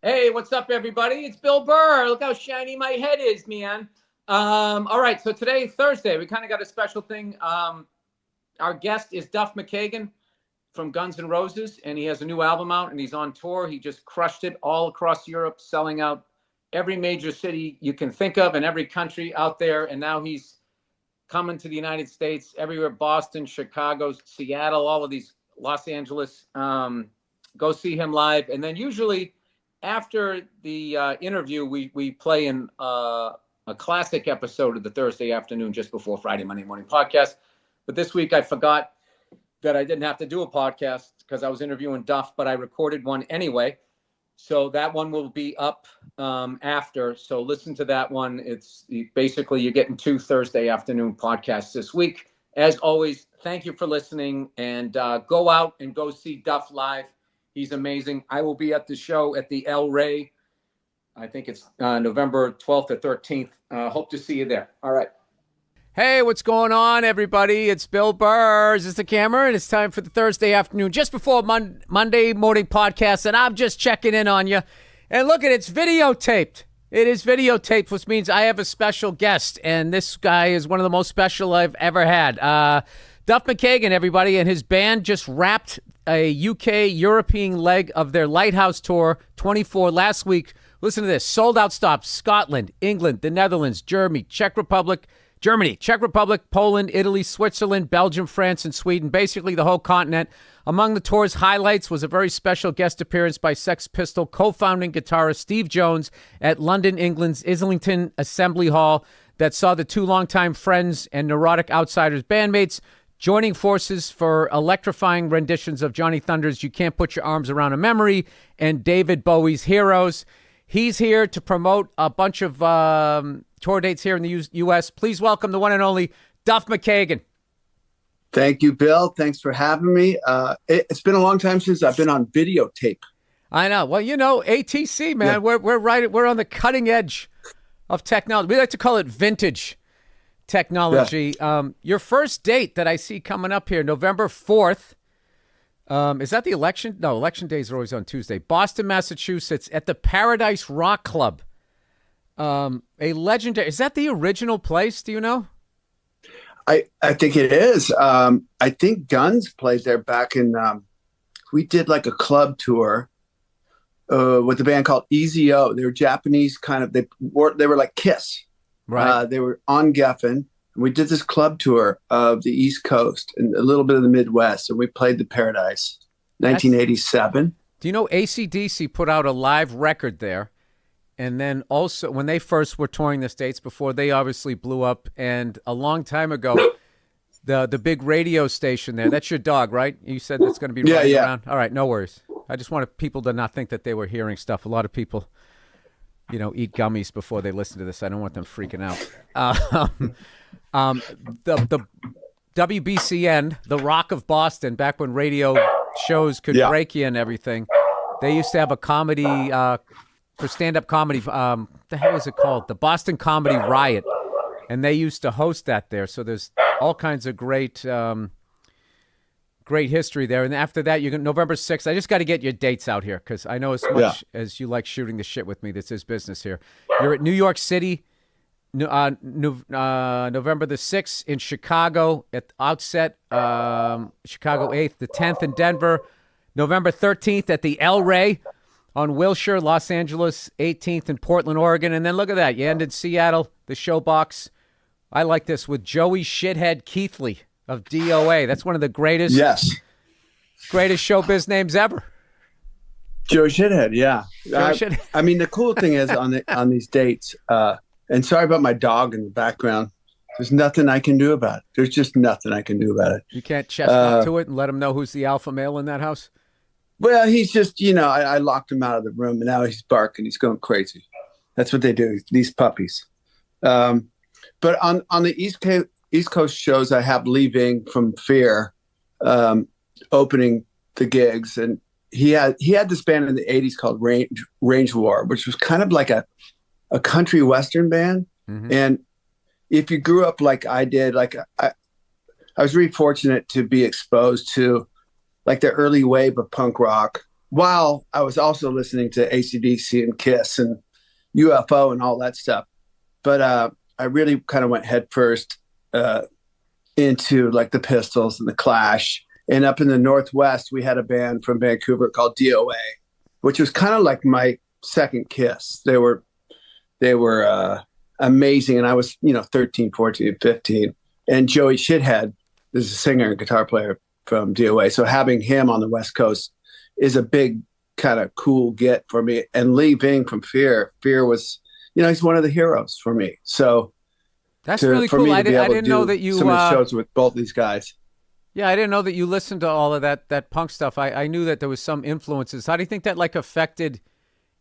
Hey, what's up, everybody? It's Bill Burr. Look how shiny my head is, man. All right, so today, Thursday, we kind of got a special thing. Our guest is Duff McKagan from Guns N' Roses, and he has a new album out, and he's on tour. He just crushed it all across Europe, selling out every major city you can think of and every country out there. And now he's coming to the United States, everywhere, Boston, Chicago, Seattle, all of these, Los Angeles. Go see him live. And then usually after the interview, we play in a classic episode of the Thursday afternoon just before Friday, Monday morning podcast. But this week I forgot that I didn't have to do a podcast because I was interviewing Duff, but I recorded one anyway. So that one will be up after. So listen to that one. It's basically you're getting 2 Thursday afternoon podcasts this week. As always, thank you for listening, and go out and go see Duff live. He's amazing. I will be at the show at the El Rey. I think it's November 12th or 13th. Hope to see you there. All right. Hey, what's going on, everybody? It's Bill Burr. Is this the camera? And it's time for the Thursday afternoon, just before Monday morning podcast. And I'm just checking in on you. And look at it, it's videotaped. It is videotaped, which means I have a special guest. And this guy is one of the most special I've ever had. Duff McKagan, everybody, and his band just wrapped a UK European leg of their Lighthouse tour, 24 last week. Listen to this. Sold out stops: Scotland, England, the Netherlands, Germany, Czech Republic, Poland, Italy, Switzerland, Belgium, France, and Sweden. Basically the whole continent. Among the tour's highlights was a very special guest appearance by Sex Pistol co-founding guitarist Steve Jones at London, England's Islington Assembly Hall that saw the two longtime friends and Neurotic Outsiders bandmates joining forces for electrifying renditions of Johnny Thunder's You Can't Put Your Arms Around a Memory and David Bowie's Heroes. He's here to promote a bunch of tour dates here in the U.S. Please welcome the one and only Duff McKagan. Thank you, Bill. Thanks for having me. It's been a long time since I've been on videotape. I know. Well, you know, ATC, man, yeah. We're on the cutting edge of technology. We like to call it vintage technology. Yeah. Your first date that I see coming up here, November 4th. Is that the election? No, election days are always on Tuesday. Boston, Massachusetts, at the Paradise Rock Club. A legendary. Is that the original place? Do you know? I think it is. I think Guns played there back in. We did like a club tour with a band called Easy O. They were Japanese kind of. They were like Kiss. Right. They were on Geffen. We did this club tour of the East Coast and a little bit of the Midwest, and we played the Paradise, 1987. Do you know AC/DC put out a live record there? And then also, when they first were touring the States, before they obviously blew up, and a long time ago, the big radio station there, that's your dog, right? You said that's going to be running around? All right, no worries. I just wanted people to not think that they were hearing stuff. A lot of people, eat gummies before they listen to this. I don't want them freaking out. The WBCN, the Rock of Boston, back when radio shows could break you and everything, they used to have a comedy for stand-up comedy. The hell is it called? The Boston Comedy Riot, and they used to host that there. So there's all kinds of great history there. And after that, you can November 6th. I just got to get your dates out here because I know as much as you like shooting the shit with me, this is business here. You're at New York City. November the 6th in Chicago at Outset, Chicago 8th, the 10th in Denver, November 13th at the El Rey on Wilshire, Los Angeles, 18th in Portland, Oregon. And then look at that. You end in Seattle, the Showbox. I like this with Joey Shithead Keithley of DOA. That's one of the greatest showbiz names ever. Joey Shithead, yeah. I mean, the cool thing is on these dates, and sorry about my dog in the background. There's nothing I can do about it. There's just nothing I can do about it. You can't chest up to it and let him know who's the alpha male in that house? Well, he's just, I locked him out of the room, and now he's barking. He's going crazy. That's what they do, these puppies. But on the East Coast shows I have leaving from Fear, opening the gigs, and he had this band in the 80s called Range War, which was kind of like a country western band. Mm-hmm. And if you grew up like I did, like I was really fortunate to be exposed to like the early wave of punk rock, while I was also listening to AC/DC and Kiss and UFO and all that stuff. But I really kind of went headfirst into like the Pistols and the Clash. And up in the Northwest, we had a band from Vancouver called DOA, which was kind of like my second Kiss. They were amazing. And I was, 13, 14, 15. And Joey Shithead is a singer and guitar player from DOA. So having him on the West Coast is a big kind of cool get for me. And Lee Ving from Fear was, he's one of the heroes for me. So that's really cool. I didn't know that you some of the shows with both these guys. Yeah, I didn't know that you listened to all of that punk stuff. I knew that there was some influences. How do you think that like affected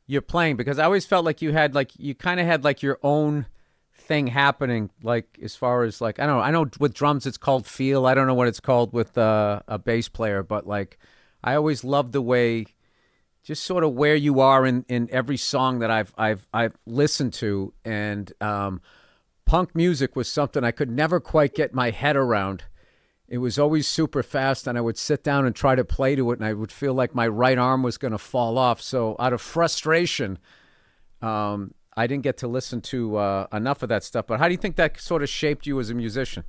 your playing? Because I always felt like you kind of had like your own thing happening, like as far as like, I don't know. I know with drums it's called feel. I don't know what it's called with a bass player, but like I always loved the way, just sort of where you are in every song that I've listened to, and punk music was something I could never quite get my head around. It was always super fast, and I would sit down and try to play to it, and I would feel like my right arm was going to fall off. So out of frustration, I didn't get to listen to enough of that stuff. But how do you think that sort of shaped you as a musician?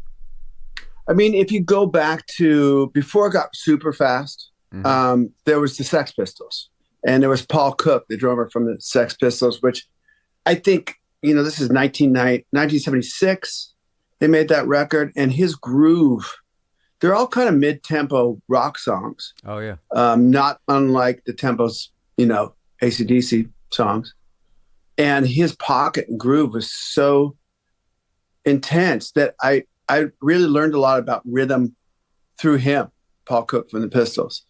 I mean, if you go back to before it got super fast, there was the Sex Pistols, and there was Paul Cook, the drummer from the Sex Pistols, which I think, this is 1976. They made that record, and his groove, they're all kind of mid-tempo rock songs. Oh, yeah. Not unlike the tempos, AC/DC songs. And his pocket and groove was so intense that I really learned a lot about rhythm through him, Paul Cook from the Pistols.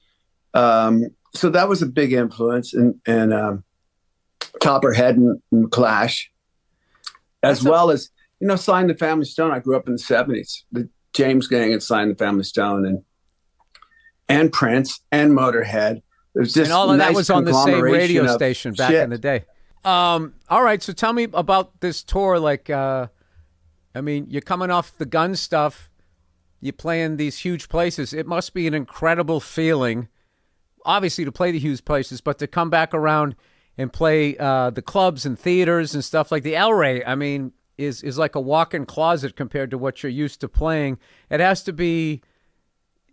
So that was a big influence, and Copperhead and Clash, well as, Sly and the Family Stone. I grew up in the 70s. The James Gang and Sly and the Family Stone and Prince and Motorhead. It was just, and all of that was on the same radio station back in the day. All right, so tell me about this tour. Like, you're coming off the Gun stuff. You're playing these huge places. It must be an incredible feeling, obviously, to play the huge places, but to come back around and play the clubs and theaters and stuff like the El Rey. I mean, is like a walk-in closet compared to what you're used to playing. It has to be,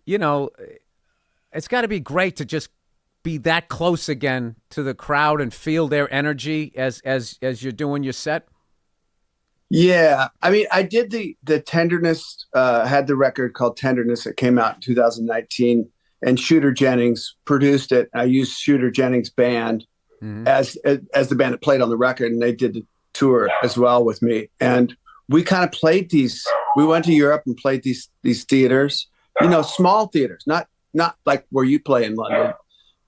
it's got to be great to just be that close again to the crowd and feel their energy as you're doing your set. Yeah. I mean, I did the Tenderness, had the record called Tenderness that came out in 2019, and Shooter Jennings produced it. I used Shooter Jennings' band as the band that played on the record, and they did the tour as well with me. And we kind of played we went to Europe and played these theaters, small theaters, not like where you play in London,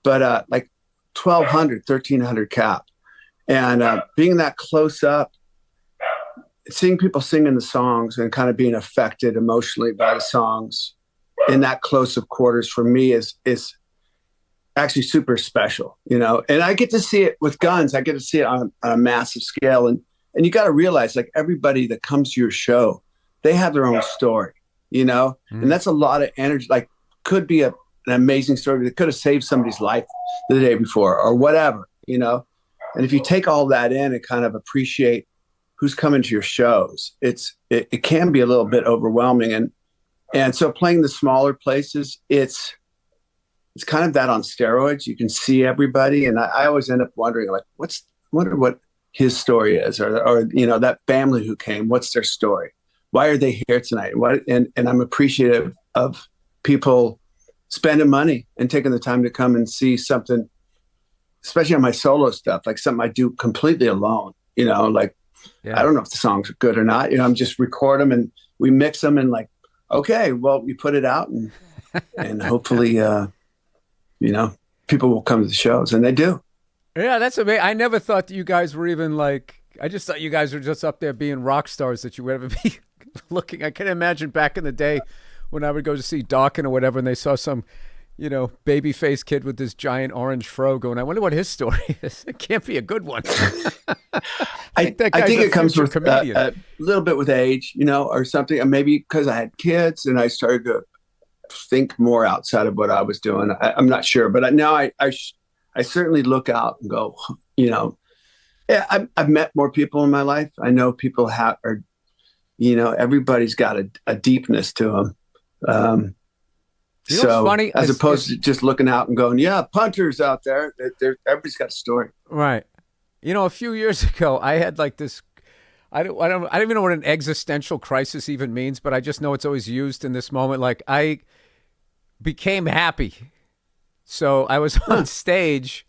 but like 1,200, 1,300 cap. And being that close up, seeing people singing the songs and kind of being affected emotionally by the songs in that close of quarters for me is actually super special, and I get to see it with Guns. I get to see it on a massive scale. And you got to realize, like, everybody that comes to your show, they have their own story, and that's a lot of energy. Like, could be an amazing story that could have saved somebody's life the day before or whatever, and if you take all that in and kind of appreciate who's coming to your shows, it can be a little bit overwhelming. And so playing the smaller places, it's kind of that on steroids. You can see everybody. And I always end up wondering, like, wonder what his story is, or that family who came, what's their story? Why are they here tonight? And I'm appreciative of people spending money and taking the time to come and see something, especially on my solo stuff, like something I do completely alone, like, yeah. I don't know if the songs are good or not. I'm just record them and we mix them, and like, okay, well, we put it out, and hopefully, people will come to the shows, and they do. Yeah, that's amazing. I never thought that you guys were even like, I just thought you guys were just up there being rock stars, that you would ever be looking. I can imagine back in the day when I would go to see Dawkins or whatever, and they saw some, baby-faced kid with this giant orange fro going, I wonder what his story is. It can't be a good one. I think it comes with a little bit with age, or something. And maybe because I had kids and I started to think more outside of what I was doing. I'm not sure. But now I certainly look out and go, you know, yeah, I've met more people in my life. I know people are, you know, everybody's got a deepness to them. You know what's funny? As opposed to just looking out and going, yeah, punters out there. Everybody's got a story. Right. You know, a few years ago, I had like this. I don't even know what an existential crisis even means, but I just know it's always used in this moment. Like I became happy, so I was on stage.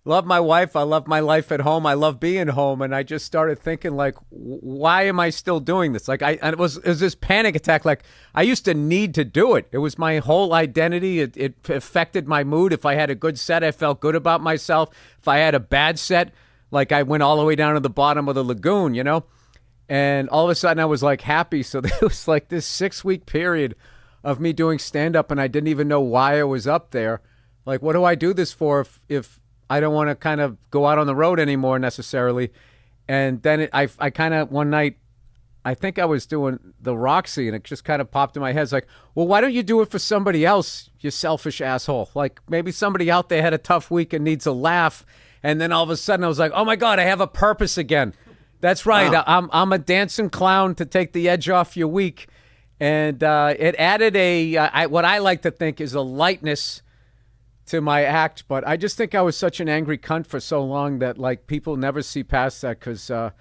Love my wife. I love my life at home. I love being home. And I just started thinking, like, why am I still doing this? Like, and it was this panic attack. Like, I used to need to do it. It was my whole identity. It affected my mood. If I had a good set, I felt good about myself. If I had a bad set, like, I went all the way down to the bottom of the lagoon, you know? And all of a sudden, I was, like, happy. So there was, like, this 6-week period of me doing stand-up, and I didn't even know why I was up there. Like, what do I do this for if I don't want to kind of go out on the road anymore necessarily? And then I kind of, one night, I think I was doing the Roxy, and it just kind of popped in my head. It's like, well, why don't you do it for somebody else, you selfish asshole? Like maybe somebody out there had a tough week and needs a laugh. And then all of a sudden I was like, oh my God, I have a purpose again. That's right. Wow. I'm a dancing clown to take the edge off your week. And it added what I like to think is a lightness to my act, but I just think I was such an angry cunt for so long that like people never see past that, because I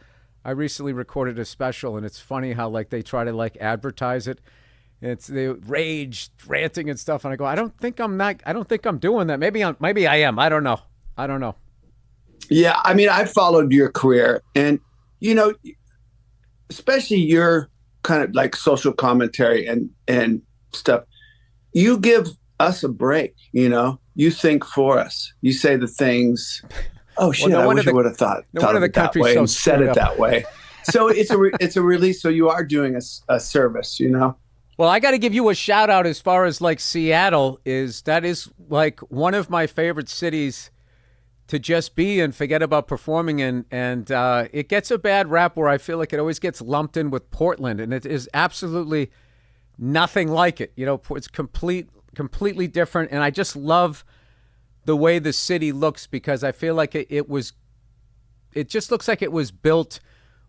recently recorded a special, and it's funny how like they try to like advertise it. It's the rage, ranting and stuff, and I go, I don't think I'm doing that. Maybe I am. I don't know. Yeah, I mean, I followed your career, and you know, especially your kind of like social commentary and stuff. You give us a break, you know. You think for us. You say the things. Oh shit! Well, I wish I would have thought of it that way and said it that way. So it's a release. So you are doing a service, you know. Well, I got to give you a shout out as far as like Seattle is. That is like one of my favorite cities to just be and forget about performing in. And it gets a bad rap where I feel like it always gets lumped in with Portland, and it is absolutely nothing like it. You know, it's completely different, and I just love the way the city looks, because I feel like it just looks like it was built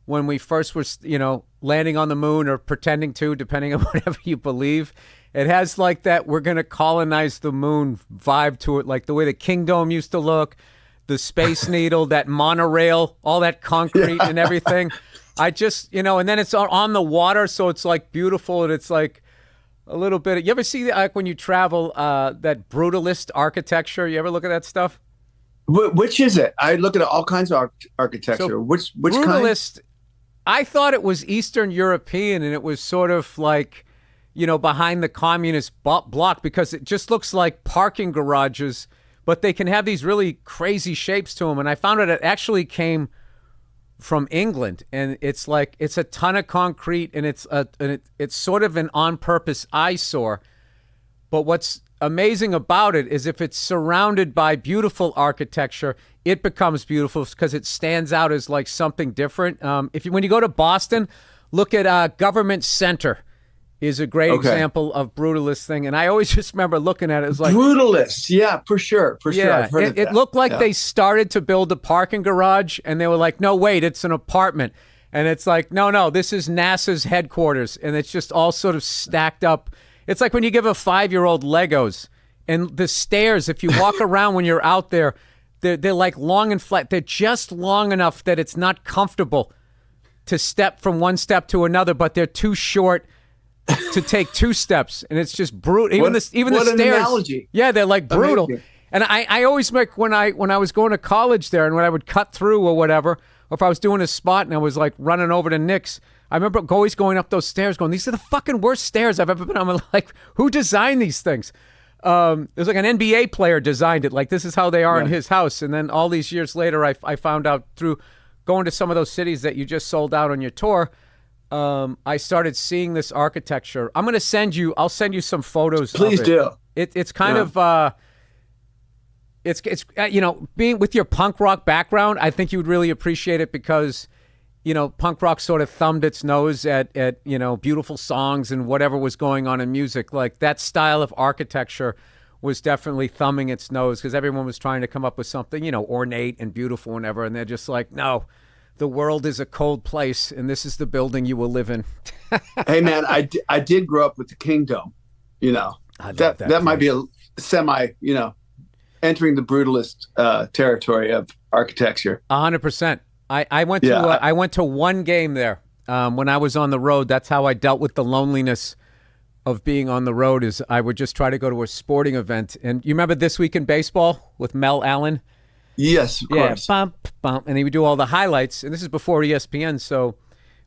when we first were, you know, landing on the moon or pretending to, depending on whatever you believe. It has like that we're going to colonize the moon vibe to it, like the way the Kingdom used to look, the Space Needle, that monorail, all that concrete and everything. I just, you know, and then it's on the water, so it's like beautiful, and it's like a little bit. You ever see like when you travel that brutalist architecture? You ever look at that stuff? Which is it? I look at all kinds of architecture. So which brutalist? Kind? I thought it was Eastern European, and it was sort of like, you know, behind the communist block, because it just looks like parking garages, but they can have these really crazy shapes to them. And I found out it actually came from England, and it's like it's a ton of concrete, and it's sort of an on-purpose eyesore. But what's amazing about it is if it's surrounded by beautiful architecture, it becomes beautiful because it stands out as like something different. When you go to Boston, look at Government Center. Is a great example of brutalist thing. And I always just remember looking at it as like... Brutalist, yeah, for sure. I've heard of that. It looked like they started to build a parking garage, and they were like, no, wait, it's an apartment. And it's like, no, this is NASA's headquarters. And it's just all sort of stacked up. It's like when you give a 5-year-old Legos, and the stairs, if you walk around when you're out there, they're like long and flat. They're just long enough that it's not comfortable to step from one step to another, but they're too short to take 2 steps, and it's just brutal. Even the stairs. An analogy. Yeah, they're like brutal. Amazing. And I always make when I was going to college there, and when I would cut through or whatever, or if I was doing a spot and I was like running over to Nick's, I remember always going up those stairs, going, "These are the fucking worst stairs I've ever been on." I'm like, who designed these things? There's like an NBA player designed it. Like this is how they are in his house. And then all these years later, I found out through going to some of those cities that you just sold out on your tour. I started seeing this architecture. I'll send you some photos. Please do. It's kind of, it's you know, being with your punk rock background, I think you would really appreciate it because, you know, punk rock sort of thumbed its nose at, you know, beautiful songs and whatever was going on in music. Like that style of architecture was definitely thumbing its nose because everyone was trying to come up with something, ornate and beautiful and whatever. And they're just like, no, the world is a cold place and this is the building you will live in. Hey, man, I did grow up with the Kingdom, that might be a semi, entering the brutalist territory of architecture. 100%. I went to one game there when I was on the road. That's how I dealt with the loneliness of being on the road. Is I would just try to go to a sporting event. And you remember This Week in Baseball with Mel Allen? Yes, of course. Bump, and he would do all the highlights. And this is before ESPN, so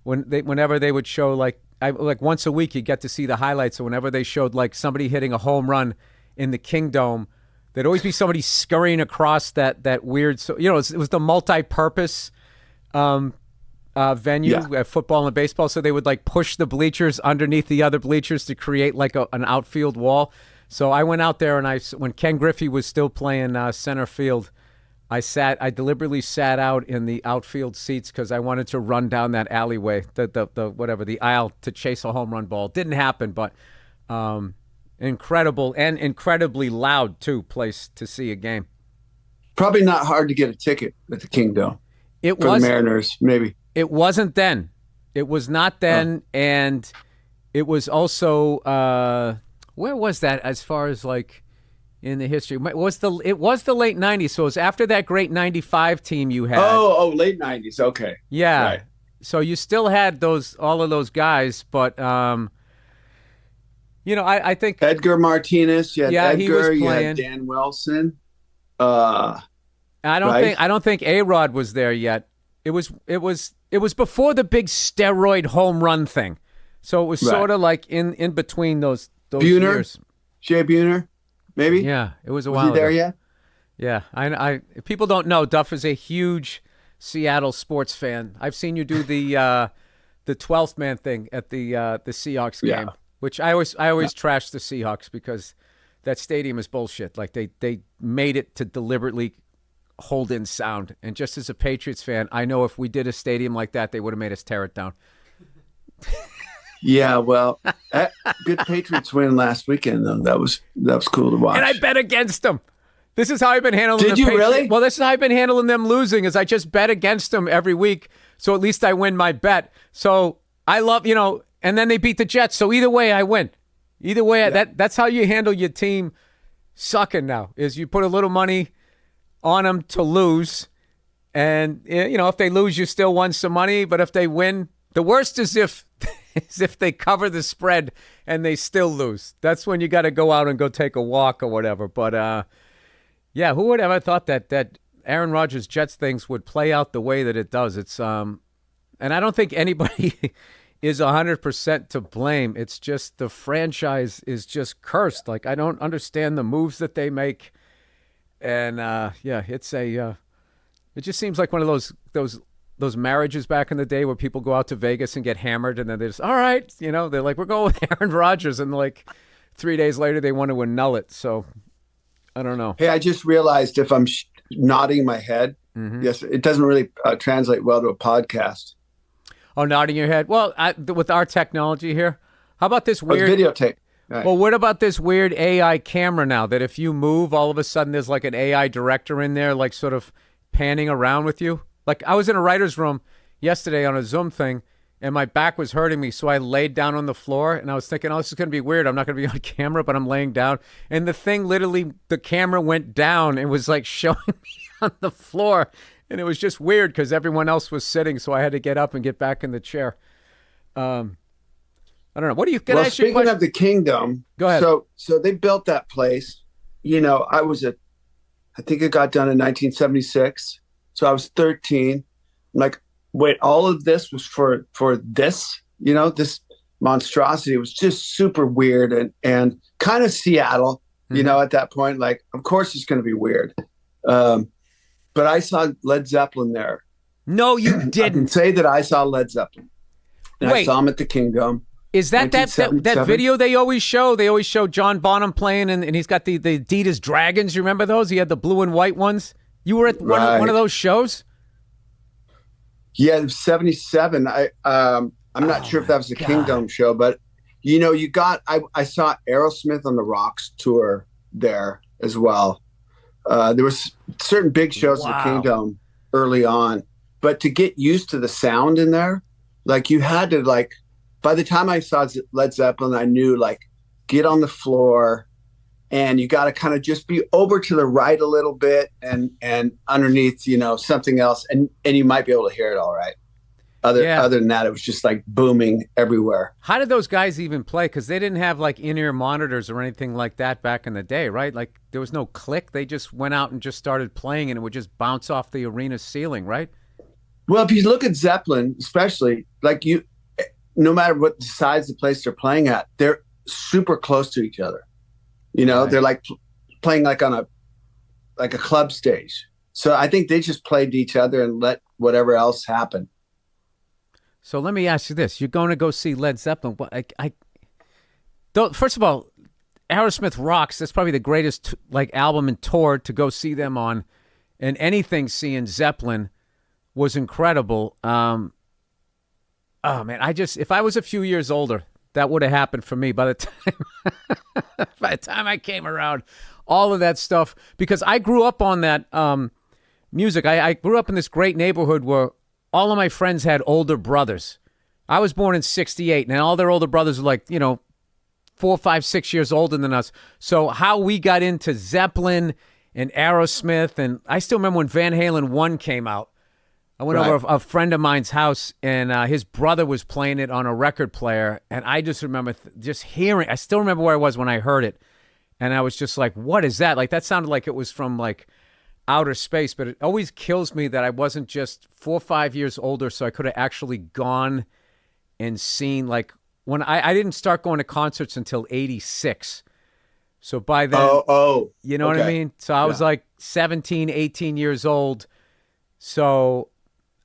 whenever they would show like once a week, you get to see the highlights. So whenever they showed like somebody hitting a home run in the Kingdome, there'd always be somebody scurrying across that weird. So it was the multi-purpose venue, football and baseball. So they would like push the bleachers underneath the other bleachers to create like an outfield wall. So I went out there and when Ken Griffey was still playing center field, I deliberately sat out in the outfield seats because I wanted to run down that alleyway, the aisle to chase a home run ball. Didn't happen, but incredible and incredibly loud too place to see a game. Probably not hard to get a ticket at the Kingdom. It for was the Mariners, maybe. It wasn't then. It was not then, and it was also where was that as far as like in the history? It was the late 90s, so it was after that great 95 team you had. Late 90s. Okay. Yeah. Right. So you still had all of those guys, but I think Edgar Martinez, you had Edgar, he was playing. You had Dan Wilson. I don't think A-Rod was there yet. It was before the big steroid home run thing. So it was sort of like in between those Buhner, years. Jay Buhner, maybe? Yeah, it was a while ago. Was he there yet? Yeah. I people don't know, Duff is a huge Seattle sports fan. I've seen you do the 12th man thing at the Seahawks game, which I always trash the Seahawks because that stadium is bullshit. Like they made it to deliberately hold in sound. And just as a Patriots fan, I know if we did a stadium like that, they would have made us tear it down. Yeah, well, good Patriots win last weekend though. That was cool to watch. And I bet against them. This is how I've been handling Did you Patriots. really? Well, this is how I've been handling them losing is I just bet against them every week. So at least I win my bet. So I love, and then they beat the Jets. So either way I win. Either way, that's how you handle your team sucking now is you put a little money on them to lose. And, if they lose, you still won some money. But if they win, the worst is if they cover the spread and they still lose. That's when you got to go out and go take a walk or whatever. But, who would ever thought that Aaron Rodgers Jets things would play out the way that it does? It's and I don't think anybody is 100% to blame. It's just the franchise is just cursed. Like I don't understand the moves that they make, and it's a it just seems like one of those marriages back in the day where people go out to Vegas and get hammered, and then they're just all right, they're like we're going with Aaron Rodgers, and like 3 days later they want to annul it. So I don't know. Hey, I just realized if I'm nodding my head, yes, it doesn't really translate well to a podcast. Oh, nodding your head. Well, with our technology here, how about this weird videotape? Right. Well, what about this weird AI camera now that if you move, all of a sudden there's like an AI director in there, like sort of panning around with you? Like I was in a writer's room yesterday on a Zoom thing, and my back was hurting me, so I laid down on the floor, and I was thinking, this is going to be weird. I'm not going to be on camera, but I'm laying down. And the thing literally, the camera went down and was like showing me on the floor. And it was just weird because everyone else was sitting, so I had to get up and get back in the chair. I don't know. What do you? Can I ask you a question? Speaking of the Kingdom, go ahead. So they built that place. I think it got done in 1976. So I was 13. I'm like, wait, all of this was for this? This monstrosity. It was just super weird and kind of Seattle. At that point, like, of course it's going to be weird. But I saw Led Zeppelin there. No, you didn't. I can say that I saw Led Zeppelin. And Wait. I saw him at the Kingdom. Is that video they always show? They always show John Bonham playing, and he's got the Adidas Dragons. You remember those? He had the blue and white ones. You were at one of those shows? Yeah, it was 77. I'm not sure if that was a Kingdom show, but I saw Aerosmith on the Rocks tour there as well. There was certain big shows at the Kingdom early on, but to get used to the sound in there, like you had to like, by the time I saw Led Zeppelin, I knew like get on the floor and you got to kind of just be over to the right a little bit and underneath, you know, something else. And you might be able to hear it all right. Other than that, it was just like booming everywhere. How did those guys even play? Because they didn't have like in-ear monitors or anything like that back in the day, right? Like there was no click. They just went out and just started playing and it would just bounce off the arena ceiling, right? Well, if you look at Zeppelin, especially, like no matter what size the place they're playing at, they're super close to each other. You know, they're like playing like on a club stage. So I think they just played to each other and let whatever else happen. So let me ask you this: you're going to go see Led Zeppelin? I don't. First of all, Aerosmith rocks. That's probably the greatest like album and tour to go see them on, and anything seeing Zeppelin was incredible. Oh man, if I was a few years older, that would have happened for me. By the time I came around, all of that stuff, because I grew up on that music. I grew up in this great neighborhood where all of my friends had older brothers. I was born in '68, and all their older brothers were like, 4, 5, 6 years older than us. So how we got into Zeppelin and Aerosmith, and I still remember when Van Halen 1 came out. I went over a friend of mine's house, and his brother was playing it on a record player, and I just remember just hearing. I still remember where I was when I heard it, and I was just like, "What is that?" Like that sounded like it was from like outer space. But it always kills me that I wasn't just 4 or 5 years older, so I could have actually gone and seen like when I didn't start going to concerts until '86. So by then, you know what I mean? So I was like 17, 18 years old. So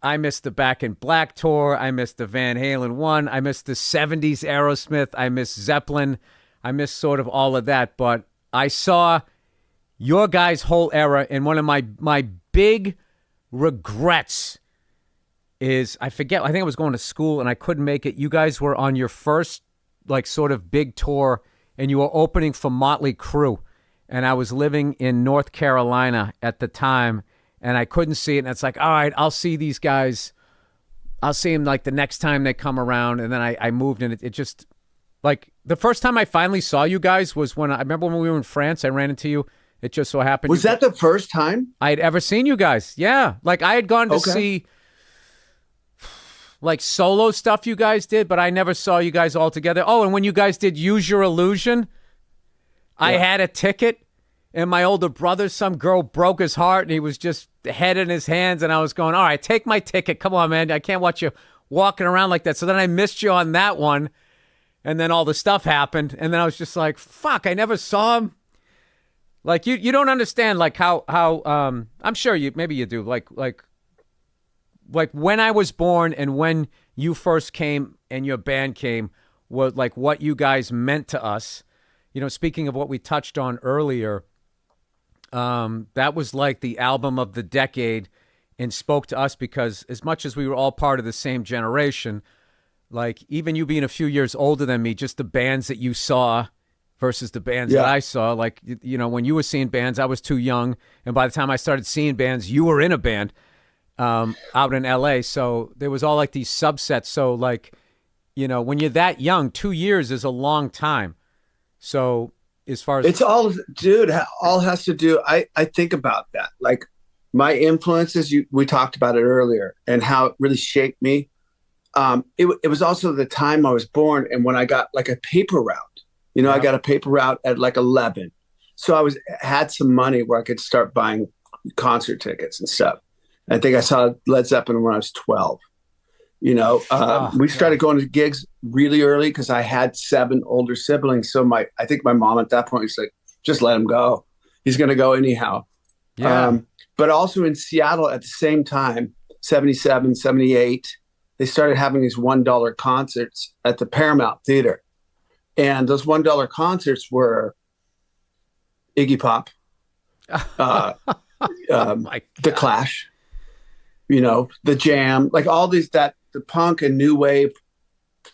I missed the Back in Black tour. I missed the Van Halen 1. I missed the 70s Aerosmith. I missed Zeppelin. I missed sort of all of that. But I saw your guys' whole era, and one of my big regrets is, I think I was going to school and I couldn't make it. You guys were on your first like sort of big tour, and you were opening for Motley Crue. And I was living in North Carolina at the time, and I couldn't see it. And it's like, all right, I'll see these guys. I'll see them like the next time they come around. And then I moved, and it just, like, the first time I finally saw you guys was when I remember when we were in France. I ran into you. It just so happened. Was that the first time I had ever seen you guys? Yeah. Like I had gone to see like solo stuff you guys did, but I never saw you guys all together. Oh, and when you guys did Use Your Illusion, I had a ticket, and my older brother, some girl broke his heart, and he was just head in his hands, and I was going, all right, take my ticket. Come on, man. I can't watch you walking around like that. So then I missed you on that one, and then all the stuff happened, and then I was just like, fuck, I never saw him. Like, you don't understand, like, how I'm sure maybe you do, like when I was born and when you first came and your band came, was like what you guys meant to us. Speaking of what we touched on earlier, that was like the album of the decade and spoke to us because as much as we were all part of the same generation, like even you being a few years older than me, just the bands that you saw versus the bands that I saw, like, when you were seeing bands, I was too young. And by the time I started seeing bands, you were in a band out in LA. So there was all like these subsets. So like, when you're that young, 2 years is a long time. So as far as it's all, dude, all has to do. I think about that. Like my influences, we talked about it earlier and how it really shaped me. It was also the time I was born. And when I got like a paper route, I got a paper route at like 11. So I had some money where I could start buying concert tickets and stuff. I think I saw Led Zeppelin when I was 12. We started going to gigs really early because I had 7 older siblings. So I think my mom at that point was like, just let him go. He's going to go anyhow. Yeah. But also in Seattle at the same time, 77, 78, they started having these $1 concerts at the Paramount Theater. And those $1 concerts were Iggy Pop, The Clash, the Jam, like all these, the punk and new wave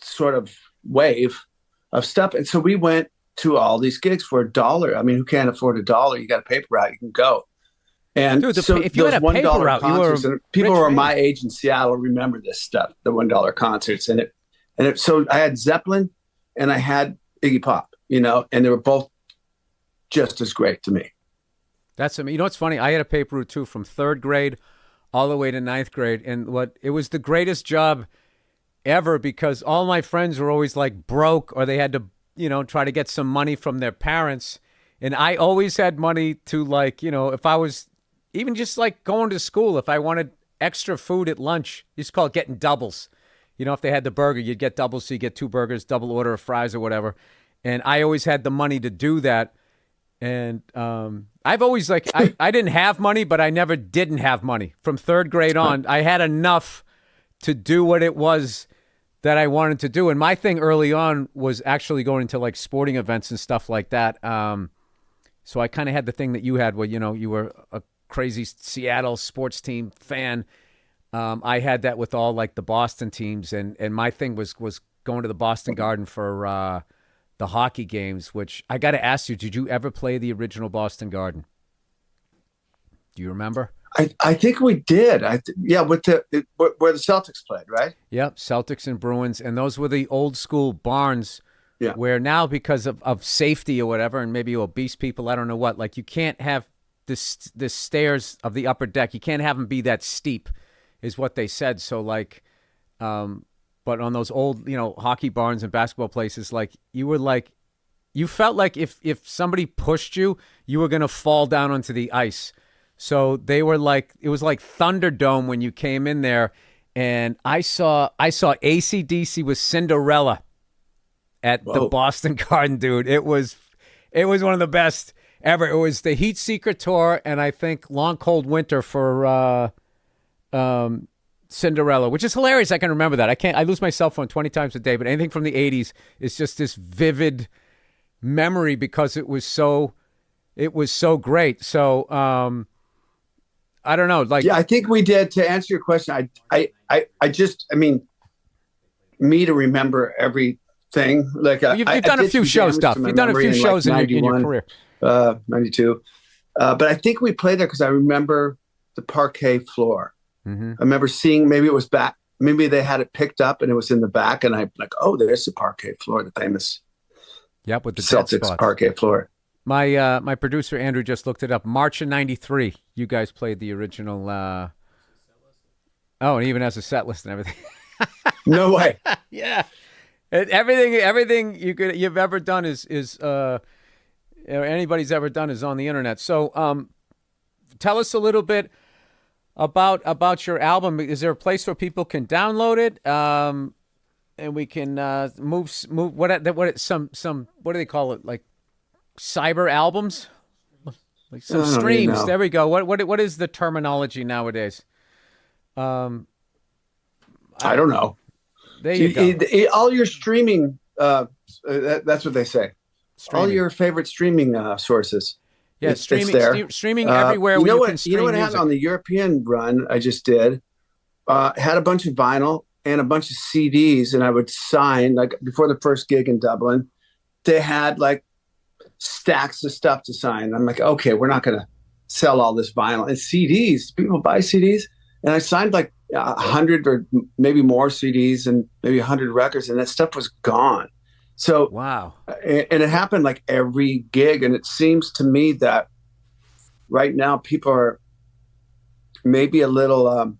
sort of wave of stuff. And so we went to all these gigs for $1. I mean, who can't afford $1? You got a paper route, you can go. And Dude, so if you those had a paper $1 route, concerts, you were and people rich who are man. my age in Seattle remember this stuff, the $1 concerts. So I had Zeppelin and I had Iggy Pop, you know, and they were both just as great to me. That's, I mean, you know what's funny? I had a paper route too, from 3rd grade all the way to 9th grade. And it was the greatest job ever, because all my friends were always like broke, or they had to, you know, try to get some money from their parents. And I always had money to, like, you know, if I was even just like going to school, if I wanted extra food at lunch, you just call it getting doubles. You know, if they had the burger, you'd get doubles, so you get 2 burgers, double order of fries or whatever. And I always had the money to do that. And I've always, like, I didn't have money, but I never didn't have money. From 3rd grade on, I had enough to do what it was that I wanted to do. And my thing early on was actually going to like sporting events and stuff like that. So I kind of had the thing that you had, where, you know, you were a crazy Seattle sports team fan. I had that with all like the Boston teams, and my thing was going to the Boston Garden for the hockey games, which I got to ask you, did you ever play the original Boston Garden? Do you remember? I think we did. With where the Celtics played, right? Yep, Celtics and Bruins, and those were the old school barns. Yeah. Where now, because of safety or whatever, and maybe obese people, I don't know what, like, you can't have this stairs of the upper deck. You can't have them be that steep, is what they said. So like, but on those old, you know, hockey barns and basketball places, like, you felt like if somebody pushed you, you were gonna fall down onto the ice. So they were like, it was like Thunderdome when you came in there, and I saw AC/DC with Cinderella at the Boston Garden, dude. It was one of the best ever. It was the Heat Seeker tour, and I think Long Cold Winter for Cinderella, which is hilarious. I can remember that. I lose my cell phone 20 times a day, but anything from the 80s is just this vivid memory, because it was so great. So I don't know. Like, yeah, I think we did. To answer your question, I mean, me to remember everything. Like, you've done a few shows, Duff. You've done a few shows in your career. 92. But I think we played there because I remember the parquet floor. Mm-hmm. I remember seeing, maybe it was back, maybe they had it picked up and it was in the back, and I'm like, oh, there's the parquet floor, the famous with the Celtics parquet floor. My producer Andrew just looked it up. March of '93, you guys played the original. And even has a set list and everything. No way. Yeah, everything you've ever done is or anybody's ever done is on the internet. So tell us a little bit about your album. Is there a place where people can download it? And we can move some what do they call it, like cyber albums, like some streams. There we go. What is the terminology nowadays? I don't know. There you go. All your streaming, that's what they say. Streaming. All your favorite streaming sources. Yeah, it's there. Streaming everywhere. You know what happened on the European run I just did? Had a bunch of vinyl and a bunch of CDs, and I would sign, like, before the first gig in Dublin, they had like stacks of stuff to sign. I'm like, okay, we're not going to sell all this vinyl and CDs. People buy CDs, and I signed like 100 or maybe more CDs and maybe 100 records, and that stuff was gone. So wow, and it happened like every gig, and it seems to me that right now people are maybe a little.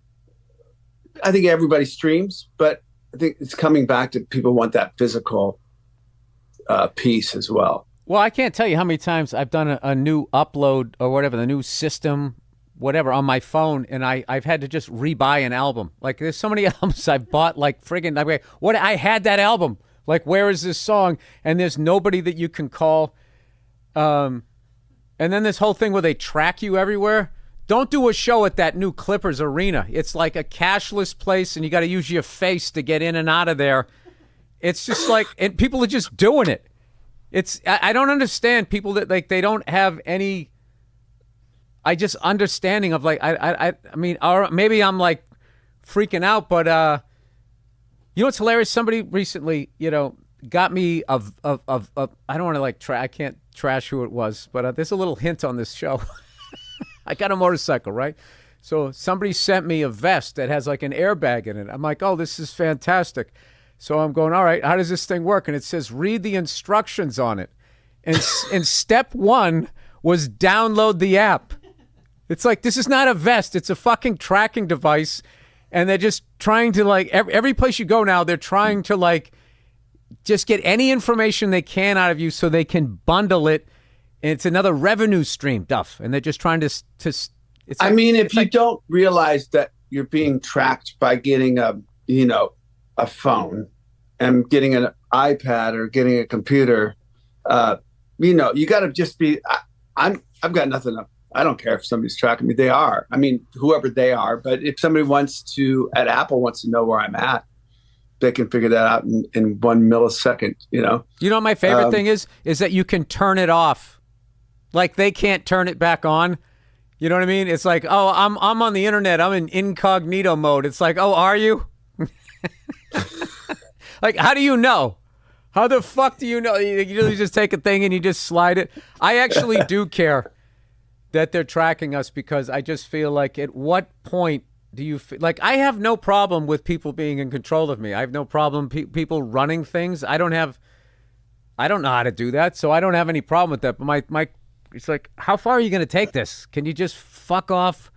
I think everybody streams, but I think it's coming back to people want that physical piece as well. Well, I can't tell you how many times I've done a new upload or whatever, the new system, whatever, on my phone, and I've had to just rebuy an album. Like, there's so many albums I've bought, like, friggin', I had that album. Like, where is this song? And there's nobody that you can call. And then this whole thing where they track you everywhere. Don't do a show at that new Clippers arena. It's like a cashless place, and you got to use your face to get in and out of there. It's just like, and people are just doing it. I don't understand people that, like, they don't have any, understanding of, like, I mean, or maybe I'm like freaking out, but you know what's hilarious? Somebody recently, got me of I don't want to like I can't trash who it was, but there's a little hint on this show. I got a motorcycle, right? So somebody sent me a vest that has like an airbag in it. I'm like, oh, this is fantastic. So I'm going, all right, how does this thing work? And it says, read the instructions on it. And step one was download the app. It's like, this is not a vest. It's a fucking tracking device. And they're just trying to like, every place you go now, they're trying to like, just get any information they can out of you so they can bundle it. And it's another revenue stream, Duff. And they're just trying to it's like, I mean, if you don't realize that you're being tracked by getting a phone and getting an iPad or getting a computer, you got to just be, I've got nothing up. I don't care if somebody's tracking me. They are. I mean, whoever they are. But if somebody at Apple wants to know where I'm at, they can figure that out in 1 millisecond, You know what my favorite thing is that you can turn it off. Like they can't turn it back on. You know what I mean? It's like, oh, I'm on the internet. I'm in incognito mode. It's like, oh, are you? Like, how do you know? How the fuck do you know? You just take a thing and you just slide it. I actually do care that they're tracking us because I just feel like at what point do you feel like I have no problem with people being in control of me. I have no problem people running things. I don't know how to do that, so I don't have any problem with that. But my it's like, how far are you going to take this? Can you just fuck off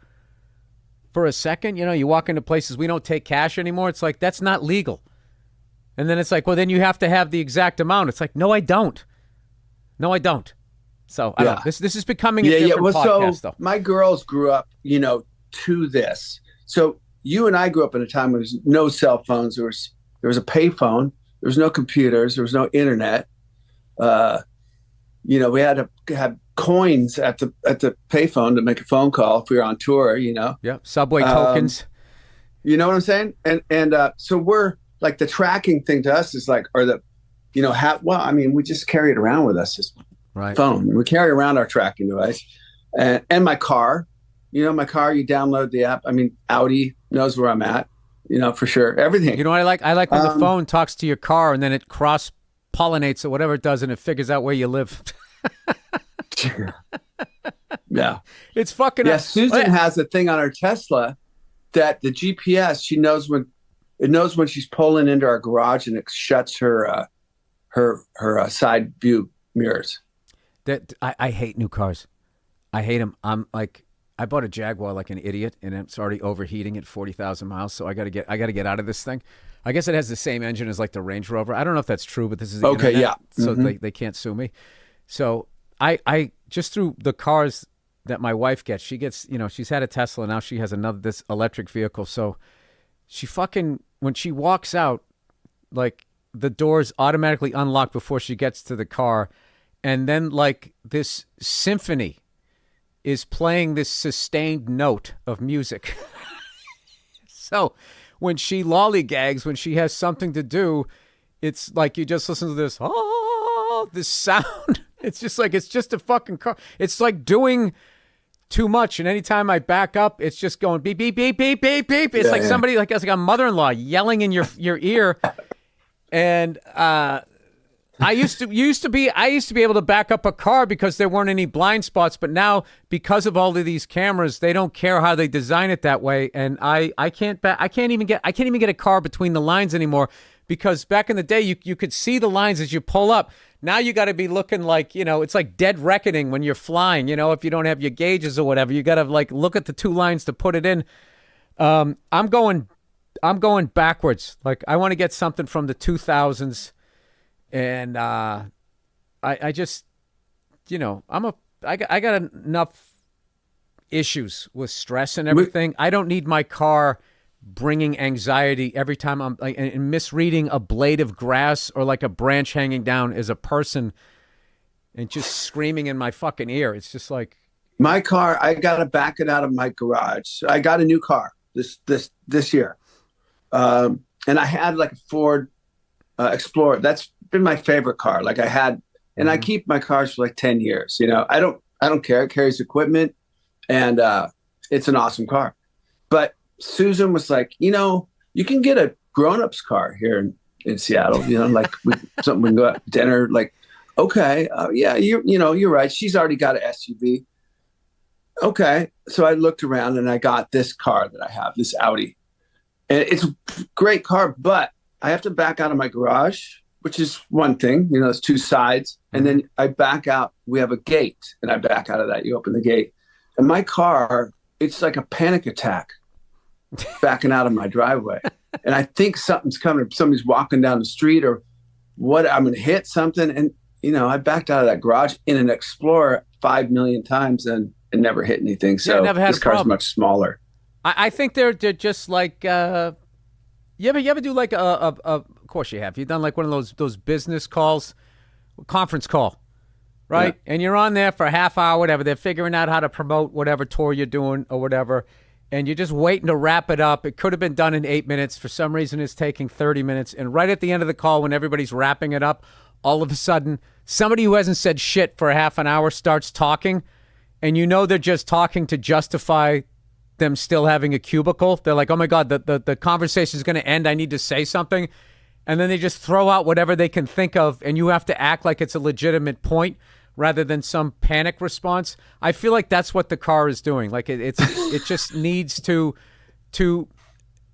for a second? You walk into places, we don't take cash anymore. It's like, that's not legal. And then it's like, well, then you have to have the exact amount. It's like, no, I don't. So I don't know. This is becoming a different podcast, though. My girls grew up, to this. So you and I grew up in a time when there was no cell phones. There was a pay phone. There was no computers. There was no internet. We had to have coins at the payphone to make a phone call if we were on tour. Yeah, subway tokens. You know what I'm saying? And so we're like, the tracking thing to us is like, we just carry it around with us, this phone. We carry around our tracking device, and my car. My car. You download the app. I mean, Audi knows where I'm at. For sure, everything. You know what I like? I like when the phone talks to your car and then it cross pollinates or whatever it does, and it figures out where you live. Yeah, it's fucking. Yeah, Susan has a thing on her Tesla that the GPS, she knows when she's pulling into our garage, and it shuts her side view mirrors. That I hate new cars. I hate them. I'm like, I bought a Jaguar like an idiot, and it's already overheating at 40,000 miles. So I got to get out of this thing. I guess it has the same engine as like the Range Rover. I don't know if that's true, but this is the okay. internet, Yeah, so they can't sue me. So I just through the cars that my wife gets, she gets, she's had a Tesla, now she has this electric vehicle. So she when she walks out, like the doors automatically unlock before she gets to the car, and then like this symphony is playing this sustained note of music. So when she lollygags, when she has something to do, it's like you just listen to this, this sound. It's just like, it's just a fucking car. It's like doing too much. And anytime I back up, it's just going beep, beep, beep, beep, beep, beep. It's like somebody, it's like a mother-in-law yelling in your ear. And I used to be able to back up a car because there weren't any blind spots, but now because of all of these cameras, they don't care how they design it that way. And I can't even get a car between the lines anymore, because back in the day you could see the lines as you pull up. Now you got to be looking like, it's like dead reckoning when you're flying, if you don't have your gauges or whatever, you got to like look at the two lines to put it in. I'm going backwards. Like I want to get something from the 2000s. And I just, I got enough issues with stress and everything. I don't need my car bringing anxiety every time I'm like and misreading a blade of grass or like a branch hanging down as a person and just screaming in my fucking ear. It's just like my car. I got to back it out of my garage. I got a new car this year, and I had like a Ford Explorer. That's been my favorite car. Like I had, and I keep my cars for like 10 years. I don't care. It carries equipment, and it's an awesome car. But Susan was like, you can get a grown-up's car here in Seattle. Like something we can go out to dinner. Like, okay, yeah, you're right. She's already got an SUV. Okay, so I looked around and I got this car that I have, this Audi, and it's a great car, but I have to back out of my garage, which is one thing. It's two sides, and then I back out. We have a gate, and I back out of that. You open the gate, and my car, it's like a panic attack backing out of my driveway. And I think something's coming. Somebody's walking down the street or what, I'm going to hit something. And, I backed out of that garage in an Explorer 5 million times and never hit anything. So this car's much smaller. I think they're just like, you ever do like of course you have. You've done like one of those business calls, conference call, right? Yeah. And you're on there for a half hour, whatever. They're figuring out how to promote whatever tour you're doing or whatever. And you're just waiting to wrap it up. It could have been done in 8 minutes. For some reason, it's taking 30 minutes. And right at the end of the call, when everybody's wrapping it up, all of a sudden, somebody who hasn't said shit for a half an hour starts talking. And they're just talking to justify them still having a cubicle. They're like, oh, my God, the conversation is going to end. I need to say something. And then they just throw out whatever they can think of. And you have to act like it's a legitimate point rather than some panic response. I feel like that's what the car is doing. Like it just needs to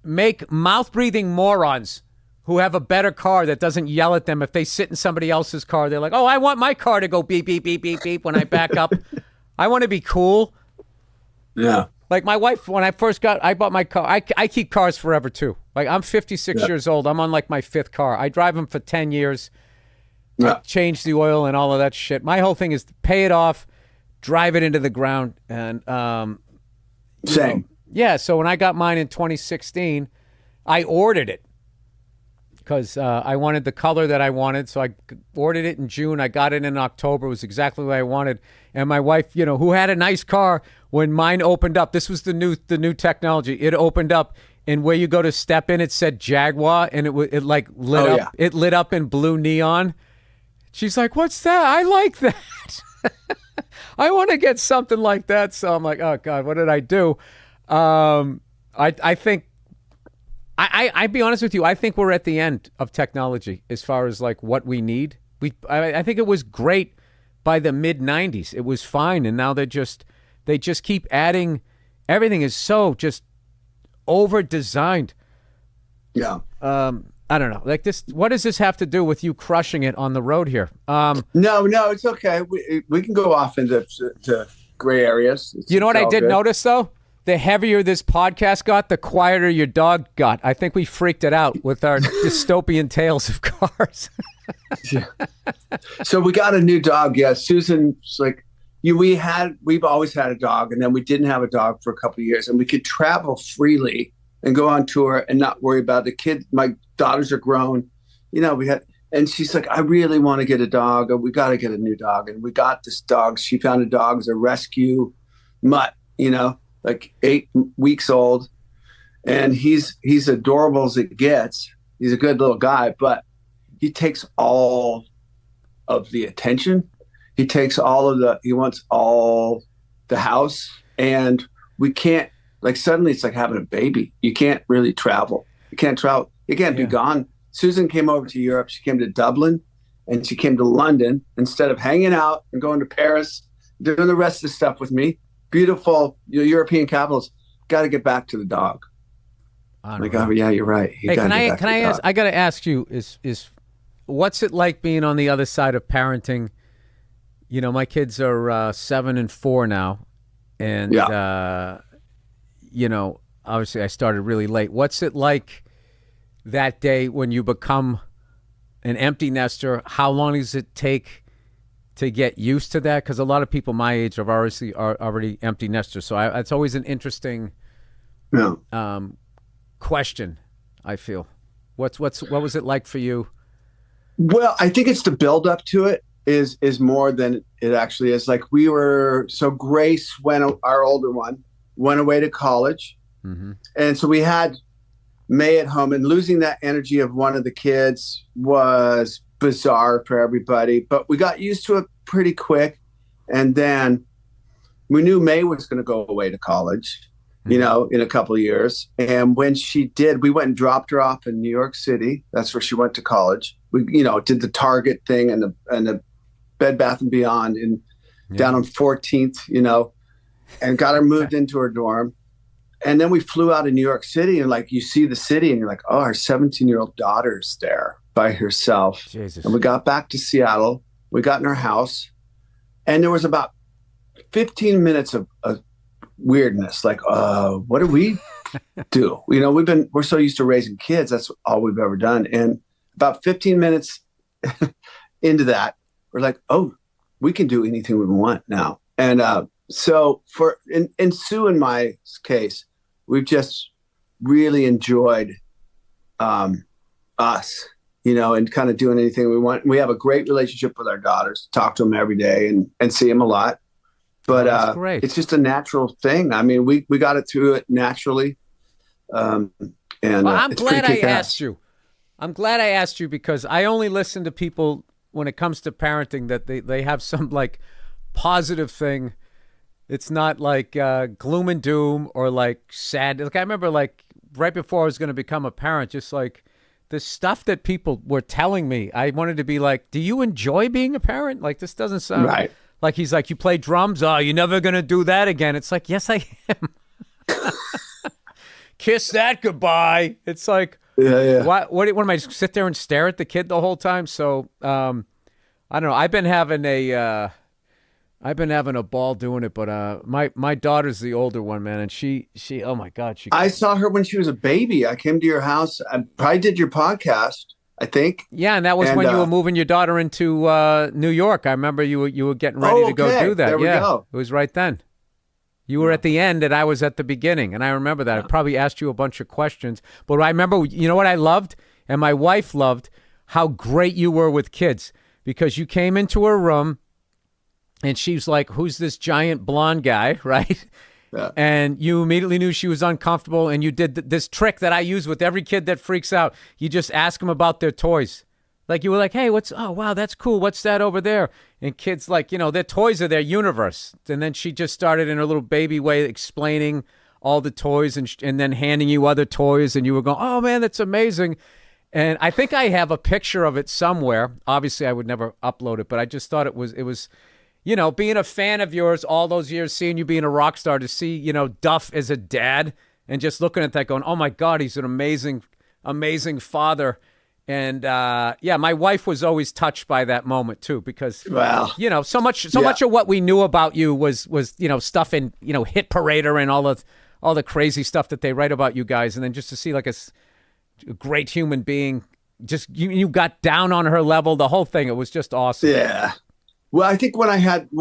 make mouth-breathing morons who have a better car that doesn't yell at them if they sit in somebody else's car. They're like, oh, I want my car to go beep, beep, beep, beep, beep when I back up. I want to be cool. Yeah. Like my wife, when I bought my car, I keep cars forever too. Like I'm 56 years old. I'm on like my 5th car. I drive them for 10 years. Change the oil and all of that shit. My whole thing is to pay it off, drive it into the ground, and same. Yeah. So when I got mine in 2016, I ordered it because I wanted the color that I wanted. So I ordered it in June. I got it in October. It was exactly what I wanted. And my wife, who had a nice car, when mine opened up, this was the new technology. It opened up, and where you go to step in, it said Jaguar, and it like lit up. Yeah. It lit up in blue neon. She's like, what's that? I like that. I want to get something like that. So I'm like, oh, God, what did I do? I think, I'd be honest with you, I think we're at the end of technology as far as like what we need. I think it was great by the mid-'90s. It was fine. And now they just keep adding. Everything is so just over-designed. Yeah. I don't know. Like this, what does this have to do with you crushing it on the road here? No, it's okay. We can go off into gray areas. You know what I did notice though? The heavier this podcast got, the quieter your dog got. I think we freaked it out with our dystopian tales of cars. Yeah. So we got a new dog. Yeah, Susan's like, we've always had a dog, and then we didn't have a dog for a couple of years, and we could travel freely and go on tour and not worry about the kid. My daughters are grown, and she's like, I really want to get a dog. We got to get a new dog. And we got this dog. She found a dog as a rescue mutt, like 8 weeks old. And he's adorable as it gets. He's a good little guy, but he takes all of the attention. He takes he wants all the house, and we can't, like suddenly it's like having a baby. You can't really travel. You can't travel. You can't be gone. Susan came over to Europe. She came to Dublin and she came to London instead of hanging out and going to Paris, doing the rest of the stuff with me. Beautiful European capitals. Got to get back to the dog. Like, oh yeah, you're right. Hey, can I ask? I got to ask you: is what's it like being on the other side of parenting? My kids are 7 and 4 now, and obviously I started really late. What's it like that day when you become an empty nester? How long does it take to get used to that? Because a lot of people my age are already empty nesters. So it's always an interesting question, I feel. What was it like for you? Well, I think it's the build up to it is more than it actually is. Like Grace, our older one, went away to college. Mm-hmm. And so we had May at home, and losing that energy of one of the kids was bizarre for everybody, but we got used to it pretty quick. And then we knew May was going to go away to college. you know, in a couple of years. And when she did, we went and dropped her off in New York City. That's where she went to college. We, you know, did the Target thing and the Bed Bath and Beyond down on 14th, you know, and got her moved into her dorm. And then we flew out of New York City, and like you see the city and you're like, oh, our 17-year-old daughter's there by herself. Jesus. And we got back to Seattle. We got in her house, and there was about 15 minutes of weirdness. Like, what do we do? You know, we're so used to raising kids. That's all we've ever done. And about 15 minutes into that, we're like, oh, we can do anything we want now. And so in Sue and my case, we've just really enjoyed us, you know, and kind of doing anything we want. We have a great relationship with our daughters, talk to them every day and see them a lot. But it's just a natural thing. I mean, we got it through it naturally. And I'm glad I asked you. I'm glad I asked you because I only listen to people when it comes to parenting that they have some like positive thing. It's not like gloom and doom or like sad. Like I remember like right before I was going to become a parent, just like the stuff that people were telling me, I wanted to be like, do you enjoy being a parent? Like this doesn't sound right. Like he's like, you play drums? Oh, you're never going to do that again. It's like, yes, I am. Kiss that goodbye. It's like, what am I sit there and stare at the kid the whole time? So I don't know. I've been having a ball doing it, but my daughter's the older one, man, and she oh my God, I saw her when she was a baby. I came to your house. I probably did your podcast, I think. Yeah, and that was when you were moving your daughter into New York. I remember you were getting ready to go do that. There we go. It was right then. You were at the end and I was at the beginning, and I remember that. I probably asked you a bunch of questions, but I remember, you know what I loved, and my wife loved, how great you were with kids, because you came into her room and she's like, who's this giant blonde guy, right? Yeah. And you immediately knew she was uncomfortable, and you did this trick that I use with every kid that freaks out. You just ask them about their toys. Like you were like, hey, oh, wow, that's cool. What's that over there? And kids like, you know, their toys are their universe. And then she just started in her little baby way explaining all the toys and then handing you other toys. And you were going, oh, man, that's amazing. And I think I have a picture of it somewhere. Obviously, I would never upload it, but I just thought it was, you know, being a fan of yours all those years, seeing you being a rock star, to see, you know, Duff as a dad and just looking at that going, oh, my God, he's an amazing, amazing father. And, yeah, my wife was always touched by that moment, too, because, you know, so much of what we knew about you was, you know, stuff in, you know, Hit Parader and all the crazy stuff that they write about you guys. And then just to see like a great human being, just you got down on her level, the whole thing. It was just awesome. Yeah. Well, I think when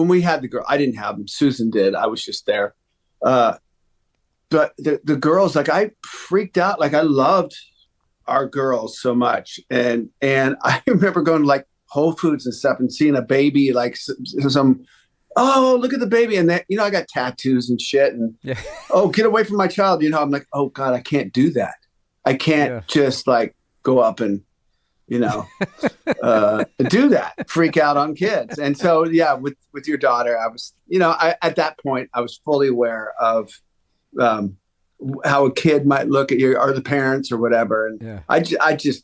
we had the girl, I didn't have them. Susan did. I was just there. But the girls, like I freaked out. Like I loved our girls so much. And I remember going to like Whole Foods and stuff and seeing a baby, like some, oh, look at the baby. And that, you know, I got tattoos and shit and, oh, get away from my child. You know, I'm like, oh God, I can't do that. I can't just like go up and, you know, do that, freak out on kids. And so, yeah, with your daughter, I was, you know, at that point, I was fully aware of how a kid might look at you or the parents or whatever. And I just,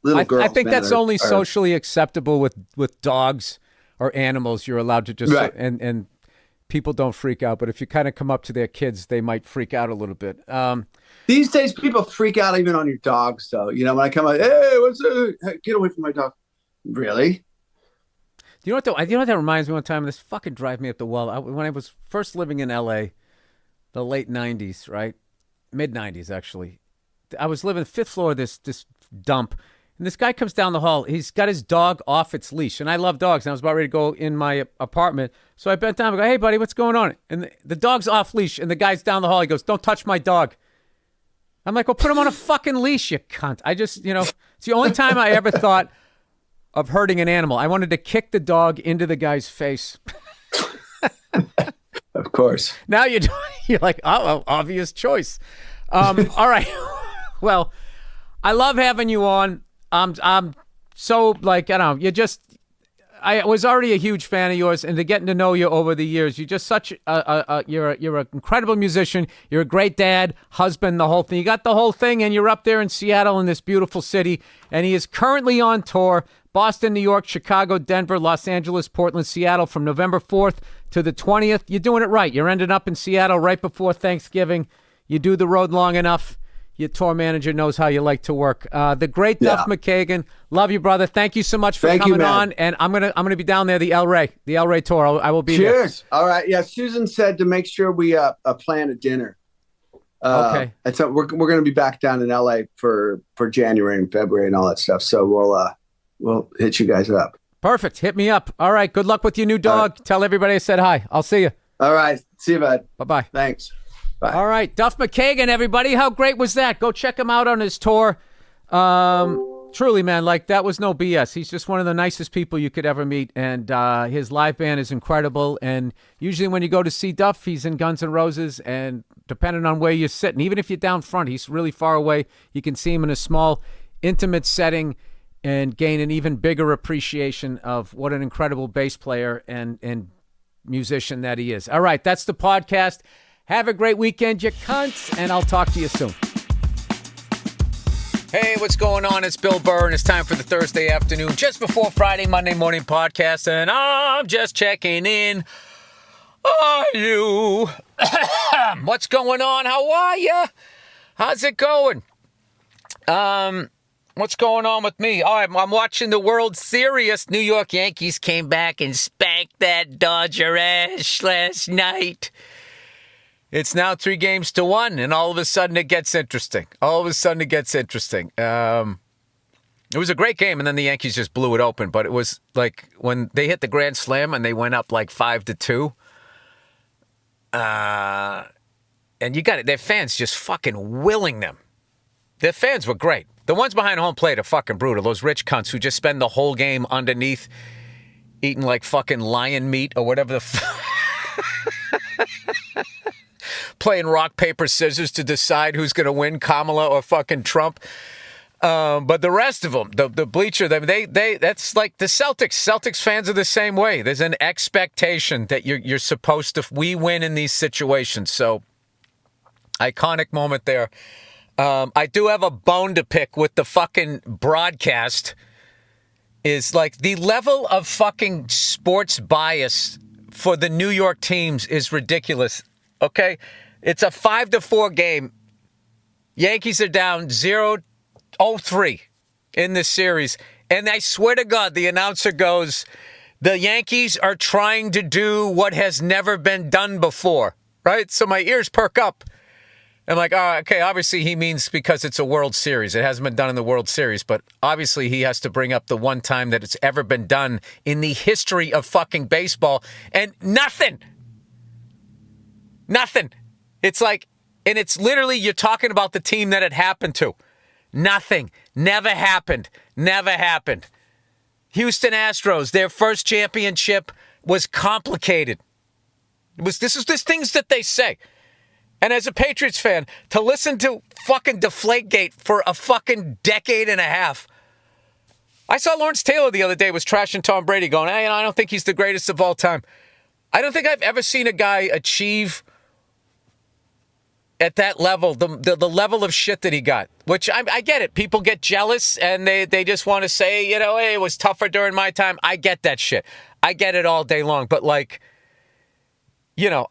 little girls. I think that's only socially acceptable with dogs or animals. You're allowed to just, and people don't freak out. But if you kind of come up to their kids, they might freak out a little bit. These days, people freak out even on your dogs, though. You know, when I come out, hey, get away from my dog. Really? Do you know what that reminds me? One time, this fucking drive me up the wall. When I was first living in L.A., the late '90s, right, mid '90s actually. I was living 5th floor of this dump, and this guy comes down the hall. He's got his dog off its leash, and I love dogs. And I was about ready to go in my apartment, so I bent down and go, "Hey, buddy, what's going on?" And the dog's off leash, and the guy's down the hall. He goes, "Don't touch my dog." I'm like, well, put him on a fucking leash, you cunt. I just, you know, it's the only time I ever thought of hurting an animal. I wanted to kick the dog into the guy's face. Of course. Now you're like, oh, well, obvious choice. All right. Well, I love having you on. I'm so like, I don't know, I was already a huge fan of yours, and to getting to know you over the years, you're just such you're an incredible musician. You're a great dad, husband, the whole thing. You got the whole thing, and you're up there in Seattle in this beautiful city. And he is currently on tour: Boston, New York, Chicago, Denver, Los Angeles, Portland, Seattle, from November 4th to the 20th. You're doing it right. You're ending up in Seattle right before Thanksgiving. You do the road long enough. Your tour manager knows how you like to work. The great Duff McKagan. Love you, brother. Thank you so much for coming on. And I'm gonna be down there, the El Rey tour. I will be there. Cheers. All right. Yeah. Susan said to make sure we plan a dinner. Okay. And so we're going to be back down in LA for January and February and all that stuff. So we'll hit you guys up. Perfect. Hit me up. All right. Good luck with your new dog. Right. Tell everybody I said hi. I'll see you. All right. See you, bud. Bye-bye. Thanks. Bye. All right. Duff McKagan, everybody. How great was that? Go check him out on his tour. Truly, man, like, that was no BS. He's just one of the nicest people you could ever meet, and his live band is incredible. And usually when you go to see Duff, he's in Guns N' Roses, and depending on where you're sitting, even if you're down front, he's really far away. You can see him in a small, intimate setting and gain an even bigger appreciation of what an incredible bass player and musician that he is. All right, that's the podcast. Have a great weekend, you cunts, and I'll talk to you soon. Hey, what's going on? It's Bill Burr, and it's time for the Thursday afternoon, just before Friday, Monday morning podcast, and I'm just checking in on you. What's going on? How are you? How's it going? What's going on with me? Oh, I'm watching the World Series. New York Yankees came back and spanked that Dodger ass last night. It's now 3-1, and all of a sudden it gets interesting. It was a great game, and then the Yankees just blew it open. But it was like when they hit the grand slam and they went up like 5-2. And you got it. Their fans just fucking willing them. Their fans were great. The ones behind home plate are fucking brutal. Those rich cunts who just spend the whole game underneath eating like fucking lion meat or whatever the playing rock, paper, scissors to decide who's going to win, Kamala or fucking Trump. But the rest of them, the bleacher, they that's like the Celtics. Celtics fans are the same way. There's an expectation that you're supposed to, we win in these situations. So, iconic moment there. I do have a bone to pick with the fucking broadcast. Is like the level of fucking sports bias for the New York teams is ridiculous. Okay? It's a 5-4 game. Yankees are down 0-3 in this series. And I swear to God, the announcer goes, the Yankees are trying to do what has never been done before. Right? So my ears perk up. I'm like, oh, okay, obviously he means because it's a World Series. It hasn't been done in the World Series, but obviously he has to bring up the one time that it's ever been done in the history of fucking baseball. And nothing. It's like, and it's literally, you're talking about the team that it happened to. Nothing. Never happened. Houston Astros, their first championship was complicated. There's things that they say. And as a Patriots fan, to listen to fucking Deflategate for a fucking decade and a half. I saw Lawrence Taylor the other day was trashing Tom Brady going, hey, I don't think he's the greatest of all time. I don't think I've ever seen a guy achieve at that level, the level of shit that he got, which I get it. People get jealous and they just want to say, hey, it was tougher during my time. I get that shit. I get it all day long. But like,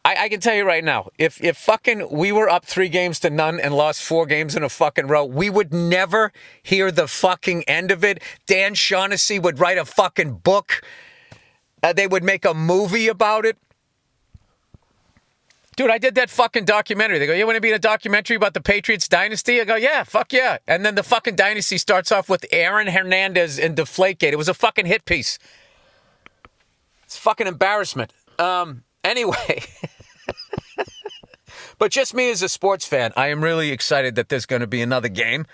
I can tell you right now, if fucking we were up 3-0 and lost 4 games in a fucking row, we would never hear the fucking end of it. Dan Shaughnessy would write a fucking book. They would make a movie about it. Dude, I did that fucking documentary. They go, you want to be in a documentary about the Patriots dynasty? I go, yeah, fuck yeah. And then the fucking dynasty starts off with Aaron Hernandez and Deflategate. It was a fucking hit piece. It's fucking embarrassment. Anyway, but just me as a sports fan, I am really excited that there's going to be another game.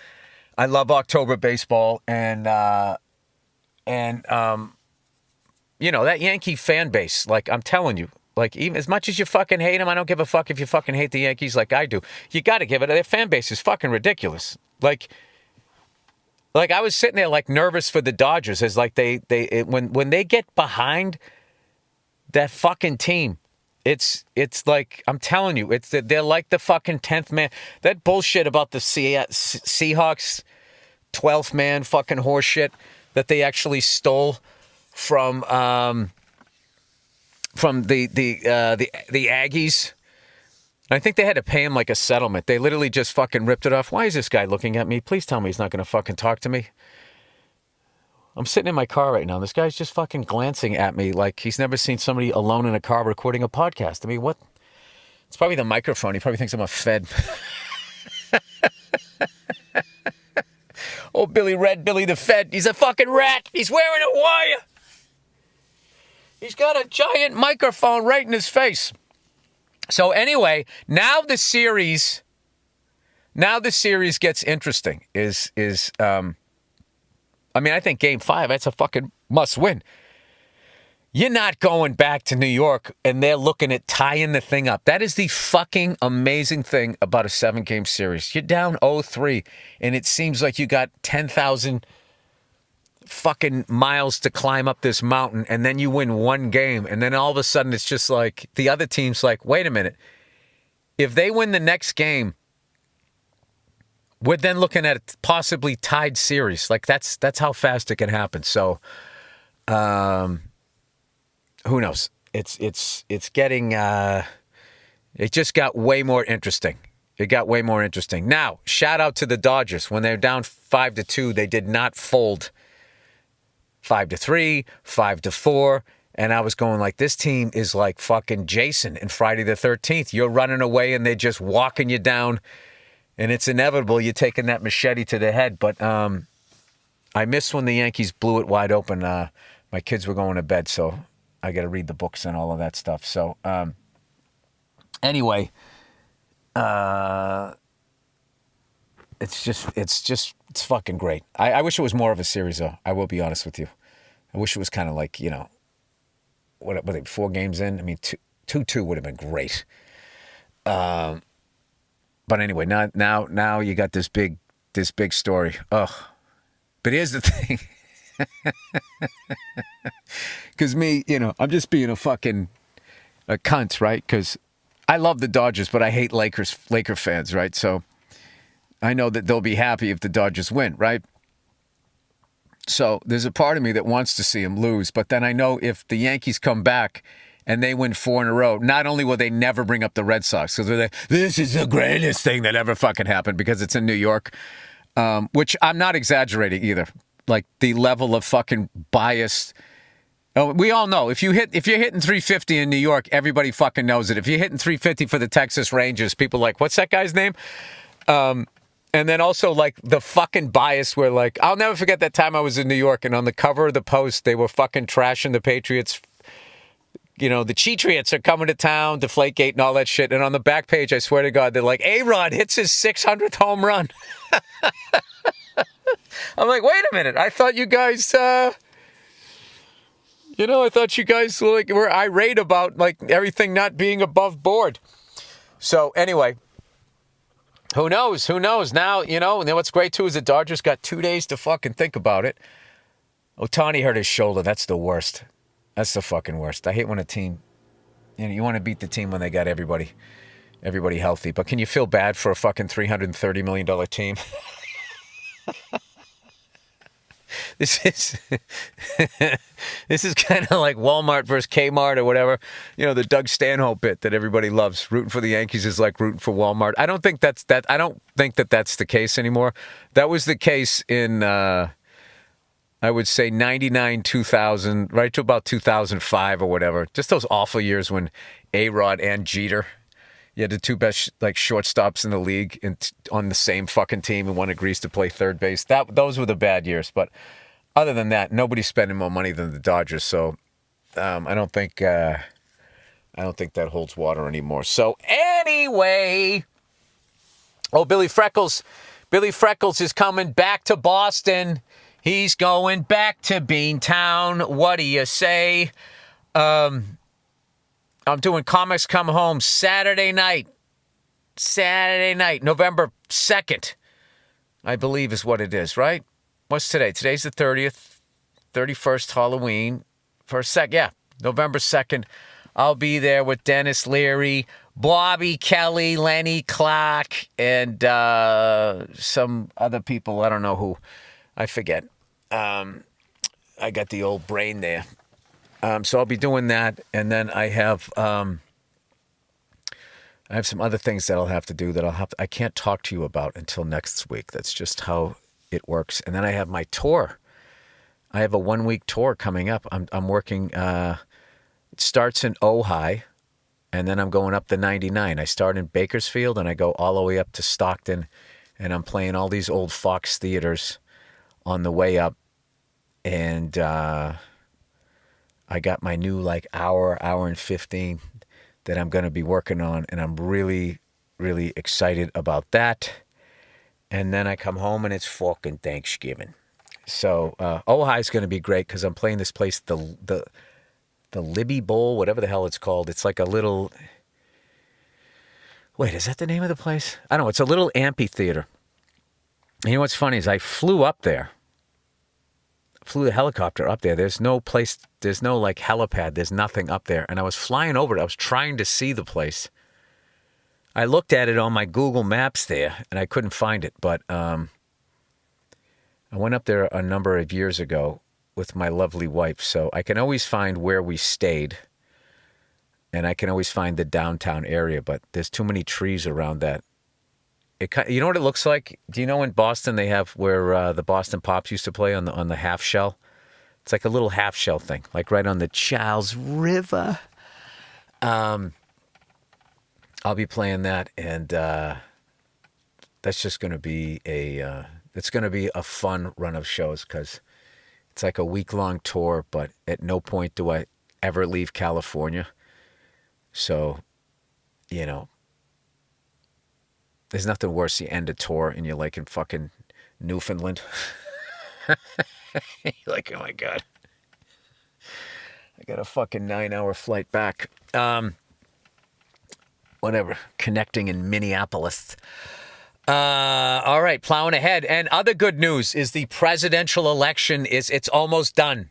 I love October baseball, and that Yankee fan base. Like I'm telling you, like even as much as you fucking hate them, I don't give a fuck if you fucking hate the Yankees like I do. You got to give it. Their fan base is fucking ridiculous. Like Like I was sitting there like nervous for the Dodgers as like when they get behind that fucking team, it's like I'm telling you, they're like the fucking 10th man. That bullshit about the Seahawks 12th man fucking horseshit that they actually stole from the Aggies. I think they had to pay him like a settlement. They literally just fucking ripped it off. Why is this guy looking at me? Please tell me he's not going to fucking talk to me. I'm sitting in my car right now. This guy's just fucking glancing at me like he's never seen somebody alone in a car recording a podcast. I mean, what? It's probably the microphone. He probably thinks I'm a Fed. Oh, Billy the Fed. He's a fucking rat. He's wearing a wire. He's got a giant microphone right in his face. So anyway, now the series gets interesting. I think Game 5, that's a fucking must win. You're not going back to New York and they're looking at tying the thing up. That is the fucking amazing thing about a 7-game series. You're down 0-3 and it seems like you got 10,000 fucking miles to climb up this mountain, and then you win one game, and then all of a sudden it's just like the other team's like, wait a minute, if they win the next game, we're then looking at a possibly tied series. Like that's how fast it can happen. So who knows? It's getting it just got way more interesting. It got way more interesting. Now, shout out to the Dodgers. When they're down 5-2, they did not fold 5-3, 5-4, and I was going like, this team is like fucking Jason in Friday the 13th. You're running away and they're just walking you down, and it's inevitable you're taking that machete to the head. But I missed when the Yankees blew it wide open. My kids were going to bed, so I got to read the books and all of that stuff. So anyway, it's fucking great. I wish it was more of a series, though. I will be honest with you. I wish it was kind of like, what were they, 4 games in? I mean, 2-2 would have been great. But anyway, now you got this big story. Ugh. But here's the thing. Because me, I'm just being a fucking a cunt, right? Because I love the Dodgers, but I hate Laker fans, right? So I know that they'll be happy if the Dodgers win, right? So there's a part of me that wants to see them lose, but then I know if the Yankees come back and they win 4 in a row, not only will they never bring up the Red Sox, because they're like, this is the greatest thing that ever fucking happened, because it's in New York, which I'm not exaggerating either. Like the level of fucking bias. Oh, we all know if you're hitting 350 in New York, everybody fucking knows it. If you're hitting 350 for the Texas Rangers, people are like, what's that guy's name? And then also like the fucking bias where like, I'll never forget that time I was in New York and on the cover of the Post, they were fucking trashing the Patriots. The Cheatriots are coming to town, Deflategate and all that shit. And on the back page, I swear to God, they're like, A-Rod hits his 600th home run. I'm like, wait a minute. I thought you guys, I thought you guys were irate about like everything not being above board. So anyway, who knows? Now, and then what's great too is the Dodgers got 2 days to fucking think about it. Ohtani hurt his shoulder. That's the worst. That's the fucking worst. I hate when a team, you want to beat the team when they got everybody healthy. But can you feel bad for a fucking $330 million team? This is kind of like Walmart versus Kmart or whatever. The Doug Stanhope bit that everybody loves. Rooting for the Yankees is like rooting for Walmart. I don't think that's the case anymore. That was the case in I would say 99, 2000, right to about 2005 or whatever. Just those awful years when A-Rod and Jeter, you had the 2 best shortstops in the league on the same fucking team, and one agrees to play third base. Those were the bad years. But other than that, nobody's spending more money than the Dodgers. So I don't think that holds water anymore. So anyway, Billy Freckles is coming back to Boston. He's going back to Beantown. What do you say? I'm doing Comics Come Home Saturday night, November 2nd, I believe is what it is, right? what's today? Today's the 30th, 31st, Halloween. November 2nd. I'll be there with Dennis Leary, Bobby Kelly, Lenny Clark, and some other people. I don't know who. I forget. I got the old brain there. So I'll be doing that, and then I have some other things that I'll have to do that I can't talk to you about until next week. That's just how it works. And then I have my tour. I have a 1-week tour coming up. I'm working. It starts in Ojai, and then I'm going up the 99. I start in Bakersfield, and I go all the way up to Stockton, and I'm playing all these old Fox theaters on the way up. And I got my new hour and 15 that I'm going to be working on, and I'm really, really excited about that. And then I come home, and it's fucking Thanksgiving. So Ojai is going to be great because I'm playing this place, the Libby Bowl, whatever the hell it's called. It's like a little... Wait, is that the name of the place? I don't know. It's a little amphitheater. And you know what's funny is I flew up there. Flew the helicopter up there. There's no place, there's no helipad. There's nothing up there. And I was flying over it. I was trying to see the place. I looked at it on my Google Maps there, and I couldn't find it. But I went up there a number of years ago with my lovely wife, so I can always find where we stayed, and I can always find the downtown area, but there's too many trees around that. You know what it looks like? Do you know in Boston they have where the Boston Pops used to play on the half shell? It's like a little half shell thing, like right on the Charles River. I'll be playing that, and that's just going to be it's going to be a fun run of shows because it's like a week-long tour, but at no point do I ever leave California. So, there's nothing worse. You end a tour and you're in fucking Newfoundland. You're like, oh my God. I got a fucking 9-hour flight back. Whatever. Connecting in Minneapolis. All right, plowing ahead. And other good news is the presidential election it's almost done.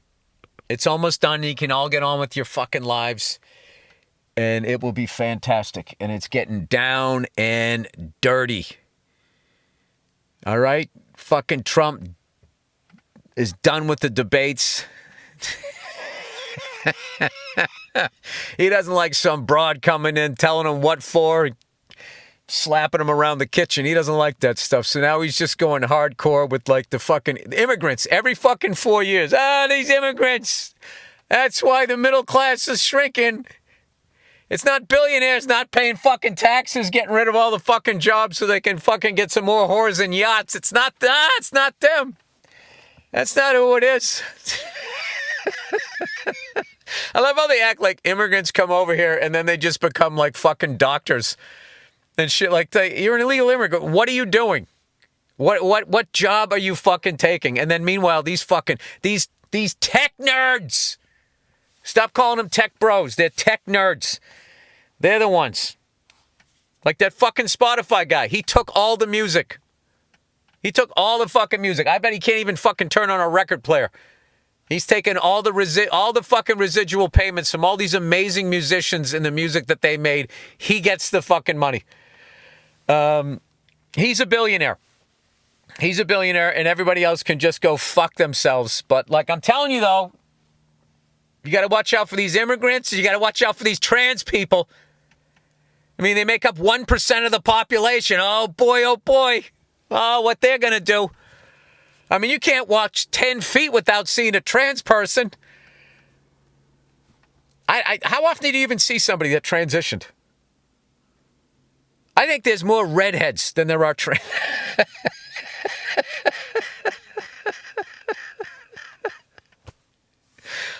It's almost done. You can all get on with your fucking lives, and it will be fantastic. And it's getting down and dirty. All right, fucking Trump is done with the debates. He doesn't like some broad coming in telling him what for, slapping him around the kitchen. He doesn't like that stuff. So now he's just going hardcore with the fucking immigrants every fucking 4 years. These immigrants. That's why the middle class is shrinking. It's not billionaires not paying fucking taxes, getting rid of all the fucking jobs so they can fucking get some more whores and yachts. It's not them. That's not who it is. I love how they act like immigrants come over here and then they just become fucking doctors and shit. You're an illegal immigrant. What are you doing? What job are you fucking taking? And then meanwhile, these tech nerds. Stop calling them tech bros. They're tech nerds. They're the ones. Like that fucking Spotify guy. He took all the music. He took all the fucking music. I bet he can't even fucking turn on a record player. He's taken all the fucking residual payments from all these amazing musicians in the music that they made. He gets the fucking money. He's a billionaire. He's a billionaire, and everybody else can just go fuck themselves. But I'm telling you though, you got to watch out for these immigrants. You got to watch out for these trans people. I mean, they make up 1% of the population. Oh boy, oh boy. Oh, what they're going to do. I mean, you can't walk 10 feet without seeing a trans person. How often do you even see somebody that transitioned? I think there's more redheads than there are trans.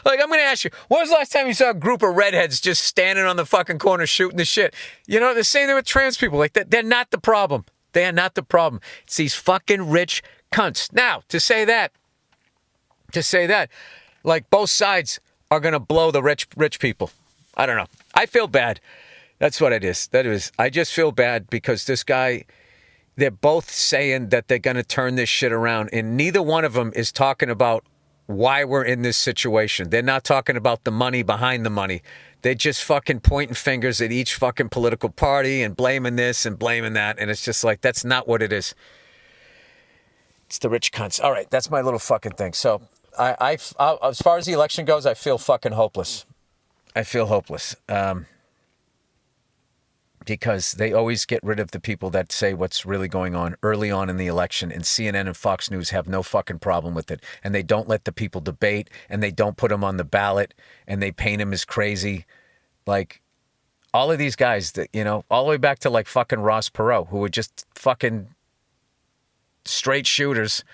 I'm going to ask you, when was the last time you saw a group of redheads just standing on the fucking corner shooting the shit? The same thing with trans people. They're not the problem. They are not the problem. It's these fucking rich cunts. Now, to say that, both sides are going to blow the rich people. I don't know. I feel bad. That's what it is. I just feel bad because this guy they're both saying that they're going to turn this shit around, and neither one of them is talking about why we're in this situation. They're not talking about the money behind the money. They're just fucking pointing fingers at each fucking political party and blaming this and blaming that, and it's just like, that's not what it is. It's the rich cunts. All right, that's my little fucking thing. So, I as far as the election goes, I feel fucking hopeless. I feel hopeless. Because they always get rid of the people that say what's really going on early on in the election, and CNN and Fox News have no fucking problem with it. And they don't let the people debate, and they don't put them on the ballot, and they paint them as crazy. Like, all of these guys that, you know, all the way back to like fucking Ross Perot, who were just fucking straight shooters,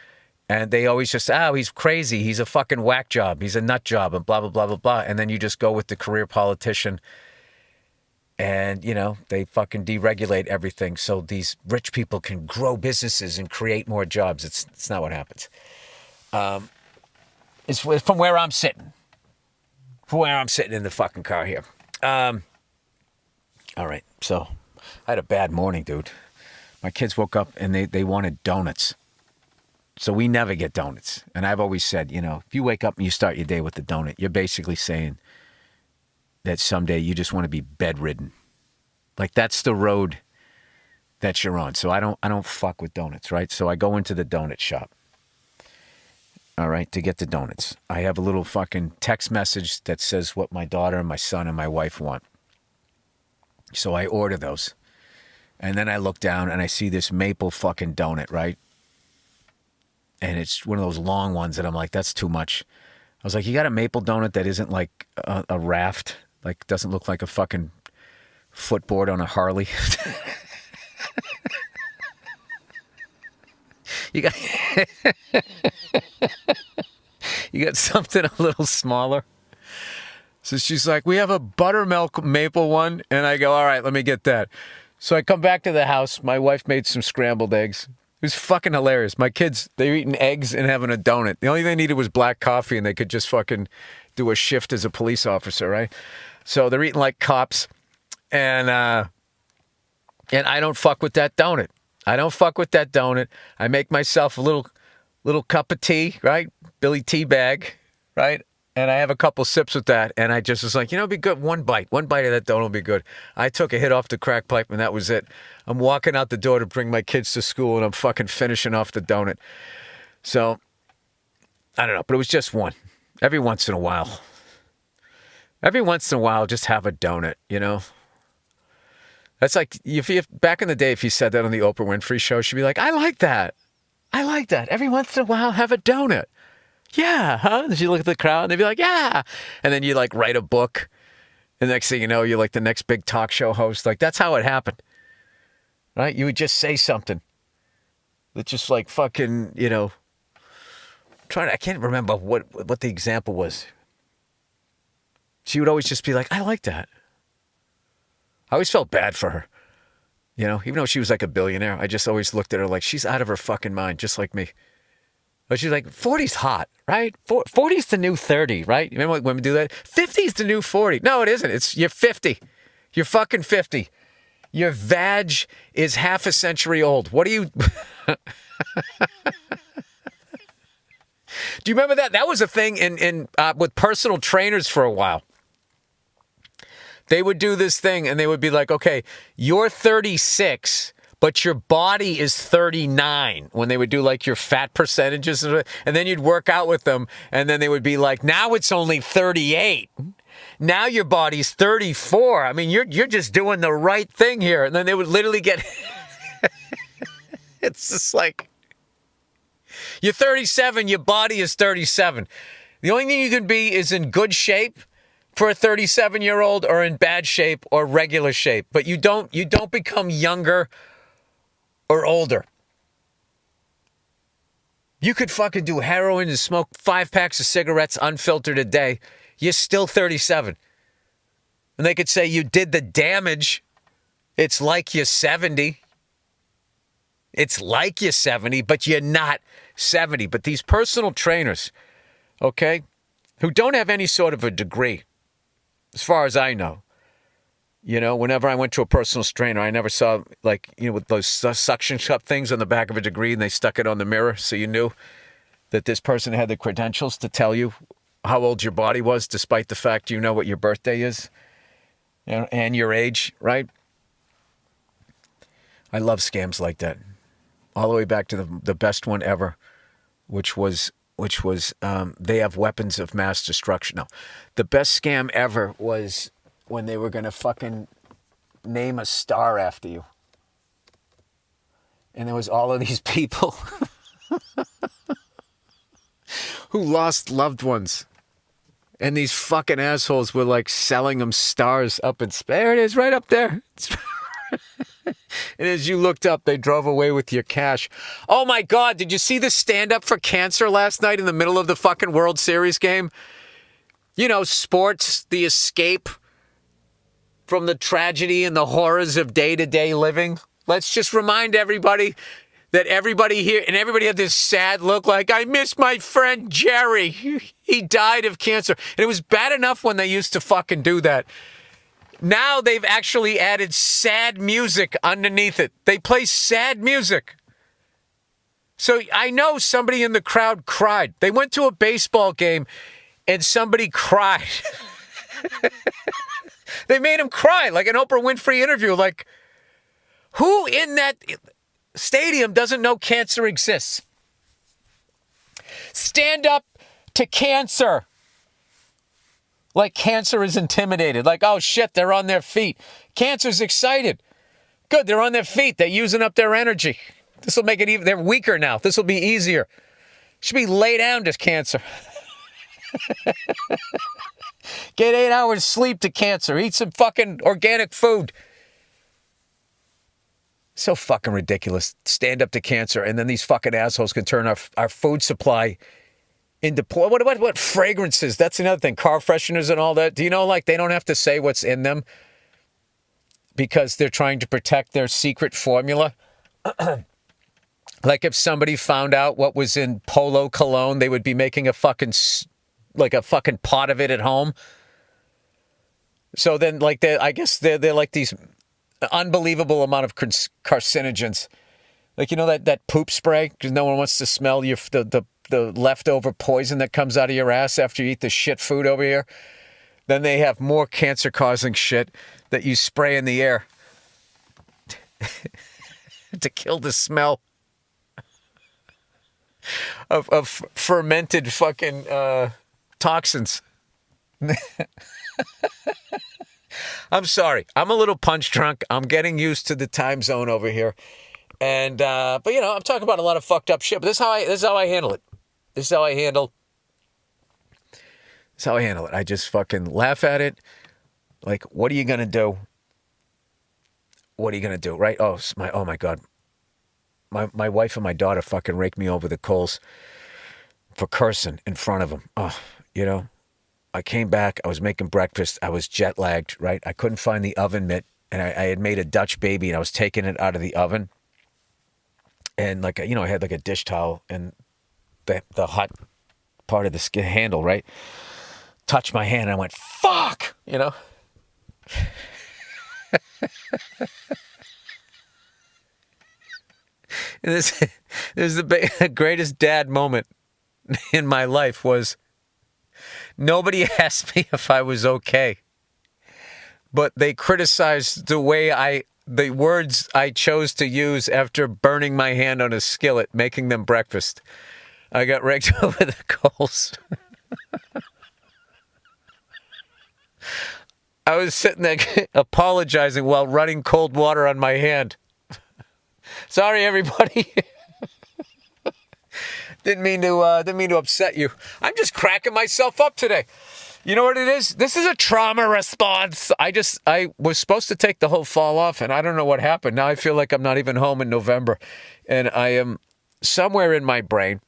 and they always just, he's crazy, he's a fucking whack job, he's a nut job, and blah, blah, blah, blah, blah. And then you just go with the career politician. And, you know, they fucking deregulate everything so these rich people can grow businesses and create more jobs. It's not what happens. It's from where I'm sitting. From where I'm sitting in the fucking car here. All right. So I had a bad morning, dude. My kids woke up and they wanted donuts. So we never get donuts. And I've always said, you know, if you wake up and you start your day with a donut, you're basically saying that someday you just want to be bedridden. Like, that's the road that you're on. So I don't fuck with donuts, right? So I go into the donut shop, all right, to get the donuts. I have a little fucking text message that says what my daughter and my son and my wife want. So I order those. And then I look down and I see this maple fucking donut, right? And it's one of those long ones that I'm like, that's too much. I was like, you got a maple donut that isn't like a raft? Like, doesn't look like a fucking footboard on a Harley. You got you got something a little smaller. So she's like, we have a buttermilk maple one. And I go, all right, let me get that. So I come back to the house. My wife made some scrambled eggs. It was fucking hilarious. My kids, they were eating eggs and having a donut. The only thing they needed was black coffee, and they could just fucking do a shift as a police officer, right? So they're eating like cops, and I don't fuck with that donut. I don't fuck with that donut. I make myself a little cup of tea, right? Billy tea bag, right? And I have a couple sips with that, and I just was like, you know, it'd be good. One bite of that donut will be good. I took a hit off the crack pipe, and that was it. I'm walking out the door to bring my kids to school, and I'm fucking finishing off the donut. So, I don't know, but it was just one. Every once in a while, just have a donut, you know? That's like, if back in the day, if you said that on the Oprah Winfrey show, she'd be like, I like that. Every once in a while, have a donut. Yeah, huh? And she look at the crowd and they'd be like, yeah. And then you like write a book. And next thing you know, you're like the next big talk show host. Like, that's how it happened. Right? You would just say something that just like fucking, you know, I can't remember what the example was. She would always just be like, I like that. I always felt bad for her. You know, even though she was like a billionaire, I just always looked at her like she's out of her fucking mind, just like me. But she's like, 40's hot, right? 40's the new 30, right? You remember when women do that? 50's the new 40. No, it isn't. You're 50. You're fucking 50. Your vag is half a century old. What do you... Do you remember that? That was a thing in with personal trainers for a while. They would do this thing and they would be like, okay, you're 36, but your body is 39, when they would do like your fat percentages. And then you'd work out with them and then they would be like, now it's only 38. Now your body's 34. I mean, you're just doing the right thing here. And then they would literally get... It's just like... You're 37, your body is 37. The only thing you can be is in good shape for a 37-year-old, or in bad shape or regular shape. But you don't become younger or older. You could fucking do heroin and smoke 5 packs of cigarettes unfiltered a day. You're still 37. And they could say you did the damage. It's like you're 70. It's like you're 70, but you're not 70. But these personal trainers, okay, who don't have any sort of a degree, as far as I know, You know, whenever I went to a personal trainer, I never saw, like, you know, with those suction cup things on the back of a degree, and they stuck it on the mirror so you knew that this person had the credentials to tell you how old your body was, despite the fact you know what your birthday is, you know, and your age, right? I love scams like that. All the way back to the best one ever, which was they have weapons of mass destruction. No, the best scam ever was when they were going to fucking name a star after you. And there was all of these people who lost loved ones. And these fucking assholes were like selling them stars up in space. There it is, right up there. And as you looked up, they drove away with your cash. Oh my God, did you see the stand-up for cancer last night in the middle of the fucking World Series game? You know, sports, the escape from the tragedy and the horrors of day-to-day living. Let's just remind everybody that everybody here, and everybody had this sad look like, I miss my friend Jerry. He died of cancer. And it was bad enough when they used to fucking do that. Now they've actually added sad music underneath it. They play sad music. So I know somebody in the crowd cried. They went to a baseball game and somebody cried. They made him cry, like an Oprah Winfrey interview. Like, who in that stadium doesn't know cancer exists? Stand up to cancer. Like cancer is intimidated. Like, oh shit, they're on their feet. Cancer's excited. Good, they're on their feet. They're using up their energy. This will make it even, they're weaker now. This will be easier. Should be lay down to cancer. Get 8 hours sleep to cancer. Eat some fucking organic food. So fucking ridiculous. Stand up to cancer, and then these fucking assholes can turn our food supply into what fragrances? That's another thing. Car fresheners and all that. Do you know, like, they don't have to say what's in them because they're trying to protect their secret formula? Like, if somebody found out what was in Polo cologne, they would be making a fucking pot of it at home. So then, like, I guess they're like these unbelievable amount of carcinogens. Like, you know, that poop spray, because no one wants to smell the leftover poison that comes out of your ass after you eat the shit food over here. Then they have more cancer-causing shit that you spray in the air to kill the smell of fermented fucking toxins. I'm sorry. I'm a little punch drunk. I'm getting used to the time zone over here. And, but you know, I'm talking about a lot of fucked up shit, but this is how I handle it. This is how I handle it. I just fucking laugh at it. Like, what are you going to do? What are you going to do? Right? Oh my God. My wife and my daughter fucking raked me over the coals for cursing in front of them. Oh, you know, I came back. I was making breakfast. I was jet lagged, right? I couldn't find the oven mitt, and I had made a Dutch baby, and I was taking it out of the oven. And, like, you know, I had like a dish towel and the hot part of the skin handle, right? Touched my hand and I went, fuck, you know? And this is the greatest dad moment in my life was nobody asked me if I was okay, but they criticized the words I chose to use after burning my hand on a skillet, making them breakfast. I got raked over the coals. I was sitting there apologizing while running cold water on my hand. Sorry, everybody. Didn't mean to upset you. I'm just cracking myself up today. You know what it is? This is a trauma response. I was supposed to take the whole fall off, and I don't know what happened. Now I feel like I'm not even home in November, and I am somewhere in my brain.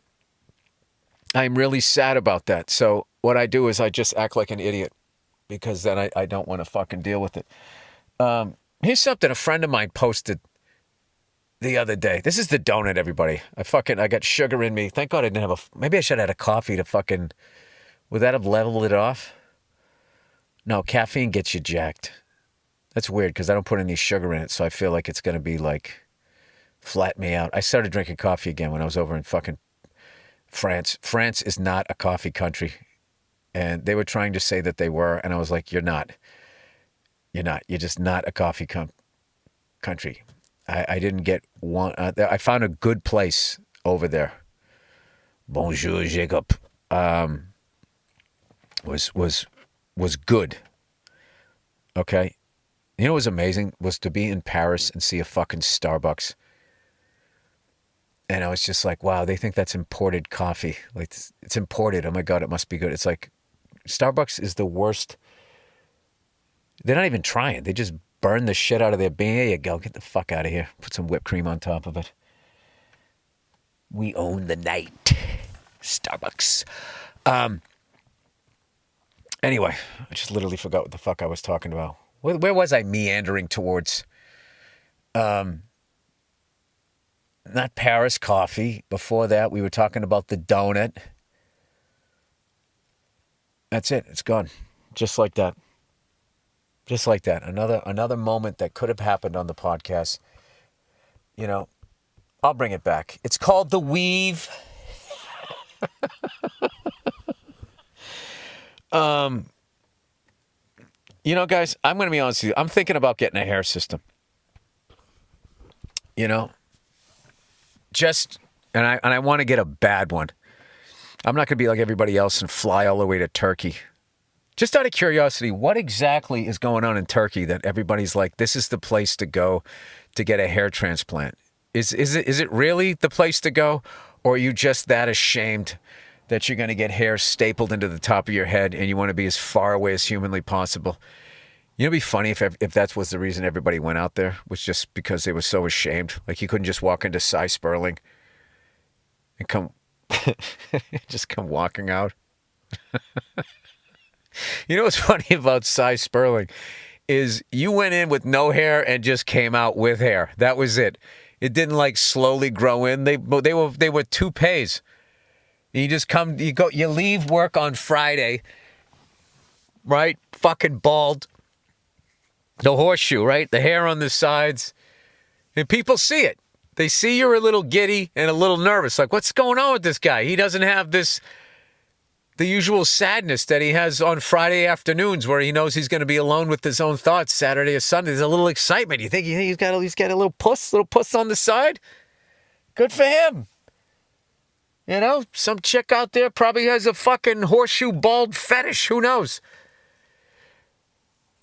I'm really sad about that. So what I do is I just act like an idiot because then I don't want to fucking deal with it. Here's something a friend of mine posted the other day. This is the donut, everybody. I got sugar in me. Thank God I didn't have maybe I should have had a coffee to fucking, would that have leveled it off? No, caffeine gets you jacked. That's weird because I don't put any sugar in it, so I feel like it's going to be like flat me out. I started drinking coffee again when I was over in fucking France. France is not a coffee country. And they were trying to say that they were, and I was like, you're not. You're not. You're just not a coffee country. I didn't get one. I found a good place over there. Bonjour, Jacob. Was good. Okay? You know what was amazing? Was to be in Paris and see a fucking Starbucks. And I was just like, wow, they think that's imported coffee. Like, it's imported. Oh my God, it must be good. It's like, Starbucks is the worst. They're not even trying. They just burn the shit out of their bean. There you go. Get the fuck out of here. Put some whipped cream on top of it. We own the night. Starbucks. Anyway, I just literally forgot what the fuck I was talking about. Where was I meandering towards? Not Paris coffee. Before that, we were talking about the donut. That's it. It's gone. Just like that. Just like that. Another moment that could have happened on the podcast. You know, I'll bring it back. It's called The Weave. You know, guys, I'm going to be honest with you. I'm thinking about getting a hair system. You know, and I want to get a bad one. I'm not going to be like everybody else and fly all the way to Turkey. Just out of curiosity, what exactly is going on in Turkey that everybody's like, this is the place to go to get a hair transplant? Is it really the place to go? Or are you just that ashamed that you're going to get hair stapled into the top of your head and you want to be as far away as humanly possible? You know, it'd be funny if that was the reason everybody went out there, was just because they were so ashamed. Like, you couldn't just walk into Cy Sperling and come walking out. You know what's funny about Cy Sperling is you went in with no hair and just came out with hair. That was it. It didn't like slowly grow in. They were toupees. You leave work on Friday, right? Fucking bald. The horseshoe, right? The hair on the sides. And people see it. They see you're a little giddy and a little nervous. Like, what's going on with this guy? He doesn't have the usual sadness that he has on Friday afternoons where he knows he's going to be alone with his own thoughts Saturday or Sunday. There's a little excitement. You think he's got a little puss on the side? Good for him. You know, some chick out there probably has a fucking horseshoe bald fetish. Who knows?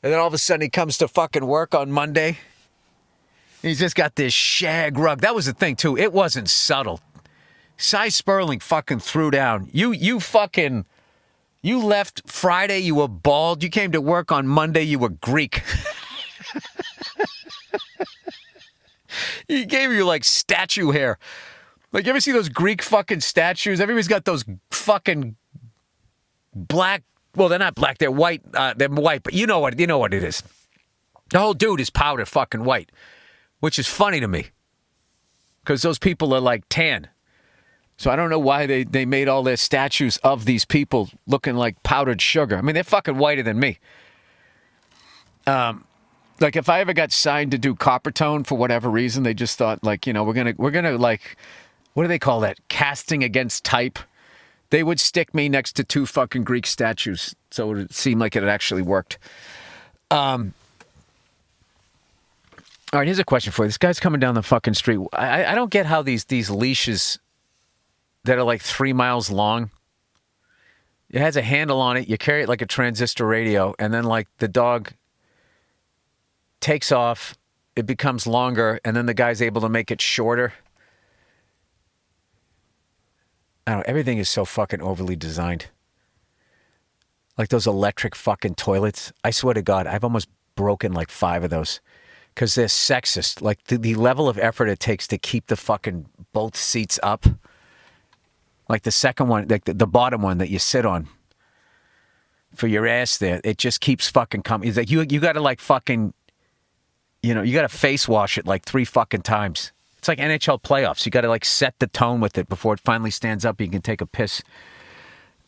And then all of a sudden he comes to fucking work on Monday. He's just got this shag rug. That was the thing, too. It wasn't subtle. Cy Sperling fucking threw down. You left Friday, you were bald. You came to work on Monday, you were Greek. He gave you like statue hair. Like, you ever see those Greek fucking statues? Everybody's got those fucking black. Well, they're not black. They're white. They're white, but you know what it is. The whole dude is powder fucking white, which is funny to me because those people are like tan. So I don't know why they made all their statues of these people looking like powdered sugar. I mean, they're fucking whiter than me. Like, if I ever got signed to do copper tone for whatever reason, they just thought, like, you know, we're gonna like, what do they call that? Casting against type. They would stick me next to two fucking Greek statues, so it would seem like it actually worked. All right, here's a question for you. This guy's coming down the fucking street. I don't get how these leashes that are like 3 miles long, it has a handle on it. You carry it like a transistor radio, and then like the dog takes off, it becomes longer, and then the guy's able to make it shorter. I don't know. Everything is so fucking overly designed. Like those electric fucking toilets. I swear to God, I've almost broken like 5 of those because they're sexist. Like the level of effort it takes to keep the fucking both seats up. Like the second one, like the bottom one that you sit on for your ass there, it just keeps fucking coming. It's like you got to like fucking, you know, you got to face wash it like 3 fucking times. It's like NHL playoffs. You got to like set the tone with it before it finally stands up. You can take a piss.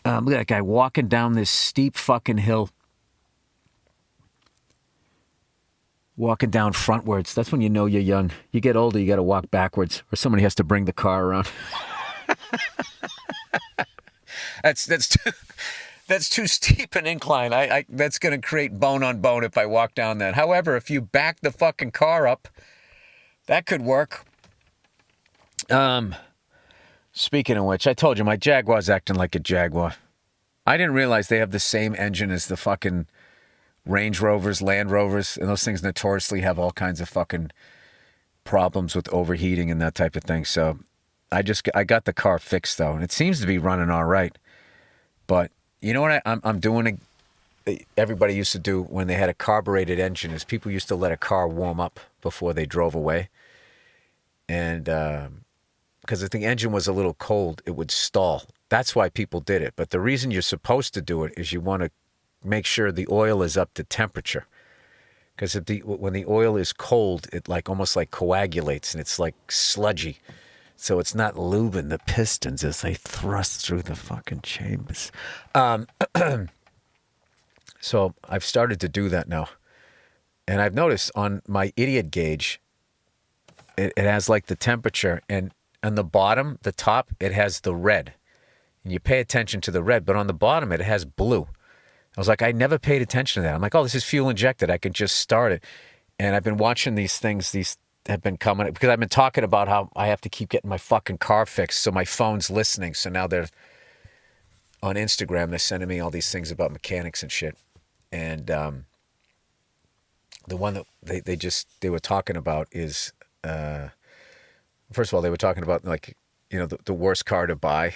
Look at that guy walking down this steep fucking hill. walking down frontwards. That's when you know you're young. You get older, you got to walk backwards, or somebody has to bring the car around. That's too steep an incline. I that's going to create bone on bone if I walk down that. However, if you back the fucking car up, that could work. Speaking of which, I told you my Jaguar's acting like a Jaguar. I didn't realize they have the same engine as the fucking Range Rovers, Land Rovers, and those things notoriously have all kinds of fucking problems with overheating and that type of thing. So I got the car fixed though, and it seems to be running all right. But you know what I'm doing? Everybody used to do when they had a carbureted engine is people used to let a car warm up before they drove away, and because if the engine was a little cold, it would stall. That's why people did it. But the reason you're supposed to do it is you want to make sure the oil is up to temperature. Because when the oil is cold, it almost like coagulates and it's like sludgy. So it's not lubing the pistons as they thrust through the fucking chambers. So I've started to do that now. And I've noticed on my idiot gauge, it has like the temperature, and on the bottom, the top, it has the red. And you pay attention to the red, but on the bottom, it has blue. I was like, I never paid attention to that. I'm like, oh, this is fuel injected. I can just start it. And I've been watching these things. These have been coming because I've been talking about how I have to keep getting my fucking car fixed. So my phone's listening. So now they're on Instagram. They're sending me all these things about mechanics and shit. And the one that they were talking about is, first of all, they were talking about the worst car to buy.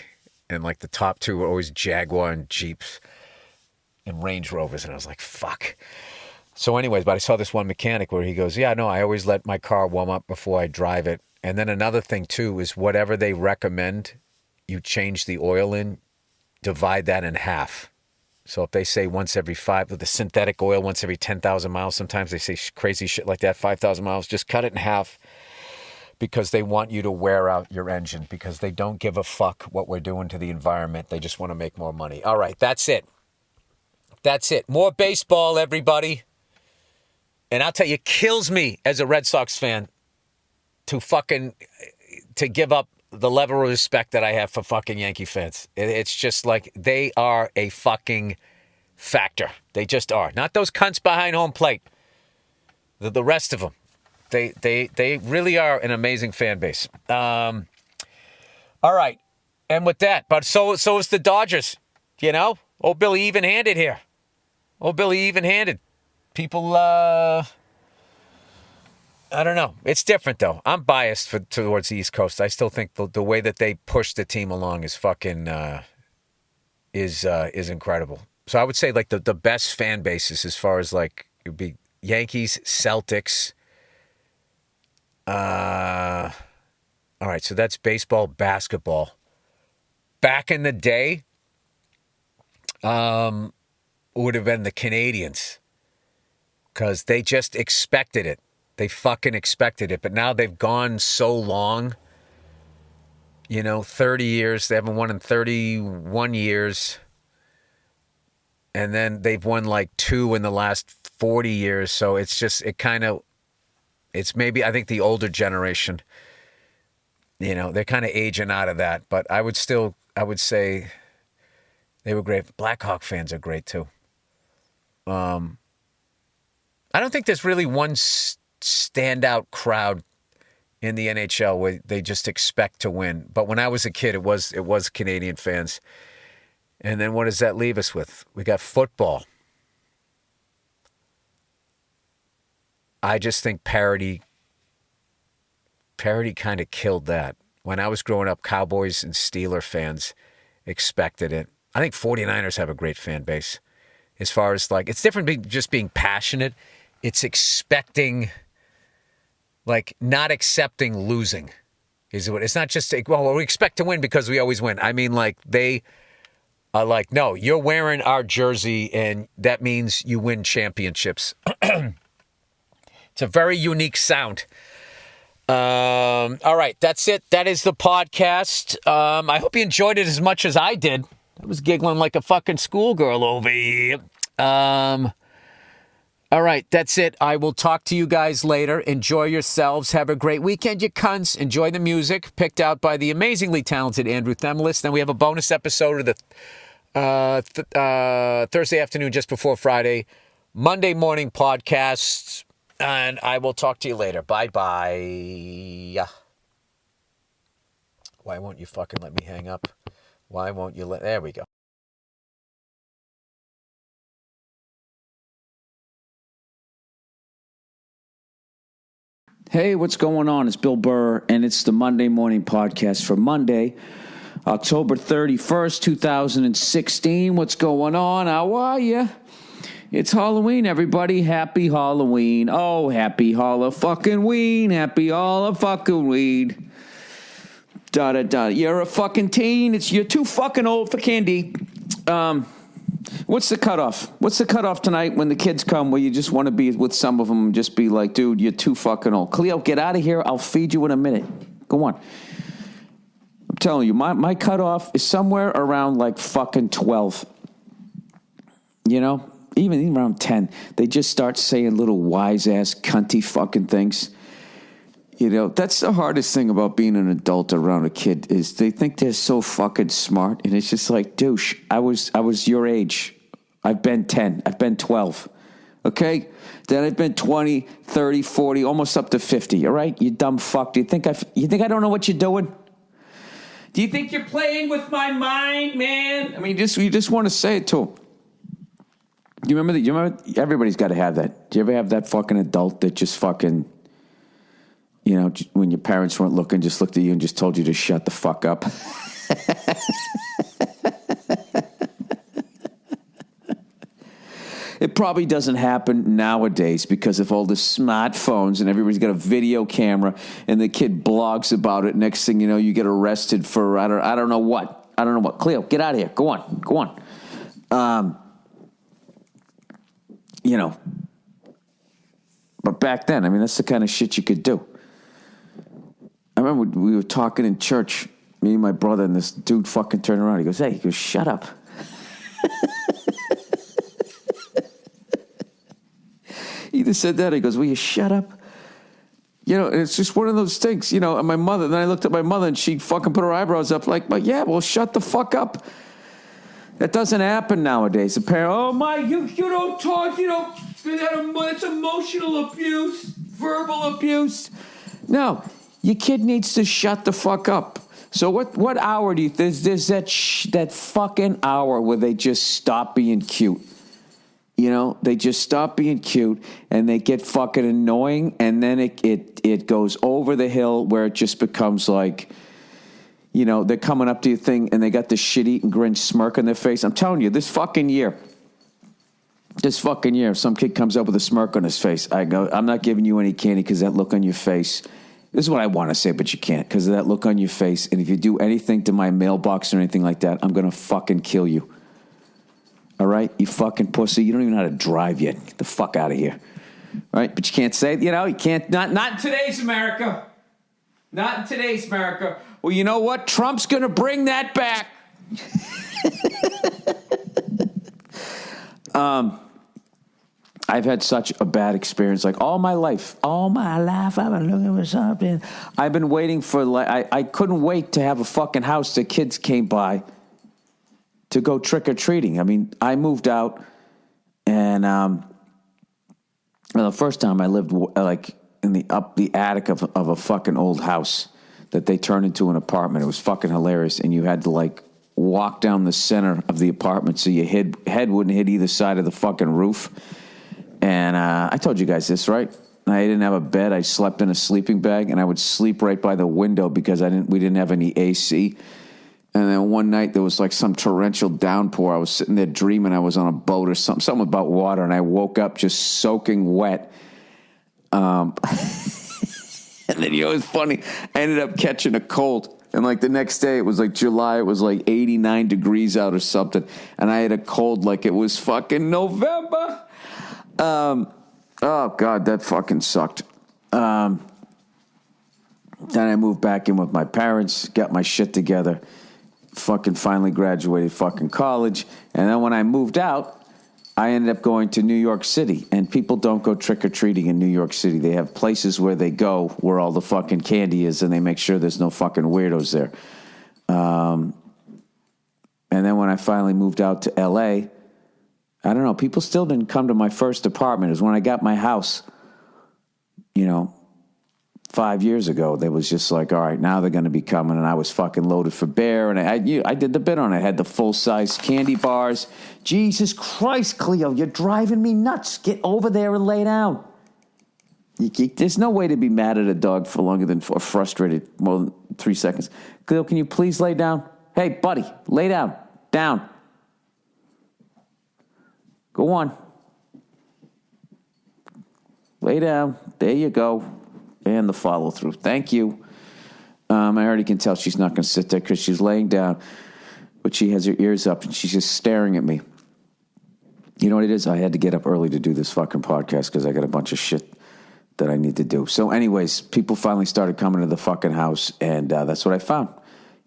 And like the top two were always Jaguar and Jeeps and Range Rovers. And I was like, fuck. So anyways, but I saw this one mechanic where he goes, yeah, no, I always let my car warm up before I drive it. And then another thing too is whatever they recommend you change the oil in, divide that in half. So if they say once every 5, with the synthetic oil, once every 10,000 miles, sometimes they say crazy shit like that, 5,000 miles, just cut it in half. Because they want you to wear out your engine, because they don't give a fuck what we're doing to the environment. They just want to make more money. All right, that's it. That's it. More baseball, everybody. And I'll tell you, it kills me as a Red Sox fan to give up the level of respect that I have for fucking Yankee fans. It's just like they are a fucking factor. They just are. Not those cunts behind home plate. The rest of them. They really are an amazing fan base. All right. And with that, but so is the Dodgers, Old Billy even-handed here. Old Billy even-handed. People, I don't know. It's different, though. I'm biased towards the East Coast. I still think the way that they push the team along is fucking, is incredible. So I would say, like, the best fan bases as far as, like, it would be Yankees, Celtics. All right, so that's baseball, basketball. Back in the day, would have been the Canadians, because they just expected it. They fucking expected it. But now they've gone so long, 30 years. They haven't won in 31 years. And then they've won like 2 in the last 40 years. So it's just, it's maybe, I think the older generation, they're kind of aging out of that. But I would say they were great. Blackhawk fans are great too. I don't think there's really one standout crowd in the NHL where they just expect to win. But when I was a kid, it was Canadian fans. And then what does that leave us with? We got football. I just think parody kind of killed that. When I was growing up, Cowboys and Steeler fans expected it. I think 49ers have a great fan base. As far as like, it's different just being passionate. It's expecting, like not accepting losing. It's not just, well, we expect to win because we always win. I mean, like they are like, no, you're wearing our jersey and that means you win championships. It's a very unique sound. All right, that's it. That is the podcast. I hope you enjoyed it as much as I did. I was giggling like a fucking schoolgirl over here. All right, that's it. I will talk to you guys later. Enjoy yourselves. Have a great weekend, you cunts. Enjoy the music picked out by the amazingly talented Andrew Themelis. Then we have a bonus episode of the Thursday afternoon just before Friday, Monday morning podcasts, and I will talk to you later. Bye-bye. Why won't you fucking let me hang up? Why won't you let... There we go. Hey, what's going on? It's Bill Burr, and it's the Monday Morning Podcast for Monday, October 31st, 2016. What's going on? How are you? It's Halloween, everybody. Happy Halloween. Oh, happy Halla-fucking-ween. Happy Halla-fucking-ween. Da-da-da. You're a fucking teen. You're too fucking old for candy. What's the cutoff? What's the cutoff tonight when the kids come where you just want to be with some of them and just be like, dude, you're too fucking old. Cleo, get out of here. I'll feed you in a minute. Go on. I'm telling you, my cutoff is somewhere around like fucking 12. You know? Even around 10. They just start saying little wise-ass, cunty fucking things. You know, that's the hardest thing about being an adult around a kid is they think they're so fucking smart. And it's just like, douche, I was your age. I've been 10. I've been 12. Okay? Then I've been 20, 30, 40, almost up to 50. All right? You dumb fuck. Do you think I don't know what you're doing? Do you think you're playing with my mind, man? I mean, you just want to say it to them. You remember everybody's got to have that. Do you ever have that fucking adult that just fucking... You know, when your parents weren't looking, just looked at you and just told you to shut the fuck up. It probably doesn't happen nowadays because of all the smartphones and everybody's got a video camera and the kid blogs about it. Next thing you know, you get arrested for, I don't know what. Cleo, get out of here. Go on. You know. But back then, I mean, that's the kind of shit you could do. I remember we were talking in church, me and my brother, and this dude fucking turned around. He goes, shut up. He just said that. He goes, will you shut up? You know, and it's just one of those things, you know, and my mother, then I looked at my mother and she fucking put her eyebrows up like, yeah, well, shut the fuck up. That doesn't happen nowadays. A parent, you don't talk, you know, that's emotional abuse, verbal abuse. No. Your kid needs to shut the fuck up. So what hour do you think? There's that fucking hour where they just stop being cute. You know, they just stop being cute and they get fucking annoying and then it goes over the hill where it just becomes like, you know, they're coming up to your thing and they got this shit-eating grin smirk on their face. I'm telling you, this fucking year, some kid comes up with a smirk on his face. I go, I'm not giving you any candy because that look on your face. This is what I want to say, but you can't because of that look on your face. And if you do anything to my mailbox or anything like that, I'm going to fucking kill you. All right? You fucking pussy. You don't even know how to drive yet. Get the fuck out of here. All right? But you can't say it. You know, you can't. Not in today's America. Not in today's America. Well, you know what? Trump's going to bring that back. I've had such a bad experience, like all my life, I've been looking for something. I've been waiting for, I couldn't wait to have a fucking house that kids came by to go trick-or-treating. I mean, I moved out, and the first time I lived, like, in the attic of a fucking old house that they turned into an apartment. It was fucking hilarious, and you had to, like, walk down the center of the apartment so your head wouldn't hit either side of the fucking roof. And I told you guys this, right? I didn't have a bed. I slept in a sleeping bag, and I would sleep right by the window because we didn't have any AC. And then one night there was like some torrential downpour. I was sitting there dreaming I was on a boat or something about water, and I woke up just soaking wet. And then, you know, it was funny. I ended up catching a cold. And like the next day, it was like July. It was like 89 degrees out or something. And I had a cold like it was fucking November. Oh, God, that fucking sucked. Then I moved back in with my parents, got my shit together, fucking finally graduated fucking college. And then when I moved out, I ended up going to New York City, and people don't go trick-or-treating in New York City. They have places where they go where all the fucking candy is, and they make sure there's no fucking weirdos there. And then when I finally moved out to L.A., I don't know, people still didn't come to my first apartment. It was when I got my house, 5 years ago. They was just like, all right, now they're going to be coming, and I was fucking loaded for bear, and I did the bit on it. I had the full-size candy bars. Jesus Christ, Cleo, you're driving me nuts. Get over there and lay down. There's no way to be mad at a dog for longer than, or frustrated more than 3 seconds. Cleo, can you please lay down? Hey, buddy, lay down. Down. Go on. Lay down. There you go. And the follow through. Thank you. I already can tell she's not going to sit there because she's laying down, but she has her ears up and she's just staring at me. You know what it is? I had to get up early to do this fucking podcast because I got a bunch of shit that I need to do. So anyways, people finally started coming to the fucking house, and that's what I found.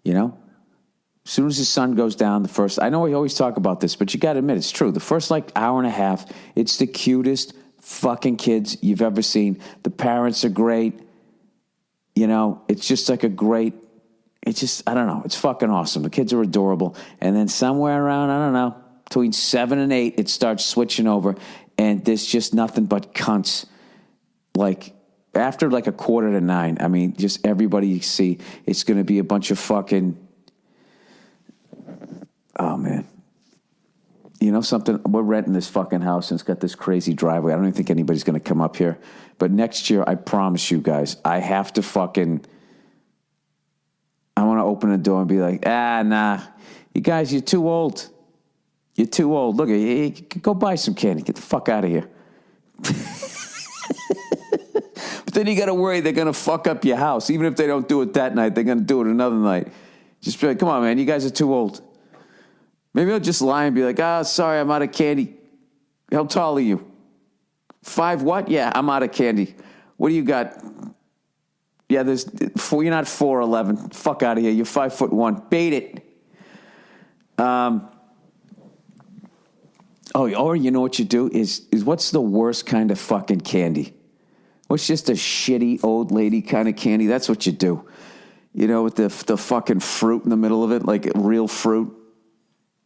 As soon as the sun goes down, I know we always talk about this, but you got to admit it's true. The first hour and a half, it's the cutest fucking kids you've ever seen. The parents are great. It's just like I don't know. It's fucking awesome. The kids are adorable. And then somewhere around, I don't know, between 7 and 8, it starts switching over, and there's just nothing but cunts. After 8:45, I mean, just everybody you see, it's going to be a bunch of fucking, oh man. You know something? We're renting this fucking house, and it's got this crazy driveway. I don't even think anybody's going to come up here. But next year, I promise you guys, I have to I want to open the door and be like, nah. You guys, you're too old. You're too old. Look, you go buy some candy. Get the fuck out of here. But then you got to worry they're going to fuck up your house. Even if they don't do it that night, they're going to do it another night. Just be like, come on, man. You guys are too old. Maybe I'll just lie and be like, sorry, I'm out of candy. How tall are you? 5 what? Yeah, I'm out of candy. What do you got? Yeah, you're not 4'11". Fuck out of here. You're 5'1". Bait it. Or you know what you do is what's the worst kind of fucking candy? What's just a shitty old lady kind of candy? That's what you do. With the fucking fruit in the middle of it, like real fruit.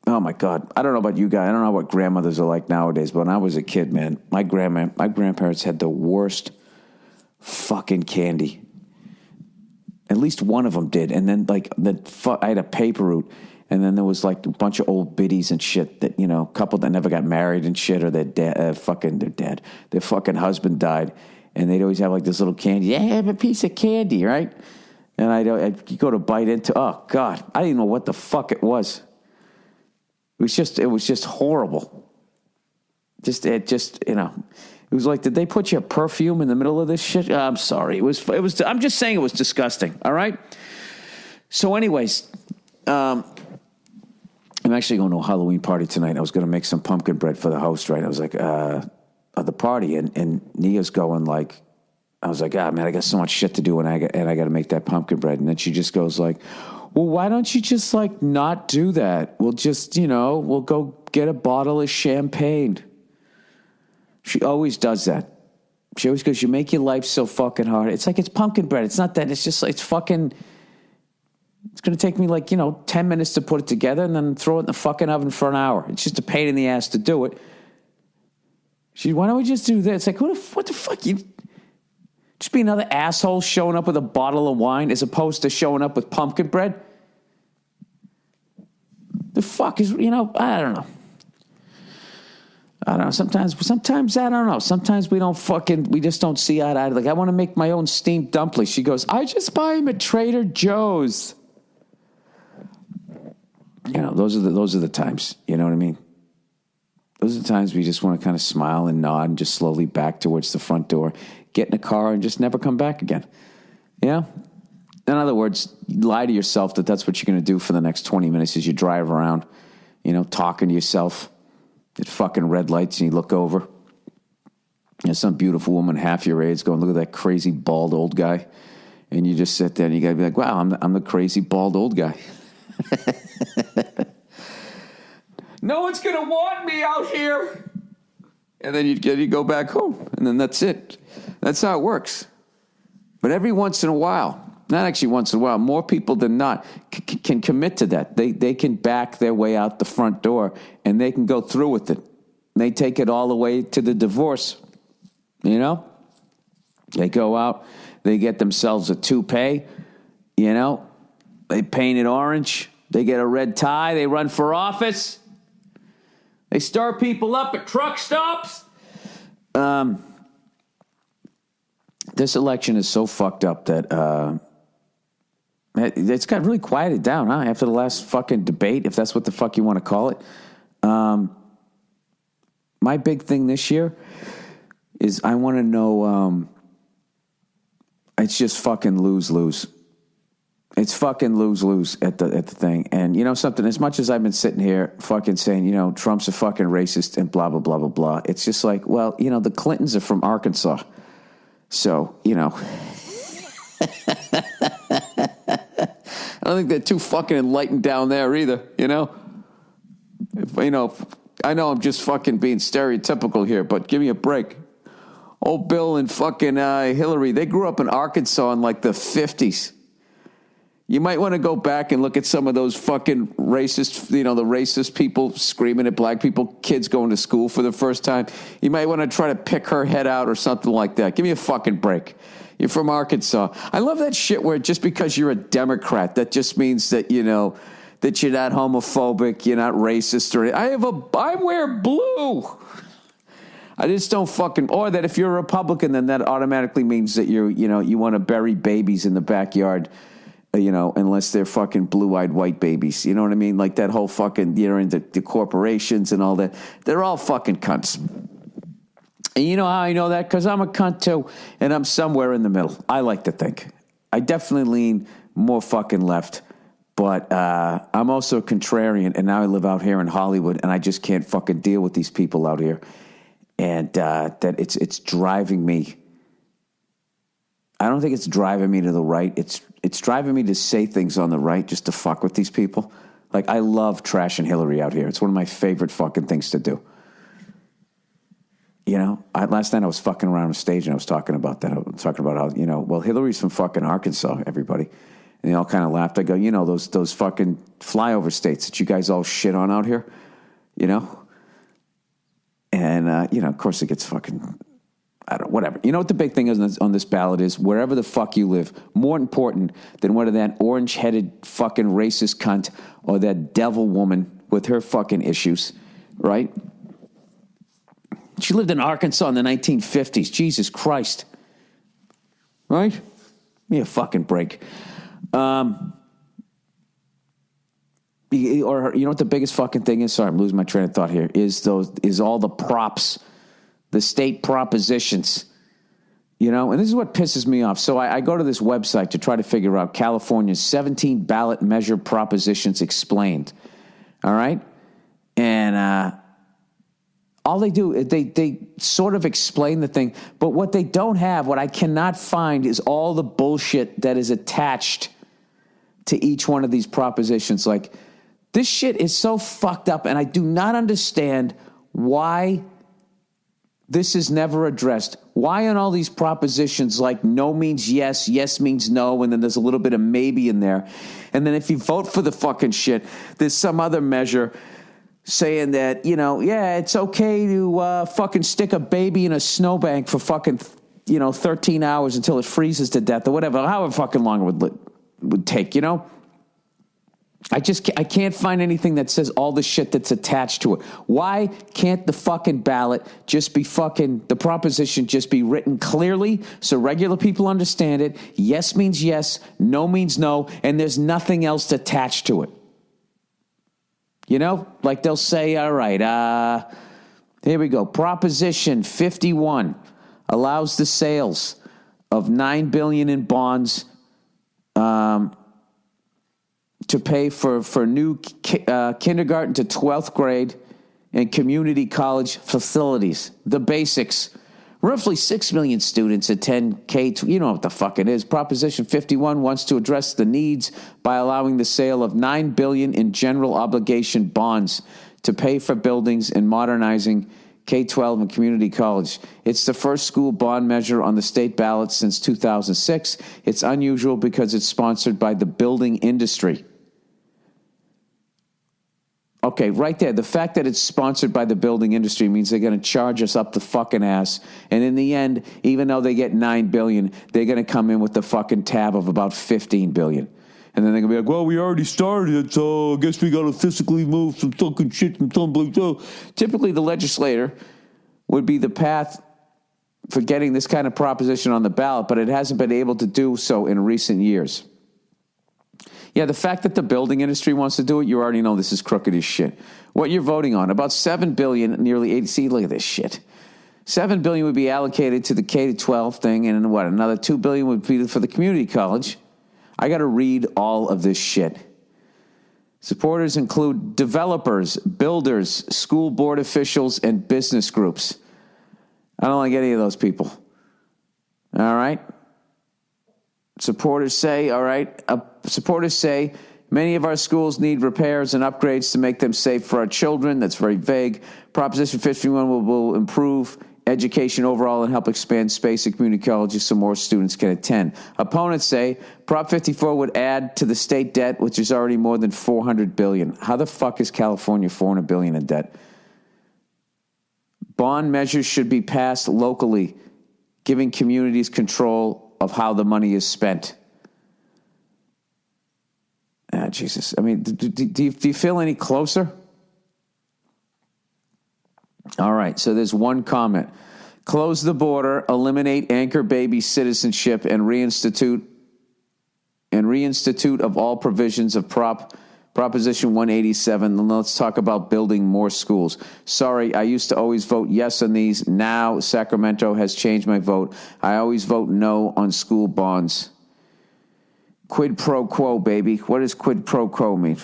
Oh my God. I don't know about you guys. I don't know what grandmothers are like nowadays, but when I was a kid, man, my grandparents had the worst fucking candy. At least one of them did. And then I had a paper route, and then there was a bunch of old biddies and shit that, a couple that never got married and shit, or their fucking husband died. And they'd always have this little candy. Yeah, have a piece of candy, right? And I'd go to bite into, oh God, I didn't know what the fuck it was. It was just horrible. It was like, did they put your perfume in the middle of this shit? I'm sorry. I'm just saying it was disgusting. All right. So anyways, I'm actually going to a Halloween party tonight. I was going to make some pumpkin bread for the host, right? I was like, at the party, and Nia's going I was like, man, I got so much shit to do, and I got to make that pumpkin bread. And then she just goes well, why don't you just not do that? We'll just, we'll go get a bottle of champagne. She always does that. She always goes, you make your life so fucking hard. It's it's pumpkin bread. It's not that. It's just it's fucking, it's going to take me 10 minutes to put it together and then throw it in the fucking oven for an hour. It's just a pain in the ass to do it. Why don't we just do this? It's what the fuck? You just be another asshole showing up with a bottle of wine as opposed to showing up with pumpkin bread? The fuck is, I don't know. Sometimes I don't know. Sometimes we just don't see eye to eye. I want to make my own steamed dumplings. She goes, I just buy them at Trader Joe's. Those are the times. You know what I mean? Those are the times we just want to kind of smile and nod and just slowly back towards the front door, get in a car and just never come back again. Yeah. In other words, lie to yourself that that's what you're going to do for the next 20 minutes as you drive around, talking to yourself at fucking red lights, and you look over. There's some beautiful woman half your age going, look at that crazy bald old guy. And you just sit there and you got to be like, wow, I'm the crazy bald old guy. No one's going to want me out here. and then you go back home, and then that's it. That's how it works. But every once in a while, not actually once in a while, more people than not can commit to that. They can back their way out the front door, and they can go through with it. They take it all the way to the divorce. You know? They go out, they get themselves a toupee, you know? They paint it orange. They get a red tie. They run for office. They stir people up at truck stops. This election is so fucked up that it's got really quieted down, huh? After the last fucking debate, if that's what the fuck you want to call it. My big thing this year is I want to know, it's just fucking lose-lose. It's fucking lose-lose at the thing. And you know something, as much as I've been sitting here fucking saying, you know, Trump's a fucking racist and blah, blah, blah, blah, blah. It's just like, well, you know, the Clintons are from Arkansas. So, you know. I don't think they're too fucking enlightened down there either, you know? I know I'm just fucking being stereotypical here, but give me a break. Old Bill and fucking Hillary, they grew up in Arkansas in like the 50s. You might want to go back and look at some of those fucking racist, the racist people screaming at black people, kids going to school for the first time. You might want to try to pick her head out or something like that. Give me a fucking break. You're from Arkansas. I love that shit where just because you're a Democrat, that just means that, that you're not homophobic, you're not racist, or I wear blue. I just don't fucking, or that if you're a Republican, then that automatically means that you want to bury babies in the backyard. Unless they're fucking blue-eyed white babies. You know what I mean? Like that whole fucking, into the corporations and all that. They're all fucking cunts. And you know how I know that? Because I'm a cunt too, and I'm somewhere in the middle. I like to think. I definitely lean more fucking left, but I'm also a contrarian, and now I live out here in Hollywood, and I just can't fucking deal with these people out here. And that it's driving me. I don't think it's driving me to the right. It's driving me to say things on the right just to fuck with these people. Like, I love trashing Hillary out here. It's one of my favorite fucking things to do. Last night I was fucking around on stage and I was talking about that. I was talking about how, well, Hillary's from fucking Arkansas, everybody. And they all kind of laughed. I go, those fucking flyover states that you guys all shit on out here, And, of course it gets fucking... whatever. You know what the big thing is on this ballot is? Wherever the fuck you live, more important than whether that orange-headed fucking racist cunt or that devil woman with her fucking issues, right? She lived in Arkansas in the 1950s. Jesus Christ. Right? Give me a fucking break. Or you know what the biggest fucking thing is? Sorry, I'm losing my train of thought here. Is all the props, the state propositions, and this is what pisses me off. So I go to this website to try to figure out California's 17 ballot measure propositions explained. All right. And all they do is they sort of explain the thing. But what they don't have, what I cannot find, is all the bullshit that is attached to each one of these propositions. Like, this shit is so fucked up, and I do not understand why this is never addressed. Why on all these propositions, like no means yes, yes means no, and then there's a little bit of maybe in there. And then if you vote for the fucking shit, there's some other measure saying that, it's okay to fucking stick a baby in a snowbank for fucking, 13 hours until it freezes to death or whatever, however fucking long it would take, I can't find anything that says all the shit that's attached to it. Why can't the fucking ballot just be the proposition just be written clearly so regular people understand it? Yes means yes, no means no, and there's nothing else attached to it. Like they'll say, all right, here we go. Proposition 51 allows the sales of $9 billion in bonds, to pay for new kindergarten to 12th grade and community college facilities, the basics. Roughly 6 million students attend K. You know what the fuck it is. Proposition 51 wants to address the needs by allowing the sale of $9 billion in general obligation bonds to pay for buildings and modernizing K-12, and community college. It's the first school bond measure on the state ballot since 2006. It's unusual because it's sponsored by the building industry. Okay, right there. The fact that it's sponsored by the building industry means they're going to charge us up the fucking ass. And in the end, even though they get $9 billion, they're going to come in with the fucking tab of about $15 billion. And then they're going to be like, well, we already started it, so I guess we got to physically move some fucking shit from someplace. Typically, the legislator would be the path for getting this kind of proposition on the ballot, but it hasn't been able to do so in recent years. Yeah, the fact that the building industry wants to do it, you already know this is crooked as shit. What you're voting on, about $7 billion, nearly 80, see, look at this shit. $7 billion would be allocated to the K-12 thing, and what, another $2 billion would be for the community college. I got to read all of this shit. Supporters include developers, builders, school board officials, and business groups. I don't like any of those people. All right? Supporters say, many of our schools need repairs and upgrades to make them safe for our children. That's very vague. Proposition 51 will improve education overall and help expand space at community colleges so more students can attend. Opponents say Prop 54 would add to the state debt, which is already more than $400 billion. How the fuck is California $400 billion in debt? Bond measures should be passed locally, giving communities control of how the money is spent. Ah, Jesus. I mean, do you feel any closer? All right, so there's one comment. Close the border, eliminate anchor baby citizenship, and reinstitute of all provisions of Proposition 187. And let's talk about building more schools. Sorry, I used to always vote yes on these. Now Sacramento has changed my vote. I always vote no on school bonds. Quid pro quo, baby. What does quid pro quo mean?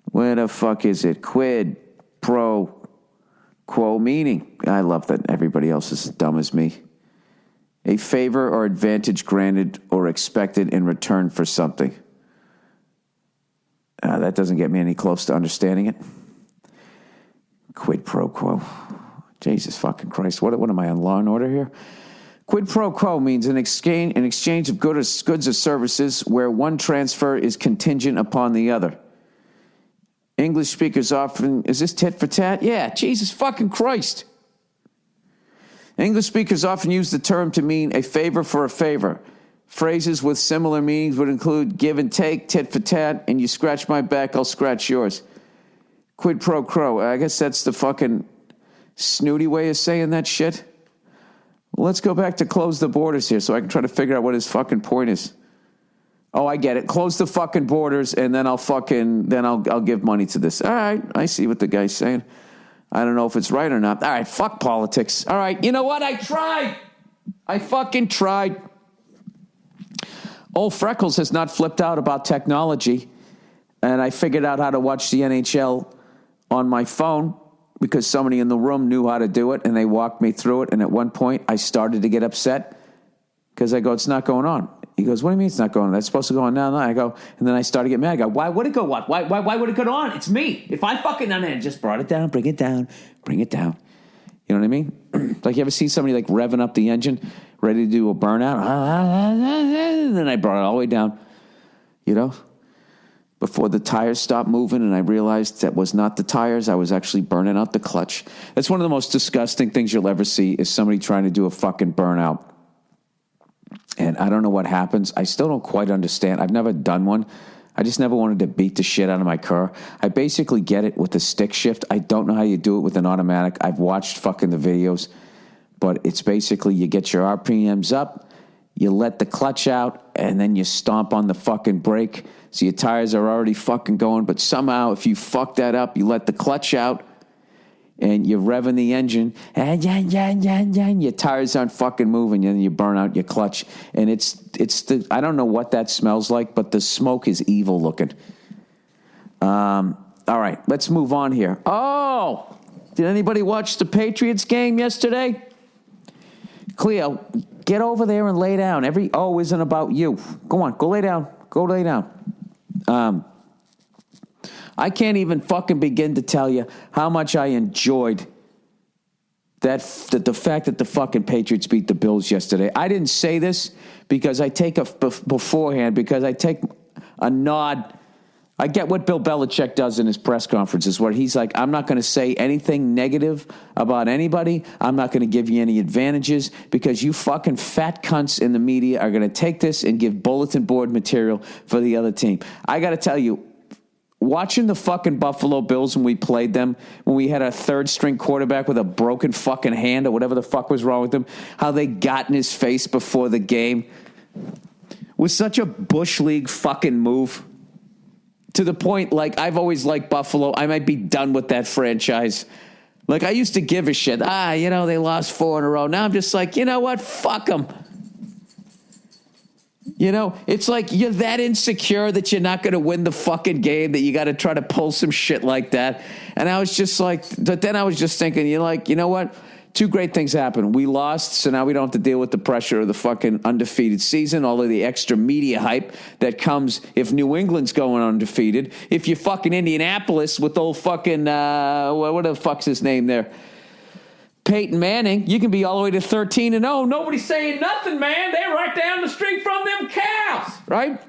Where the fuck is it? Quid pro quo meaning. I love that everybody else is as dumb as me. A favor or advantage granted or expected in return for something. That doesn't get me any close to understanding it. Quid pro quo. Jesus fucking Christ. What am I on Law and Order here? Quid pro quo means an exchange of goods or services where one transfer is contingent upon the other. English speakers often, is this tit for tat? Yeah, Jesus fucking Christ. English speakers often use the term to mean a favor for a favor. Phrases with similar meanings would include give and take, tit for tat, and you scratch my back, I'll scratch yours. Quid pro quo. I guess that's the fucking snooty way of saying that shit. Well, let's go back to close the borders here so I can try to figure out what his fucking point is. Oh, I get it. Close the fucking borders, and then I'll give money to this. All right, I see what the guy's saying. I don't know if it's right or not. All right, fuck politics. All right, you know what? I tried. I fucking tried. Old Freckles has not flipped out about technology, and I figured out how to watch the NHL on my phone because somebody in the room knew how to do it, and they walked me through it, and at one point, I started to get upset because I go, it's not going on. He goes, what do you mean it's not going on? That's supposed to go on now. I go, and then I started to get mad. I go, why would it go what? Why would it go on? It's me. If I fucking done it, just brought it down, bring it down. You know what I mean? Like you ever see somebody like revving up the engine, ready to do a burnout? And then I brought it all the way down, you know, before the tires stopped moving, and I realized that was not the tires. I was actually burning out the clutch. That's one of the most disgusting things you'll ever see is somebody trying to do a fucking burnout. And I don't know what happens. I still don't quite understand. I've never done one. I just never wanted to beat the shit out of my car. I basically get it with the stick shift. I don't know how you do it with an automatic. I've watched fucking the videos. But it's basically you get your RPMs up, you let the clutch out, and then you stomp on the fucking brake. So your tires are already fucking going. But somehow if you fuck that up, you let the clutch out, and you're revving the engine, and your tires aren't fucking moving, and then you burn out your clutch. And I don't know what that smells like, but the smoke is evil looking. All right, let's move on here. Oh, did anybody watch the Patriots game yesterday? Cleo, get over there and lay down. Every O isn't about you. Go on, go lay down. Go lay down. I can't even fucking begin to tell you how much I enjoyed that the fact that the fucking Patriots beat the Bills yesterday. I didn't say this because I take beforehand, because I take a nod. I get what Bill Belichick does in his press conferences, where he's like, I'm not going to say anything negative about anybody. I'm not going to give you any advantages because you fucking fat cunts in the media are going to take this and give bulletin board material for the other team. I got to tell you, watching the fucking Buffalo Bills when we played them, when we had a third-string quarterback with a broken fucking hand or whatever the fuck was wrong with him, how they got in his face before the game was such a Bush League fucking move. To the point, like, I've always liked Buffalo. I might be done with that franchise. Like, I used to give a shit. They lost 4 in a row. Now I'm just like, you know what? Fuck them. It's like you're that insecure that you're not going to win the fucking game, that you got to try to pull some shit like that. And I was just like, but then I was just thinking, you're like, you know what? 2 great things happened. We lost, so now we don't have to deal with the pressure of the fucking undefeated season, all of the extra media hype that comes if New England's going undefeated. If you're fucking Indianapolis with old fucking, what the fuck's his name there? Peyton Manning, you can be all the way to 13-0. Nobody's saying nothing, man. They're right down the street from them cows, right?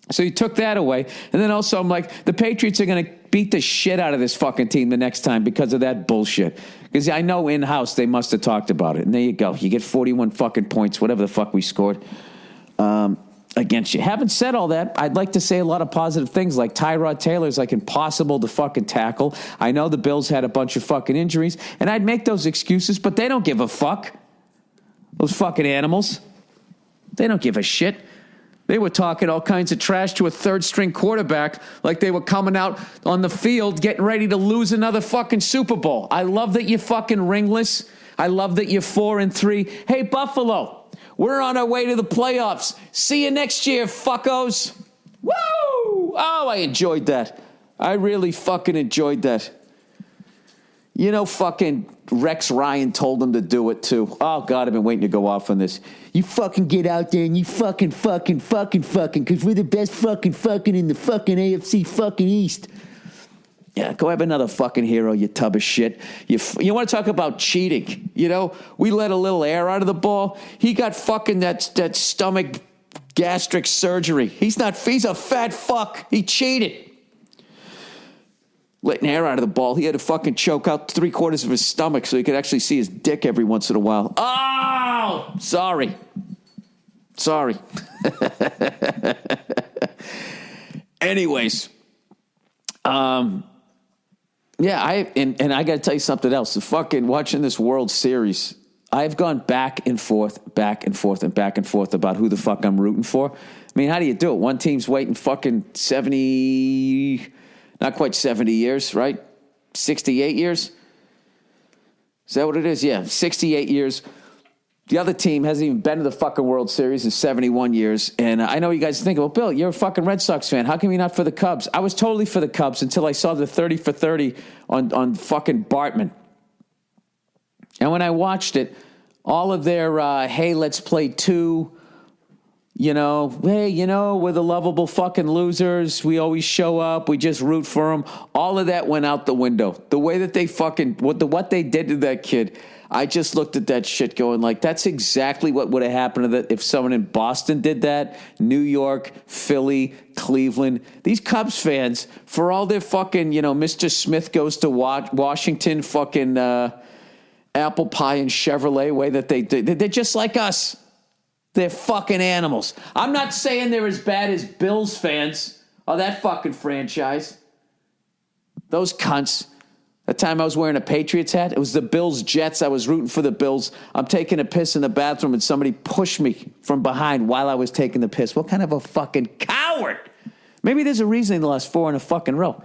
So you took that away. And then also I'm like, the Patriots are going to beat the shit out of this fucking team the next time because of that bullshit. Because I know in-house they must have talked about it. And there you go. You get 41 fucking points, whatever the fuck we scored against you. Having said all that, I'd like to say a lot of positive things, like Tyrod Taylor's like impossible to fucking tackle. I know the Bills had a bunch of fucking injuries, and I'd make those excuses, but they don't give a fuck. Those fucking animals. They don't give a shit. They were talking all kinds of trash to a third-string quarterback like they were coming out on the field getting ready to lose another fucking Super Bowl. I love that you're fucking ringless. I love that you're 4-3. Hey, Buffalo, we're on our way to the playoffs. See you next year, fuckos. Woo! Oh, I enjoyed that. I really fucking enjoyed that. Fucking Rex Ryan told them to do it, too. Oh, God, I've been waiting to go off on this. You fucking get out there and you fucking, because we're the best fucking in the fucking AFC fucking East. Yeah, go have another fucking hero, you tub of shit. You want to talk about cheating? We let a little air out of the ball. He got fucking that stomach gastric surgery. He's a fat fuck. He cheated. Letting air out of the ball. He had to fucking choke out 3/4 of his stomach so he could actually see his dick every once in a while. Oh, sorry. Anyways, yeah, I got to tell you something else. The fucking watching this World Series, I've gone back and forth about who the fuck I'm rooting for. I mean, how do you do it? One team's waiting fucking 70, not quite 70 years, right? 68 years? Is that what it is? Yeah, 68 years. The other team hasn't even been to the fucking World Series in 71 years. And I know you guys think, well, Bill, you're a fucking Red Sox fan. How come you're not for the Cubs? I was totally for the Cubs until I saw the 30 for 30 on fucking Bartman. And when I watched it, all of their, hey, let's play 2, hey, we're the lovable fucking losers. We always show up. We just root for them. All of that went out the window. The way that they fucking, what they did to that kid, I just looked at that shit going like, that's exactly what would have happened to that if someone in Boston did that, New York, Philly, Cleveland. These Cubs fans, for all their fucking, Mr. Smith goes to Washington, fucking apple pie and Chevrolet way that they do. They're just like us. They're fucking animals. I'm not saying they're as bad as Bills fans or that fucking franchise. Those cunts. That time I was wearing a Patriots hat, it was the Bills-Jets. I was rooting for the Bills. I'm taking a piss in the bathroom, and somebody pushed me from behind while I was taking the piss. What kind of a fucking coward? Maybe there's a reason they lost 4 in a fucking row.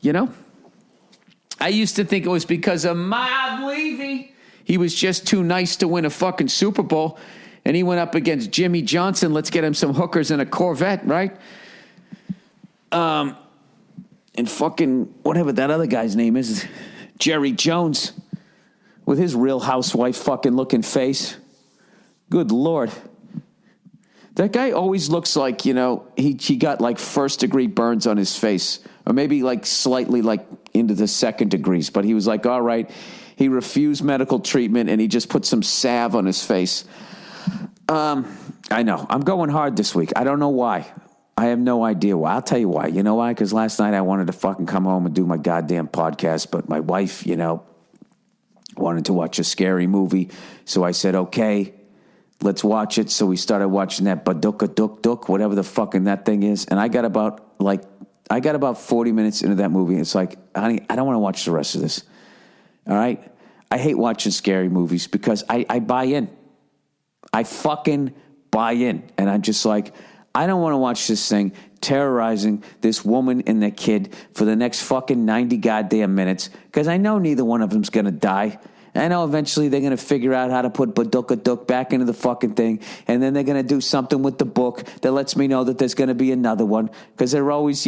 I used to think it was because of Mob Levy. He was just too nice to win a fucking Super Bowl, and he went up against Jimmy Johnson. Let's get him some hookers and a Corvette, right? And fucking whatever that other guy's name is, Jerry Jones, with his Real Housewife fucking looking face. Good Lord. That guy always looks like, he got like first degree burns on his face, or maybe like slightly like into the second degrees. But he was like, all right. He refused medical treatment and he just put some salve on his face. I know. I'm going hard this week. I don't know why. I have no idea why. I'll tell you why. You know why? Because last night I wanted to fucking come home and do my goddamn podcast, but my wife, wanted to watch a scary movie. So I said, okay, let's watch it. So we started watching that Baduka Duk Duk, whatever the fucking that thing is. And I got about 40 minutes into that movie. It's like, honey, I don't want to watch the rest of this. All right? I hate watching scary movies because I buy in. I fucking buy in. And I'm just like, I don't want to watch this thing terrorizing this woman and that kid for the next fucking 90 goddamn minutes because I know neither one of them's going to die. I know eventually they're going to figure out how to put Baduka Duk back into the fucking thing, and then they're going to do something with the book that lets me know that there's going to be another one because they're always,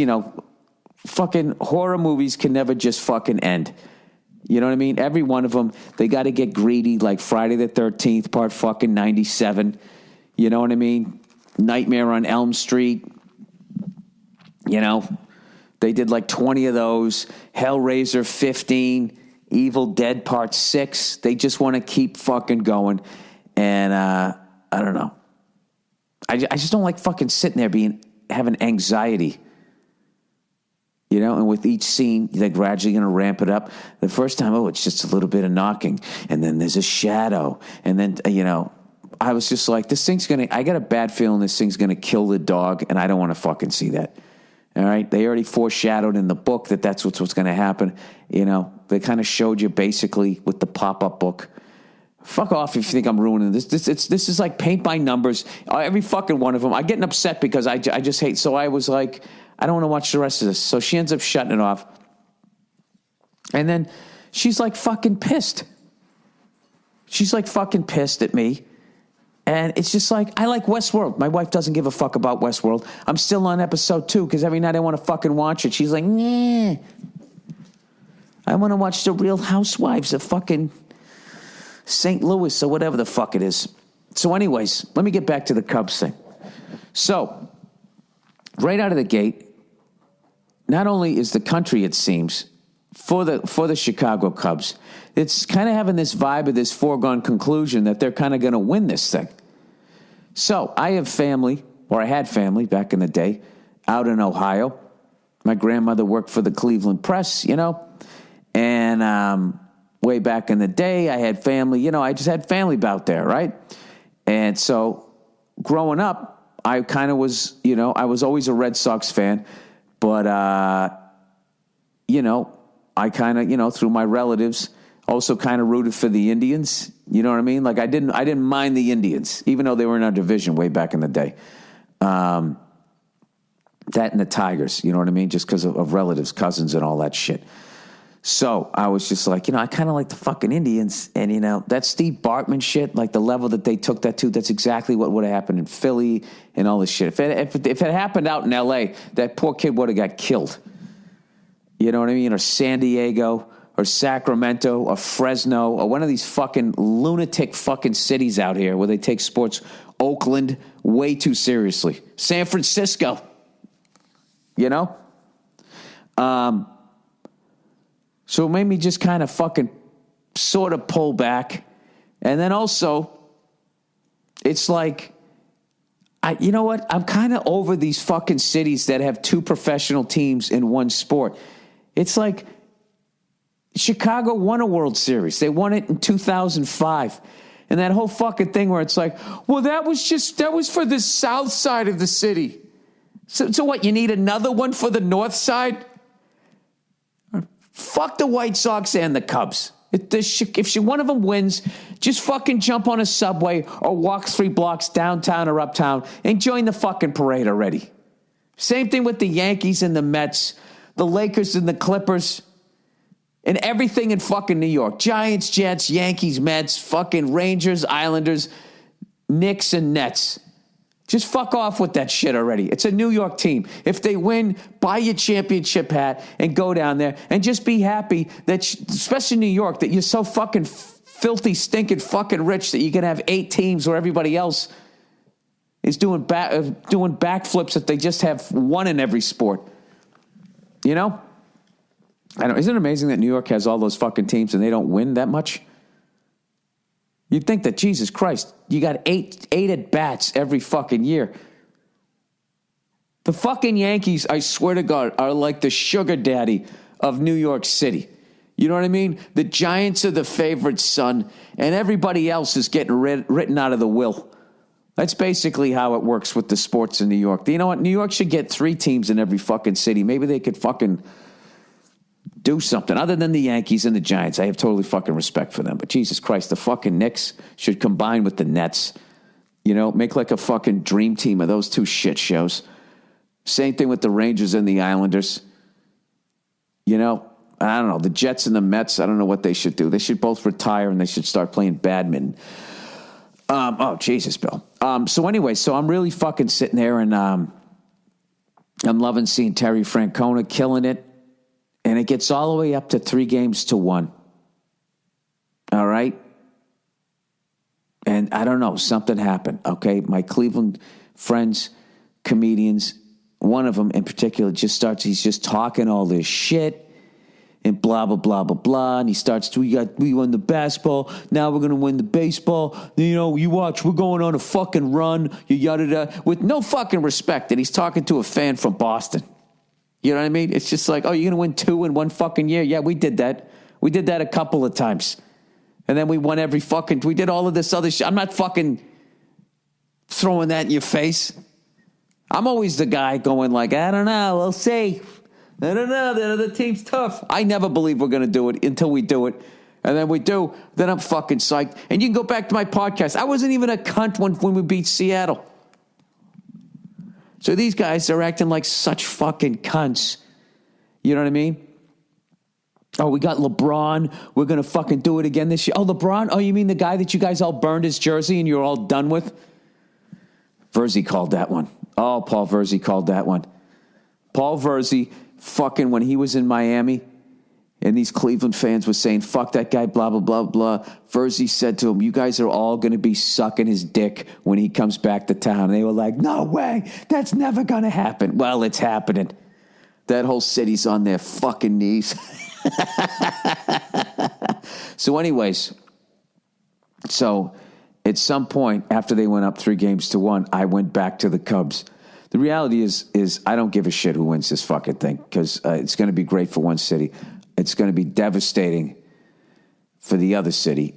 fucking horror movies can never just fucking end. You know what I mean? Every one of them, they got to get greedy, like Friday the 13th, part fucking 97. You know what I mean? Nightmare on Elm Street. They did like 20 of those. Hellraiser 15. Evil Dead Part 6. They just want to keep fucking going. And I don't know. I just don't like fucking sitting there having anxiety. And with each scene, they're gradually going to ramp it up. The first time, it's just a little bit of knocking. And then there's a shadow. And then, I was just like, I got a bad feeling this thing's going to kill the dog. And I don't want to fucking see that. All right. They already foreshadowed in the book that's what's going to happen. They kind of showed you basically with the pop-up book. Fuck off if you think I'm ruining this. This is like paint by numbers. Every fucking one of them. I'm getting upset because I just hate. So I was like, I don't want to watch the rest of this. So she ends up shutting it off. And then she's like fucking pissed. She's like fucking pissed at me. And it's just like, I like Westworld. My wife doesn't give a fuck about Westworld. I'm still on episode 2 because every night I want to fucking watch it. She's like, nah. I want to watch The Real Housewives of fucking St. Louis or whatever the fuck it is. So anyways, let me get back to the Cubs thing. So, right out of the gate, not only is the country, it seems, for the Chicago Cubs, it's kind of having this vibe of this foregone conclusion that they're kind of going to win this thing. So I have family, or I had family back in the day, out in Ohio. My grandmother worked for the Cleveland Press, and way back in the day, I had family, I just had family out there, right? And so growing up, I kind of was, I was always a Red Sox fan, but, I kind of, through my relatives, also kind of rooted for the Indians. You know what I mean? Like I didn't mind the Indians, even though they were in our division way back in the day. That and the Tigers, you know what I mean? Just because of relatives, cousins, and all that shit. So I was just like, I kind of like the fucking Indians. And, that Steve Bartman shit, like the level that they took that to, that's exactly what would have happened in Philly and all this shit. If it happened out in L.A., that poor kid would have got killed. You know what I mean? Or San Diego, or Sacramento, or Fresno, or one of these fucking lunatic fucking cities out here where they take sports. Oakland, way too seriously. San Francisco, So it made me just kind of fucking sort of pull back. And then also, it's like, you know what? I'm kind of over these fucking cities that have 2 professional teams in one sport. It's like Chicago won a World Series. They won it in 2005. And that whole fucking thing where it's like, well, that was for the south side of the city. So what, you need another one for the north side? Fuck the White Sox and the Cubs. If one of them wins, just fucking jump on a subway or walk 3 blocks downtown or uptown and join the fucking parade already. Same thing with the Yankees and the Mets, the Lakers and the Clippers, and everything in fucking New York. Giants, Jets, Yankees, Mets, fucking Rangers, Islanders, Knicks, and Nets. Just fuck off with that shit already. It's a New York team. If they win, buy your championship hat and go down there and just be happy that, especially New York, that you're so fucking filthy, stinking fucking rich that you can have 8 teams where everybody else is doing backflips if they just have one in every sport. You know? I don't. Isn't it amazing that New York has all those fucking teams and they don't win that much? You'd think that, Jesus Christ, you got eight at bats every fucking year. The fucking Yankees, I swear to God, are like the sugar daddy of New York City. You know what I mean? The Giants are the favorite son, and everybody else is getting written out of the will. That's basically how it works with the sports in New York. You know what? New York should get 3 teams in every fucking city. Maybe they could fucking do something other than the Yankees and the Giants. I have totally fucking respect for them. But Jesus Christ, the fucking Knicks should combine with the Nets. You know, make like a fucking dream team of those 2 shit shows. Same thing with the Rangers and the Islanders. You know, I don't know. The Jets and the Mets, I don't know what they should do. They should both retire and they should start playing badminton. Oh, Jesus, Bill. So anyway, so I'm really fucking sitting there and I'm loving seeing Terry Francona killing it. And it gets all the way up to 3-1. All right? And I don't know, something happened, okay? My Cleveland friends, comedians, one of them in particular he's just talking all this shit and blah, blah, blah, blah, blah. And he starts, we won the basketball. Now we're going to win the baseball. You know, you watch, we're going on a fucking run. You yada, yada, with no fucking respect. And he's talking to a fan from Boston. You know what I mean? It's just like, oh, you're going to win 2 in 1 fucking year. Yeah, we did that. We did that a couple of times. And then we won we did all of this other shit. I'm not fucking throwing that in your face. I'm always the guy going like, I don't know, we'll see. I don't know, the other team's tough. I never believe we're going to do it until we do it. And then we do, then I'm fucking psyched. And you can go back to my podcast. I wasn't even a cunt when we beat Seattle. So these guys are acting like such fucking cunts. You know what I mean? Oh, we got LeBron. We're going to fucking do it again this year. Oh, LeBron? Oh, you mean the guy that you guys all burned his jersey and you're all done with? Verzi called that one. Oh, Paul Verzi called that one. Paul Verzi, fucking when he was in Miami, and these Cleveland fans were saying, fuck that guy, blah, blah, blah, blah. Verzi said to him, you guys are all going to be sucking his dick when he comes back to town. And they were like, no way, that's never going to happen. Well, it's happening. That whole city's on their fucking knees. So anyways, at some point after they went up 3-1, I went back to the Cubs. The reality is I don't give a shit who wins this fucking thing because it's going to be great for one city. It's going to be devastating for the other city,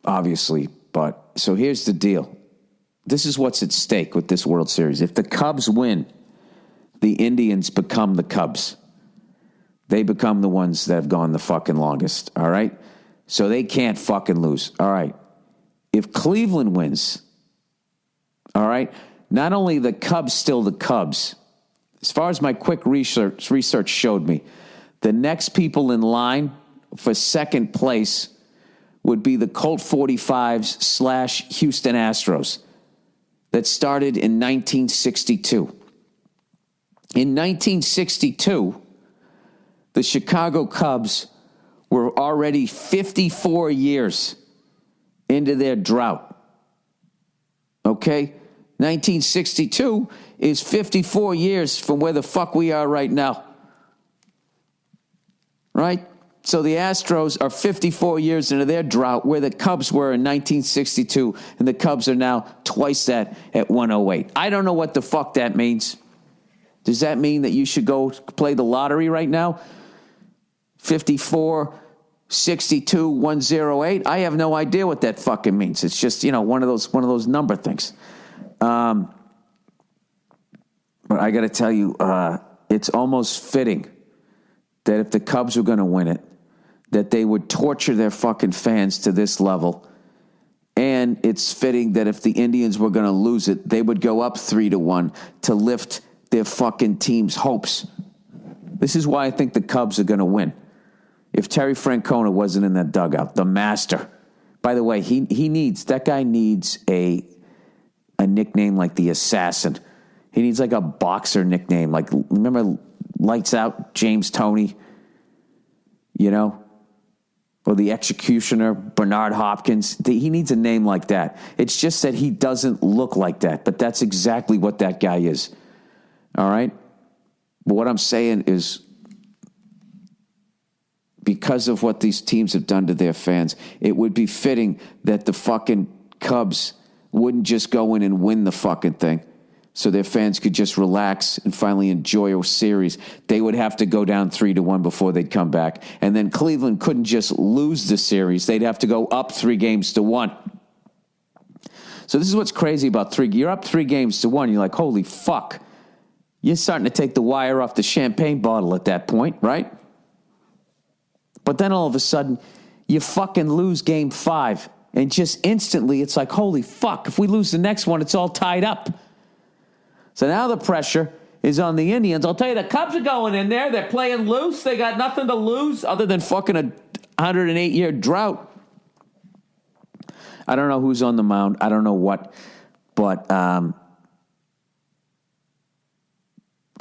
obviously. But so here's the deal. This is what's at stake with this World Series. If the Cubs win, the Indians become the Cubs. They become the ones that have gone the fucking longest, all right? So they can't fucking lose, all right? If Cleveland wins, all right, not only the Cubs still the Cubs, as far as my quick research showed me, the next people in line for second place would be the Colt 45s / Houston Astros that started in 1962. In 1962, the Chicago Cubs were already 54 years into their drought. Okay? 1962 is 54 years from where the fuck we are right now. Right? So the Astros are 54 years into their drought where the Cubs were in 1962, and the Cubs are now twice that at 108. I don't know what the fuck that means. Does that mean that you should go play the lottery right now? 54, 62, 108? I have no idea what that fucking means. It's just, one of those number things. But I got to tell you, it's almost fitting that if the Cubs were going to win it, that they would torture their fucking fans to this level. And it's fitting that if the Indians were going to lose it, they would go up 3-1 to lift their fucking team's hopes. This is why I think the Cubs are going to win. If Terry Francona wasn't in that dugout, the master. By the way, that guy needs a nickname like the Assassin. He needs like a boxer nickname. Like, remember Lights Out, James Toney? or the executioner, Bernard Hopkins. He needs a name like that. It's just that he doesn't look like that, but that's exactly what that guy is. All right? But what I'm saying is, because of what these teams have done to their fans, it would be fitting that the fucking Cubs wouldn't just go in and win the fucking thing so their fans could just relax and finally enjoy a series. They would have to go down 3-1 before they'd come back. And then Cleveland couldn't just lose the series. They'd have to go up 3-1. So this is what's crazy about you're up 3-1. You're like, holy fuck. You're starting to take the wire off the champagne bottle at that point, right? But then all of a sudden, you fucking lose game 5. And just instantly, it's like, holy fuck, if we lose the next one, it's all tied up. So now the pressure is on the Indians. I'll tell you, the Cubs are going in there. They're playing loose. They got nothing to lose other than fucking a 108-year drought. I don't know who's on the mound. I don't know what. But I'm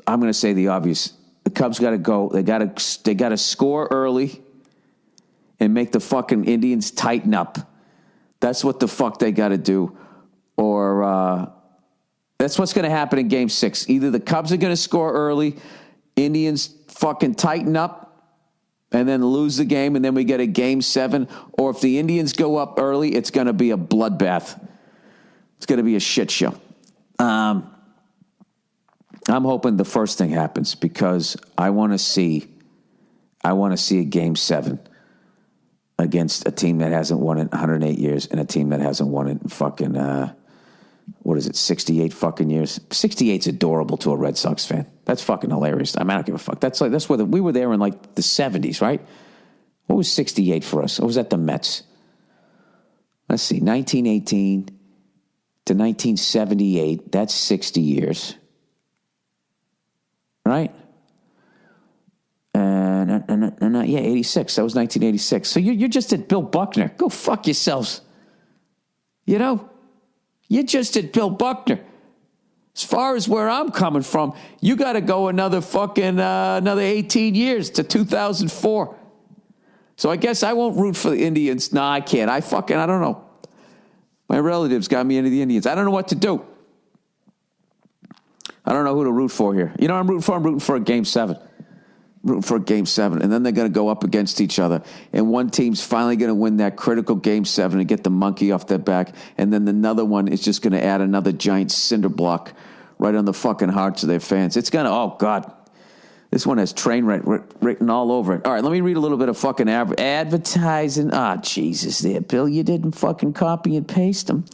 going to say the obvious. The Cubs got to go. They got to score early and make the fucking Indians tighten up. That's what the fuck they got to do. Or that's what's going to happen in Game 6. Either the Cubs are going to score early, Indians fucking tighten up, and then lose the game, and then we get a Game 7. Or if the Indians go up early, it's going to be a bloodbath. It's going to be a shit show. I'm hoping the first thing happens because I want to see a Game 7 against a team that hasn't won it in 108 years and a team that hasn't won it in fucking, 68 fucking years? 68's adorable to a Red Sox fan. That's fucking hilarious. I mean, I don't give a fuck. That's where we were there in like the 70s, right? What was 68 for us? Or was that the Mets? Let's see, 1918 to 1978. That's 60 years. Right? Yeah, 86. That was 1986. So you're just at Bill Buckner. Go fuck yourselves. You know? You're just at Bill Buckner. As far as where I'm coming from, you got to go another 18 years to 2004. So I guess I won't root for the Indians. No, I can't. I don't know. My relatives got me into the Indians. I don't know what to do. I don't know who to root for here. You know what I'm rooting for? I'm rooting for a Game 7. Rooting for a Game 7. And then they're going to go up against each other. And one team's finally going to win that critical Game 7 and get the monkey off their back. And then another one is just going to add another giant cinder block right on the fucking hearts of their fans. It's going to, oh, God. This one has train wreck written all over it. All right, let me read a little bit of fucking advertising. Ah, Jesus there, Bill. You didn't fucking copy and paste them.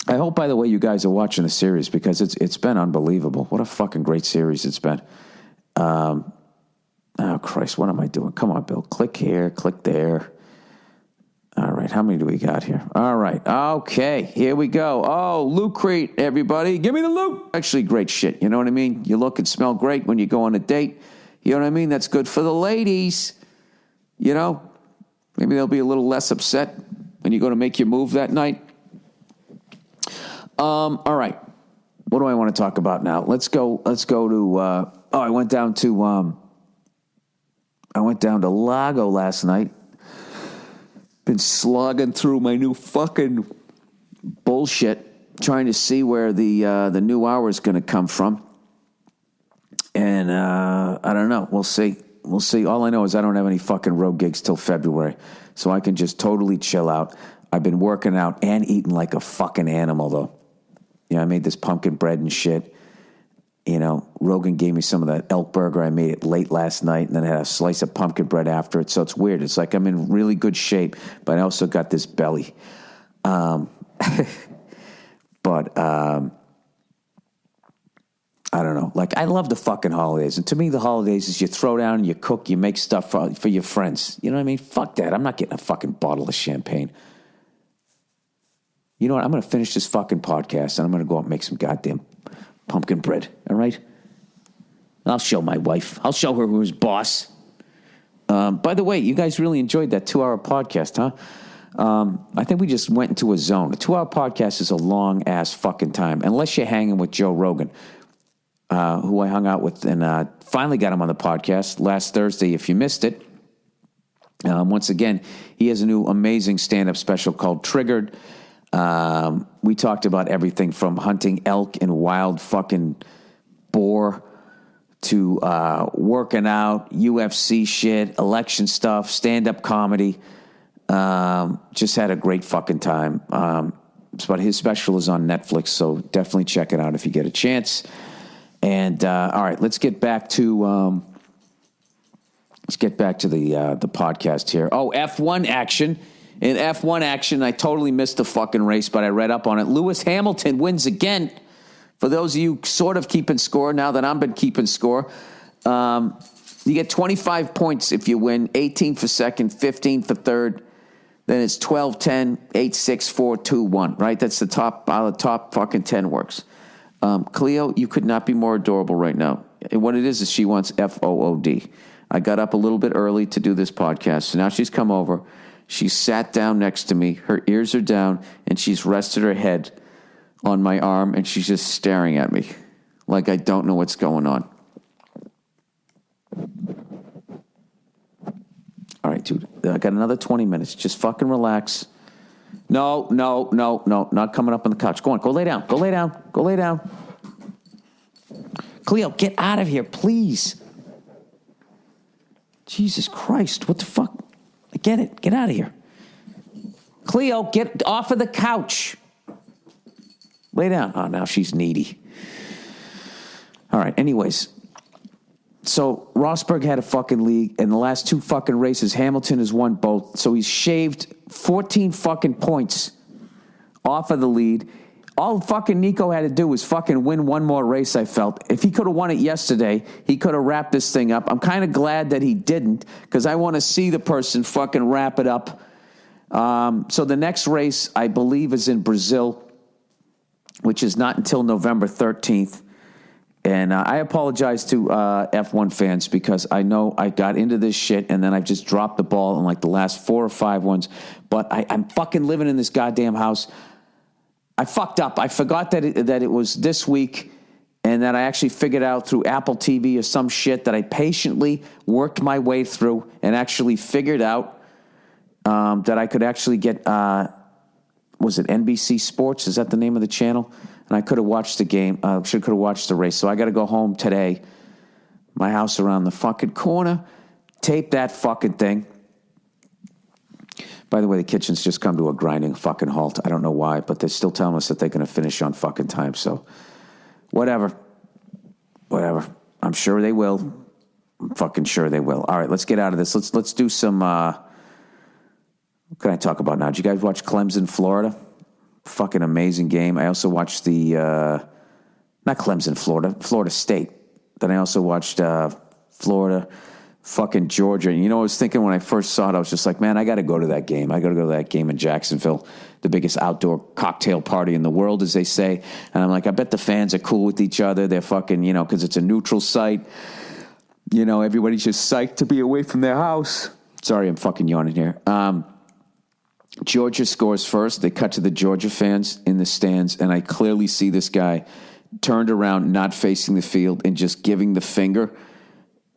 I hope, by the way, you guys are watching the series because it's been unbelievable. What a fucking great series it's been. Oh, Christ, what am I doing? Come on, Bill. Click here, click there. All right, how many do we got here? All right, okay, here we go. Oh, Loot Crate, everybody. Give me the loot. Actually, great shit, you know what I mean? You look and smell great when you go on a date. You know what I mean? That's good for the ladies. You know? Maybe they'll be a little less upset when you go to make your move that night. All right. What do I want to talk about now? Let's go to, I went down to Lago last night. Been slogging through my new fucking bullshit, trying to see where the new hour is going to come from. And, I don't know. We'll see. All I know is I don't have any fucking road gigs till February, so I can just totally chill out. I've been working out and eating like a fucking animal, though. You know, I made this pumpkin bread and shit. You know, Rogan gave me some of that elk burger. I made it late last night, and then I had a slice of pumpkin bread after it. So it's weird. It's like I'm in really good shape, but I also got this belly. But I don't know. Like, I love the fucking holidays. And to me, the holidays is you throw down and you cook, you make stuff for your friends. You know what I mean? Fuck that. I'm not getting a fucking bottle of champagne. You know what? I'm going to finish this fucking podcast, and I'm going to go out and make some goddamn pumpkin bread. All right? I'll show my wife. I'll show her who's boss. By the way, you guys really enjoyed that 2-hour podcast, huh? I think we just went into a zone. A 2-hour podcast is a long-ass fucking time, unless you're hanging with Joe Rogan. who I hung out with, and finally got him on the podcast last Thursday. If you missed it, once again, he has a new amazing stand-up special called Triggered. We talked about everything from hunting elk and wild fucking boar to working out, UFC shit, election stuff, stand-up comedy. Just had a great fucking time. But his special is on Netflix, so definitely check it out if you get a chance. And all right, let's get back to the podcast here. Oh, F1 action. In F1 action, I totally missed the fucking race, but I read up on it. Lewis Hamilton wins again. For those of you sort of keeping score, now that I've been keeping score, you get 25 points if you win, 18 for second, 15 for third. Then it's 12, 10, 8, 6, 4, 2, 1, right? That's the top, how the top fucking 10 works. Cleo, you could not be more adorable right now. And what it is she wants FOOD. I got up a little bit early to do this podcast, so now she's come over. She's sat down next to me. Her ears are down, and she's rested her head on my arm, and she's just staring at me like I don't know what's going on. All right, dude. I got another 20 minutes. Just fucking relax. No. Not coming up on the couch. Go on. Go lay down. Go lay down. Go lay down. Cleo, get out of here, please. Jesus Christ. What the fuck? I get it. Get out of here. Cleo, get off of the couch. Lay down. Oh, now she's needy. All right. Anyways. So Rosberg had a fucking lead. In the last two fucking races, Hamilton has won both. So he's shaved 14 fucking points off of the lead. All fucking Nico had to do was fucking win one more race, I felt. If he could have won it yesterday, he could have wrapped this thing up. I'm kind of glad that he didn't, because I want to see the person fucking wrap it up. So the next race, I believe, is in Brazil, which is not until November 13th. And I apologize to F1 fans, because I know I got into this shit and then I just dropped the ball in like the last 4 or 5 ones. But I'm fucking living in this goddamn house. I fucked up. I forgot that it was this week, and that I actually figured out through Apple TV or some shit that I patiently worked my way through and actually figured out that I could actually get, was it NBC Sports? Is that the name of the channel? And I could have watched the game. Could have watched the race. So I got to go home today. My house around the fucking corner. Tape that fucking thing. By the way, the kitchen's just come to a grinding fucking halt. I don't know why, but they're still telling us that they're going to finish on fucking time. So whatever. I'm sure they will. I'm fucking sure they will. All right, let's get out of this. Let's do some. What can I talk about now? Did you guys watch Clemson, Florida? Fucking amazing game. I also watched the, not Clemson, Florida State. Then I also watched Florida, fucking Georgia. And you know, I was thinking when I first saw it, I was just like, man, I got to go to that game. I got to go to that game in Jacksonville, the biggest outdoor cocktail party in the world, as they say. And I'm like, I bet the fans are cool with each other. They're fucking, you know, because it's a neutral site. You know, everybody's just psyched to be away from their house. Sorry, I'm fucking yawning here. Georgia scores first. They cut to the Georgia fans in the stands, and I clearly see this guy turned around, not facing the field, and just giving the finger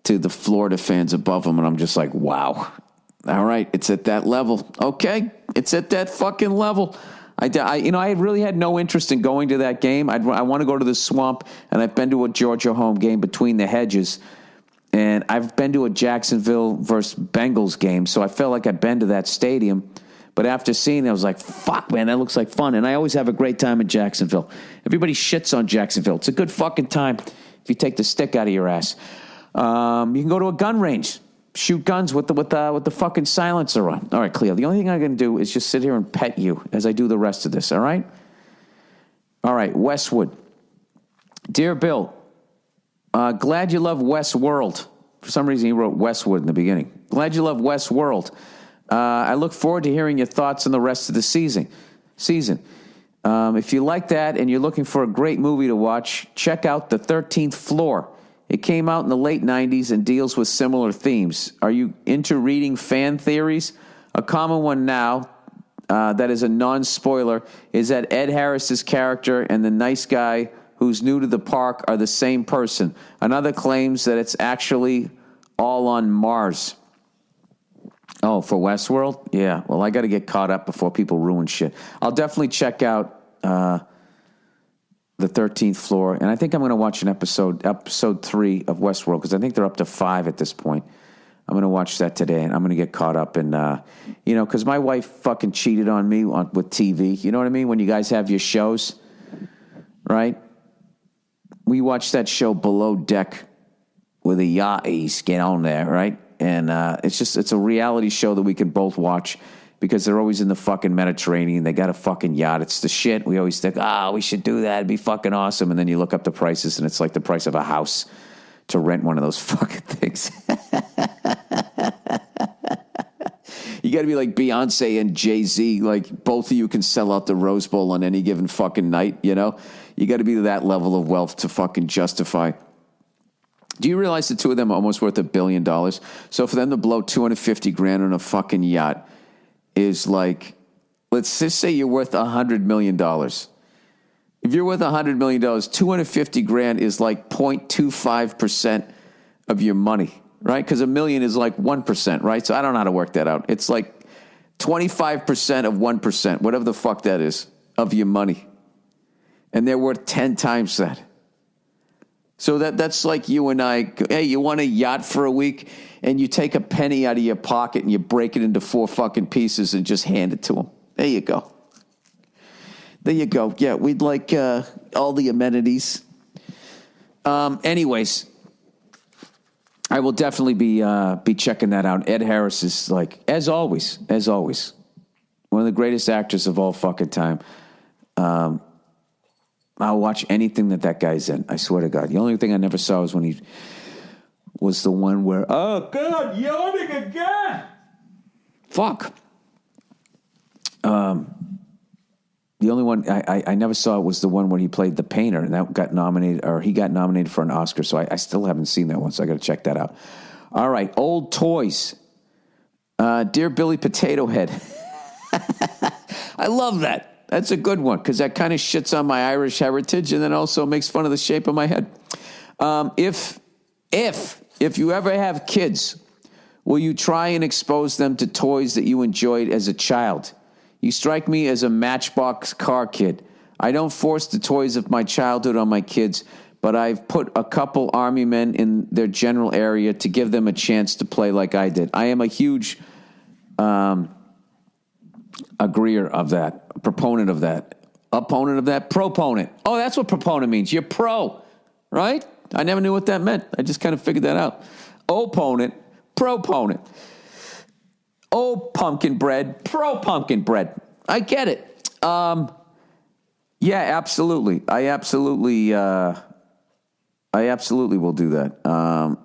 to the Florida fans above him. And I'm just like, wow. All right, it's at that level. Okay, it's at that fucking level. I really had no interest in going to that game. I want to go to the Swamp, and I've been to a Georgia home game between the hedges, and I've been to a Jacksonville versus Bengals game, so I felt like I've been to that stadium. But after seeing it, I was like, fuck, man, that looks like fun. And I always have a great time in Jacksonville. Everybody shits on Jacksonville. It's a good fucking time if you take the stick out of your ass. You can go to a gun range, shoot guns with the fucking silencer on. All right, Cleo, the only thing I'm going to do is just sit here and pet you as I do the rest of this, all right? All right, Westwood. Dear Bill, glad you love Westworld. For some reason, he wrote Westwood in the beginning. Glad you love Westworld. I look forward to hearing your thoughts on the rest of the season. If you like that and you're looking for a great movie to watch, check out The 13th Floor. It came out in the late 90s and deals with similar themes. Are you into reading fan theories? A common one now, that is a non-spoiler, is that Ed Harris's character and the nice guy who's new to the park are the same person. Another claims that it's actually all on Mars. Oh, for Westworld? Yeah. Well, I got to get caught up before people ruin shit. I'll definitely check out the 13th floor, and I think I'm going to watch episode 3 of Westworld, because I think they're up to 5 at this point. I'm going to watch that today, and I'm going to get caught up. And, because my wife fucking cheated on me with TV. You know what I mean? When you guys have your shows, right? We watched that show Below Deck with the yachties get on there, right? And it's a reality show that we can both watch, because they're always in the fucking Mediterranean. They got a fucking yacht. It's the shit. We always think, we should do that. It'd be fucking awesome. And then you look up the prices, and it's like the price of a house to rent one of those fucking things. You got to be like Beyonce and Jay-Z. Like, both of you can sell out the Rose Bowl on any given fucking night, you know? You got to be to that level of wealth to fucking justify. Do you realize the two of them are almost worth $1 billion? So for them to blow $250,000 on a fucking yacht is like, let's just say you're worth $100 million. If you're worth $100 million, $250,000 is like 0.25% of your money, right? Because $1 million is like 1%, right? So I don't know how to work that out. It's like 25% of 1%, whatever the fuck that is, of your money. And they're worth 10 times that. So that's like you and I, hey, you want a yacht for a week, and you take a penny out of your pocket and you break it into 4 fucking pieces and just hand it to them. There you go. There you go. Yeah, we'd like all the amenities. Anyways, I will definitely be checking that out. Ed Harris is like, as always, one of the greatest actors of all fucking time. I'll watch anything that guy's in. I swear to God. The only thing I never saw was when he was the one where, oh God, yawning again. Fuck. The only one I never saw was the one where he played the painter, and that got nominated, or he got nominated for an Oscar. So I still haven't seen that one, so I got to check that out. All right, old toys. Dear Billy Potato Head. I love that. That's a good one, because that kind of shits on my Irish heritage, and then also makes fun of the shape of my head. If you ever have kids, will you try and expose them to toys that you enjoyed as a child? You strike me as a Matchbox car kid. I don't force the toys of my childhood on my kids, but I've put a couple army men in their general area to give them a chance to play like I did. I am a huge agreeer of that, proponent of that, opponent of that, proponent. Oh, that's what proponent means. You're pro, right? I never knew what that meant. I just kind of figured that out. Opponent, proponent. Oh, pumpkin bread, pro pumpkin bread. I get it. Yeah, absolutely. I absolutely will do that.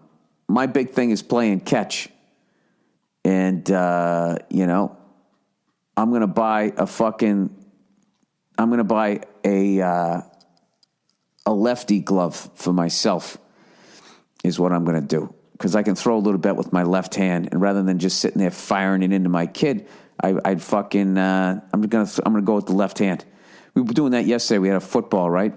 My big thing is playing catch. And, I'm going to buy a lefty glove for myself is what I'm going to do. Because I can throw a little bit with my left hand, and rather than just sitting there firing it into my kid, I'm going to go with the left hand. We were doing that yesterday. We had a football, right?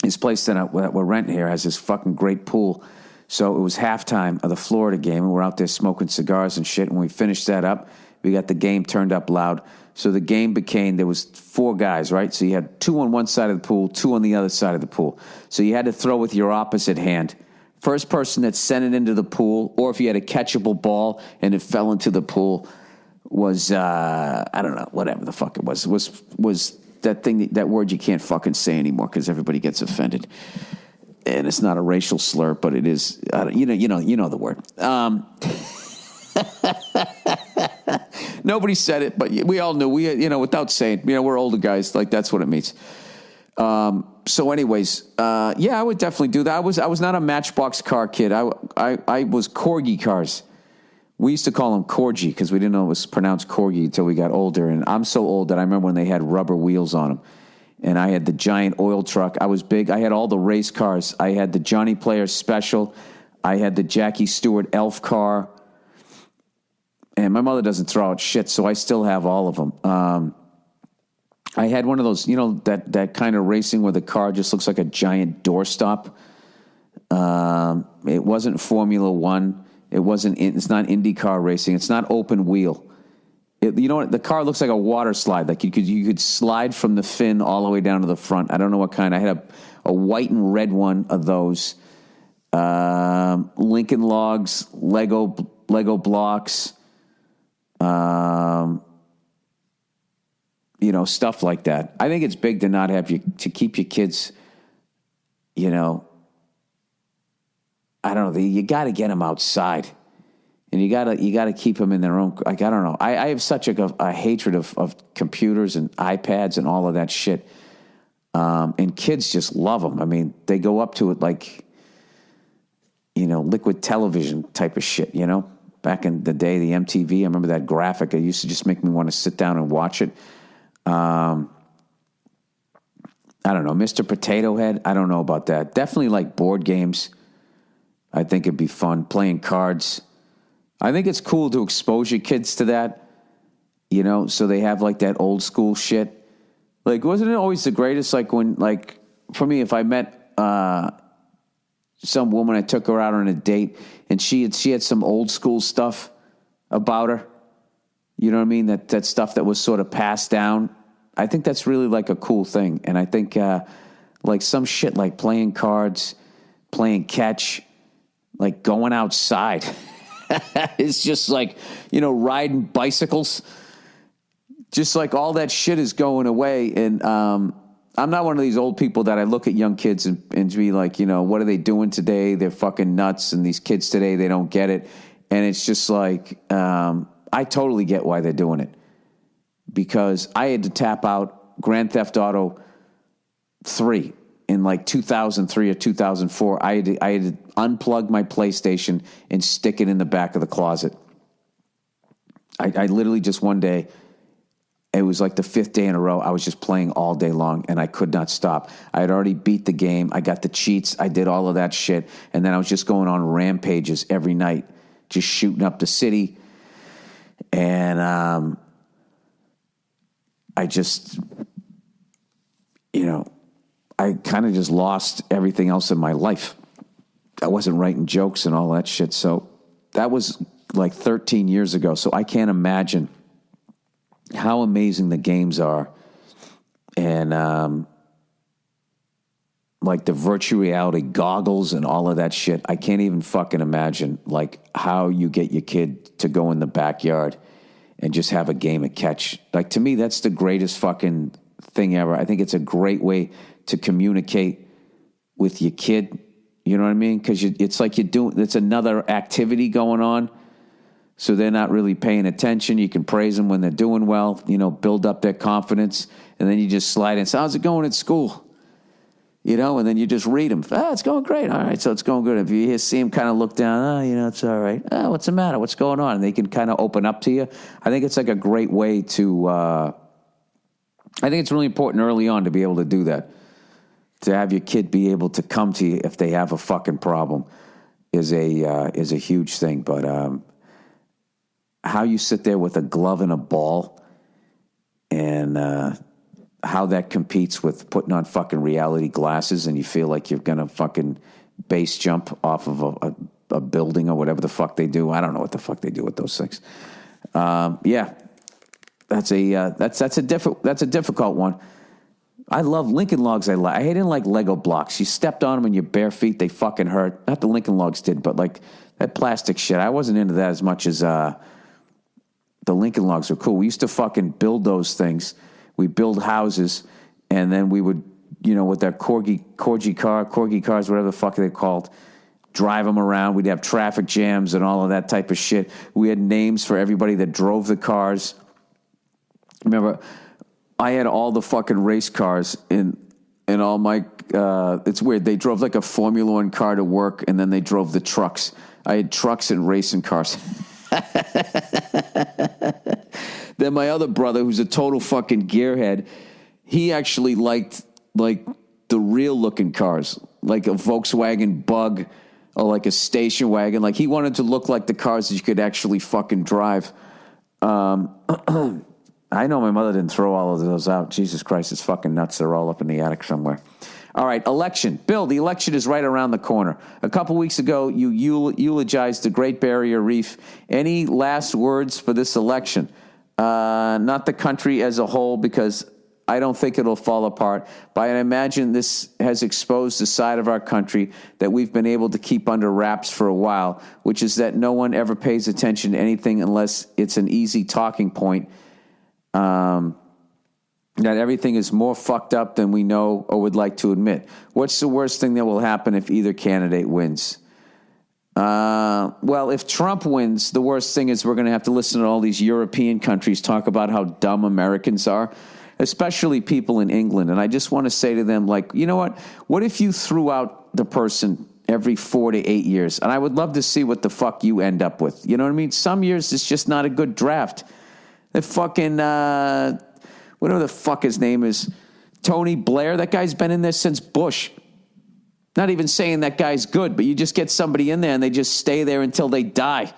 This place that we're renting here has this fucking great pool. So it was halftime of the Florida game, and we're out there smoking cigars and shit. And when we finished that up, we got the game turned up loud. So the game became, there was 4 guys, right? So you had 2 on one side of the pool, 2 on the other side of the pool. So you had to throw with your opposite hand. First person that sent it into the pool, or if you had a catchable ball and it fell into the pool, was, I don't know, whatever the fuck it was that thing, that word you can't fucking say anymore because everybody gets offended. And it's not a racial slur, but it is, you know the word. Nobody said it, but we all knew. Without saying, we're older guys. Like, that's what it means. So anyways, yeah, I would definitely do that. I was not a Matchbox car kid. I was Corgi cars. We used to call them Corgi because we didn't know it was pronounced Corgi until we got older. And I'm so old that I remember when they had rubber wheels on them. And I had the giant oil truck. I was big. I had all the race cars. I had the Johnny Player Special. I had the Jackie Stewart Elf car. And my mother doesn't throw out shit, so I still have all of them. I had one of those, that kind of racing where the car just looks like a giant doorstop. It wasn't Formula One. It's not IndyCar racing. It's not open wheel. You know what? The car looks like a water slide. Like you could slide from the fin all the way down to the front. I don't know what kind. I had a white and red one of those. Lincoln Logs, Lego blocks, stuff like that. I think it's big to not have to keep your kids, I don't know. You got to get them outside, and you got to keep them in their own. Like, I don't know. I have such a hatred of computers and iPads and all of that shit. And kids just love them. I mean, they go up to it like, liquid television type of shit, Back in the day, the MTV, I remember that graphic. It used to just make me want to sit down and watch it. I don't know. Mr. Potato Head, I don't know about that. Definitely like board games. I think it'd be fun. Playing cards. I think it's cool to expose your kids to that, so they have like that old school shit. Like, wasn't it always the greatest? Like when, like, for me, if I met some woman, I took her out on a date, and she had some old school stuff about her. You know what I mean? That stuff that was sort of passed down. I think that's really like a cool thing. And I think like some shit like playing cards, playing catch, like going outside. It's just like, riding bicycles. Just like all that shit is going away. And I'm not one of these old people that I look at young kids and be like, what are they doing today? They're fucking nuts. And these kids today, they don't get it. And it's just like, I totally get why they're doing it. Because I had to tap out Grand Theft Auto 3 in like 2003 or 2004. I had to unplug my PlayStation and stick it in the back of the closet. I literally just one day, it was like the 5th day in a row, I was just playing all day long, and I could not stop. I had already beat the game. I got the cheats. I did all of that shit. And then I was just going on rampages every night, just shooting up the city. And I just, I kind of just lost everything else in my life. I wasn't writing jokes and all that shit. So that was like 13 years ago. So I can't imagine how amazing the games are. And like the virtual reality goggles and all of that shit. I can't even fucking imagine like how you get your kid to go in the backyard and just have a game of catch. Like, to me, that's the greatest fucking thing ever. I think it's a great way to communicate with your kid. You know what I mean? Because it's like it's another activity going on. So they're not really paying attention. You can praise them when they're doing well, build up their confidence. And then you just slide in. So how's it going at school? And then you just read them. It's going great. All right, so it's going good. If you see them kind of look down, it's all right. What's the matter? What's going on? And they can kind of open up to you. I think it's like a great way to, I think it's really important early on to be able to do that. To have your kid be able to come to you if they have a fucking problem is a huge thing. But how you sit there with a glove and a ball and how that competes with putting on fucking reality glasses and you feel like you're going to fucking base jump off of a building or whatever the fuck they do. I don't know what the fuck they do with those things. Yeah, that's a difficult one. I love Lincoln Logs. I didn't like Lego blocks. You stepped on them in your bare feet, they fucking hurt. Not the Lincoln Logs did, but like that plastic shit. I wasn't into that as much as the Lincoln Logs were cool. We used to fucking build those things. We build houses, and then we would, with that corgi cars, whatever the fuck they're called, drive them around. We'd have traffic jams and all of that type of shit. We had names for everybody that drove the cars. Remember, I had all the fucking race cars in all my, it's weird. They drove like a Formula One car to work, and then they drove the trucks. I had trucks and racing cars. Then my other brother, who's a total fucking gearhead, he actually liked like the real looking cars, like a Volkswagen Bug or like a station wagon. Like he wanted to look like the cars that you could actually fucking drive. I know my mother didn't throw all of those out. Jesus Christ, it's fucking nuts. They're all up in the attic somewhere. All right, election. Bill, the election is right around the corner. A couple weeks ago, you eulogized the Great Barrier Reef. Any last words for this election? Not the country as a whole, because I don't think it'll fall apart. But I imagine this has exposed the side of our country that we've been able to keep under wraps for a while, which is that no one ever pays attention to anything unless it's an easy talking point. That everything is more fucked up than we know or would like to admit. What's the worst thing that will happen if either candidate wins? Well, if Trump wins, the worst thing is we're going to have to listen to all these European countries talk about how dumb Americans are, especially people in England. And I just want to say to them, like, you know what? What if you threw out the person every 4 to 8 years? And I would love to see what the fuck you end up with. You know what I mean? Some years it's just not a good draft. The fucking, whatever the fuck his name is, Tony Blair, that guy's been in there since Bush. Not even saying that guy's good, but you just get somebody in there and they just stay there until they die.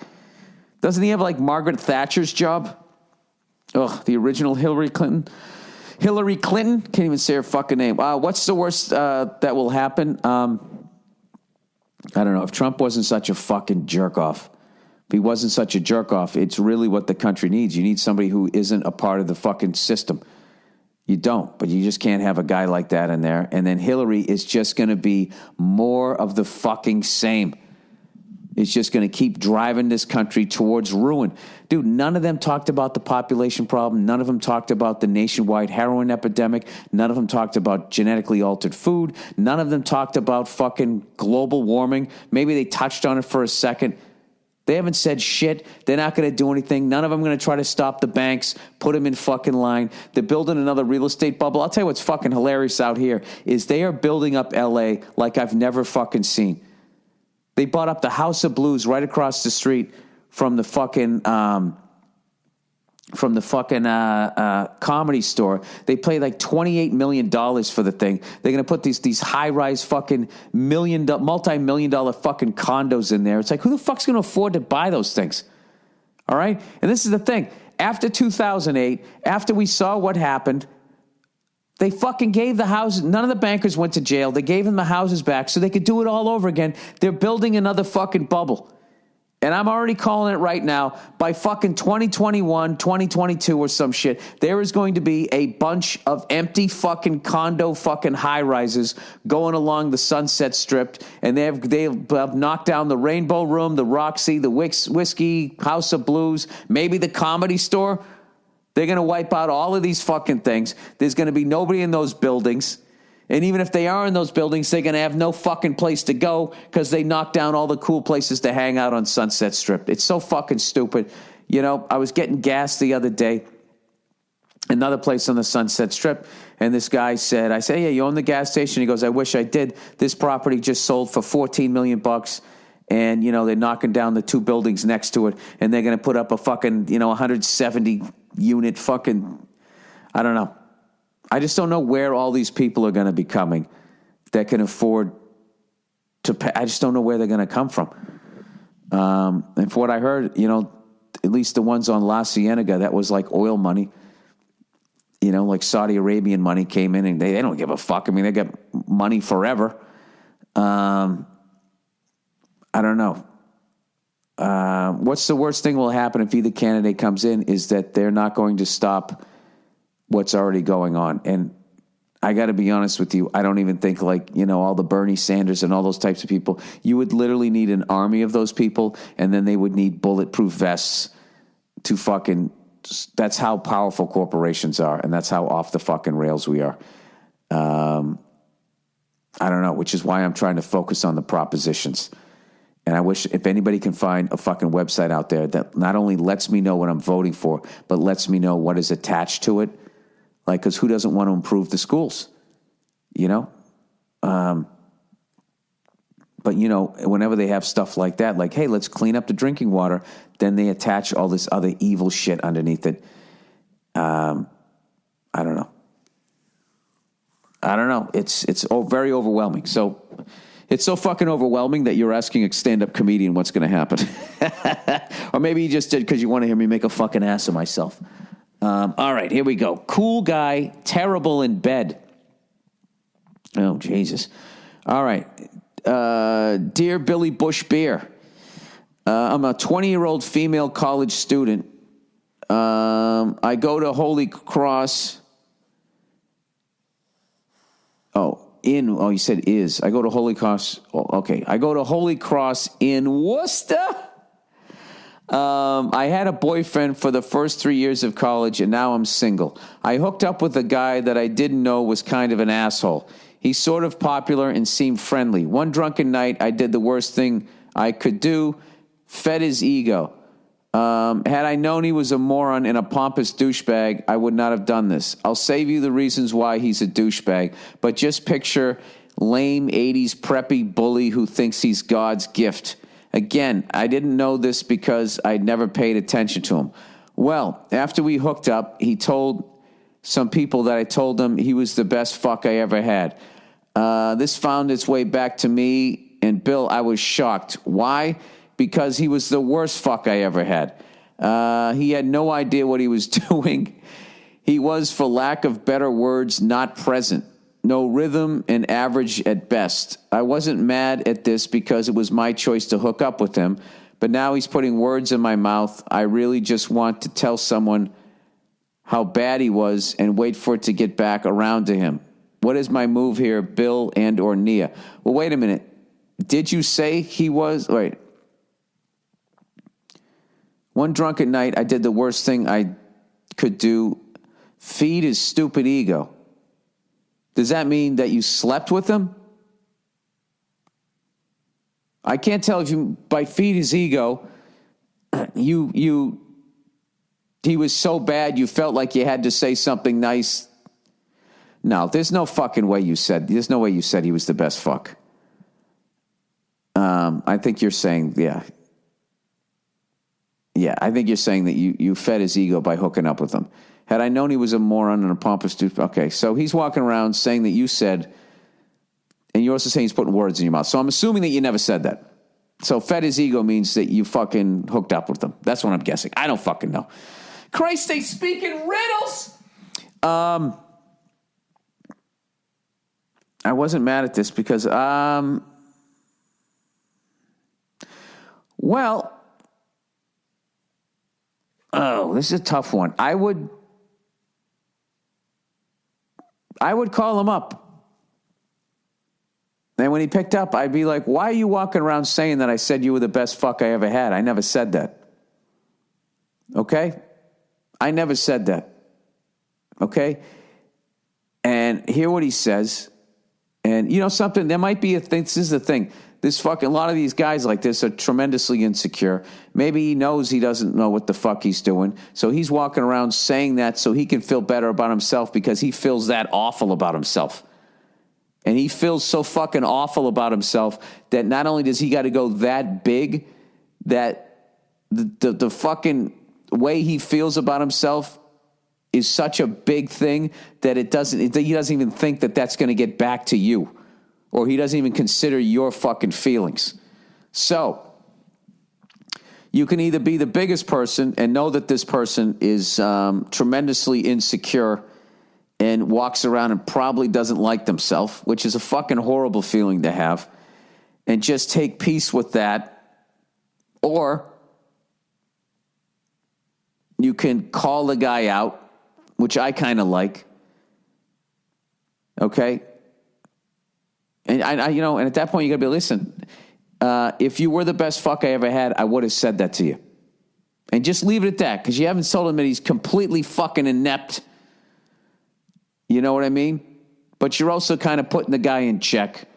Doesn't he have like Margaret Thatcher's job? Ugh, the original Hillary Clinton. Hillary Clinton? Can't even say her fucking name. What's the worst that will happen? I don't know. If Trump wasn't such a fucking jerk off. If he wasn't such a jerk off, it's really what the country needs. You need somebody who isn't a part of the fucking system. You don't, but you just can't have a guy like that in there. And then Hillary is just going to be more of the fucking same. It's just going to keep driving this country towards ruin. Dude, none of them talked about the population problem. None of them talked about the nationwide heroin epidemic. None of them talked about genetically altered food. None of them talked about fucking global warming. Maybe they touched on it for a second. They haven't said shit. They're not going to do anything. None of them are going to try to stop the banks, put them in fucking line. They're building another real estate bubble. I'll tell you what's fucking hilarious out here is they are building up L.A. like I've never fucking seen. They bought up the House of Blues right across the street from the fucking Comedy Store. They paid like $28 million for the thing. They're going to put these high-rise fucking multi-million dollar fucking condos in there. It's like, who the fuck's going to afford to buy those things? All right? And this is the thing. After 2008, after we saw what happened, they fucking gave the houses. None of the bankers went to jail. They gave them the houses back so they could do it all over again. They're building another fucking bubble. And I'm already calling it right now. By fucking 2021, 2022 or some shit, there is going to be a bunch of empty fucking condo fucking high-rises going along the Sunset Strip. And they've knocked down the Rainbow Room, the Roxy, the Whiskey, House of Blues, maybe the Comedy Store. They're going to wipe out all of these fucking things. There's going to be nobody in those buildings. And even if they are in those buildings, they're going to have no fucking place to go because they knocked down all the cool places to hang out on Sunset Strip. It's so fucking stupid. You know, I was getting gas the other day, another place on the Sunset Strip, and this guy said, I said, yeah, you own the gas station? He goes, I wish I did. This property just sold for $14 million. And, you know, they're knocking down the two buildings next to it, and they're going to put up a fucking, 170 unit fucking, I don't know. I just don't know where all these people are going to be coming that can afford to pay. I just don't know where they're going to come from. And for what I heard, at least the ones on La Cienega, that was like oil money. Like Saudi Arabian money came in and they don't give a fuck. I mean, they get money forever. I don't know. What's the worst thing will happen if either candidate comes in is that they're not going to stop what's already going on. And I got to be honest with you, I don't even think all the Bernie Sanders and all those types of people, you would literally need an army of those people, and then they would need bulletproof vests to fucking, that's how powerful corporations are, and that's how off the fucking rails we are. I don't know, which is why I'm trying to focus on the propositions. And I wish if anybody can find a fucking website out there that not only lets me know what I'm voting for, but lets me know what is attached to it. Like, because who doesn't want to improve the schools? But, whenever they have stuff like that, like, hey, let's clean up the drinking water, then they attach all this other evil shit underneath it. I don't know. It's very overwhelming. So it's so fucking overwhelming that you're asking a stand-up comedian what's going to happen. Or maybe you just did because you want to hear me make a fucking ass of myself. All right, here we go. Cool guy, terrible in bed. Oh, Jesus. All right. Dear Billy Bush Beer, I'm a 20-year-old female college student. I go to Holy Cross. You said is. I go to Holy Cross. Okay. I go to Holy Cross in Worcester. I had a boyfriend for the first 3 years of college, and now I'm single. I hooked up with a guy that I didn't know was kind of an asshole. He's sort of popular and seemed friendly. One drunken night, I did the worst thing I could do, fed his ego. Had I known he was a moron and a pompous douchebag, I would not have done this. I'll save you the reasons why he's a douchebag, but just picture lame 80s preppy bully who thinks he's God's gift. Again, I didn't know this because I'd never paid attention to him. Well, after we hooked up, he told some people that I told him he was the best fuck I ever had. This found its way back to me, and Bill, I was shocked. Why? Because he was the worst fuck I ever had. He had no idea what he was doing. He was, for lack of better words, not present. No rhythm and average at best. I wasn't mad at this because it was my choice to hook up with him, but now he's putting words in my mouth. I really just want to tell someone how bad he was and wait for it to get back around to him. What is my move here, Bill and or Nia? Well, wait a minute. Did you say he was? Wait. One drunken night, I did the worst thing I could do. Feed his stupid ego. Does that mean that you slept with him? I can't tell if you, by feed his ego, he was so bad you felt like you had to say something nice. No, there's no fucking way there's no way you said he was the best fuck. I think you're saying, yeah. Yeah, I think you're saying that you fed his ego by hooking up with him. Had I known he was a moron and a pompous dude. Okay, so he's walking around saying that you said, and you're also saying he's putting words in your mouth. So I'm assuming that you never said that. So fed his ego means that you fucking hooked up with him. That's what I'm guessing. I don't fucking know. Christ, they speak in riddles. I wasn't mad at this because, this is a tough one. I would call him up. And when he picked up, I'd be like, why are you walking around saying that I said you were the best fuck I ever had? I never said that. Okay? I never said that. Okay? And hear what he says. And you know something? There might be a thing. This is the thing. A lot of these guys like this are tremendously insecure. Maybe he knows he doesn't know what the fuck he's doing. So he's walking around saying that so he can feel better about himself because he feels that awful about himself. And he feels so fucking awful about himself that not only does he got to go that big, that the fucking way he feels about himself is such a big thing that he doesn't even think that that's going to get back to you. Or he doesn't even consider your fucking feelings. So, you can either be the biggest person and know that this person is tremendously insecure and walks around and probably doesn't like themselves, which is a fucking horrible feeling to have, and just take peace with that. Or you can call the guy out, which I kind of like. Okay? And and at that point you got to be, listen, if you were the best fuck I ever had, I would have said that to you. And just leave it at that, because you haven't told him that he's completely fucking inept. You know what I mean? But you're also kind of putting the guy in check.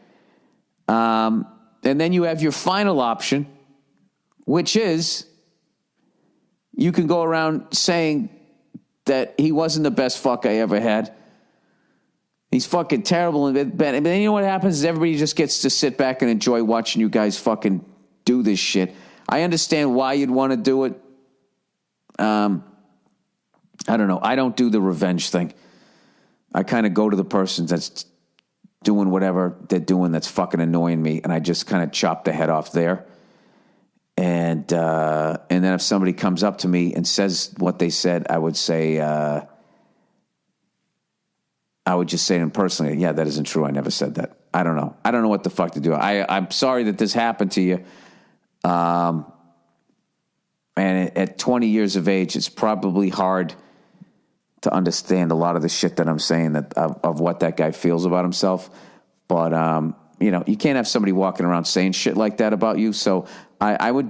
And then you have your final option, which is you can go around saying that he wasn't the best fuck I ever had. He's fucking terrible. And then you know what happens is everybody just gets to sit back and enjoy watching you guys fucking do this shit. I understand why you'd want to do it. I don't know. I don't do the revenge thing. I kind of go to the person that's doing whatever they're doing that's fucking annoying me, and I just kind of chop the head off there. And then if somebody comes up to me and says what they said, I would say, I would just say to them personally, yeah, that isn't true. I never said that. I don't know. I don't know what the fuck to do. I'm sorry that this happened to you. And at 20 years of age, it's probably hard to understand a lot of the shit that I'm saying of what that guy feels about himself. But, you can't have somebody walking around saying shit like that about you. So I would,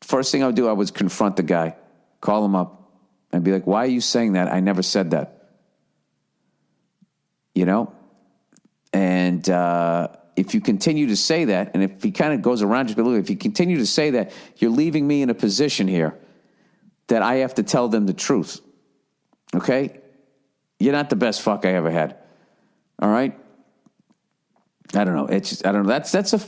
first thing I would do, I would confront the guy, call him up and be like, why are you saying that? I never said that. And if you continue to say that, and if he kind of goes around, just be, look, if you continue to say that, you're leaving me in a position here that I have to tell them the truth. Okay? You're not the best fuck I ever had. All right? I don't know. I don't know. That's a,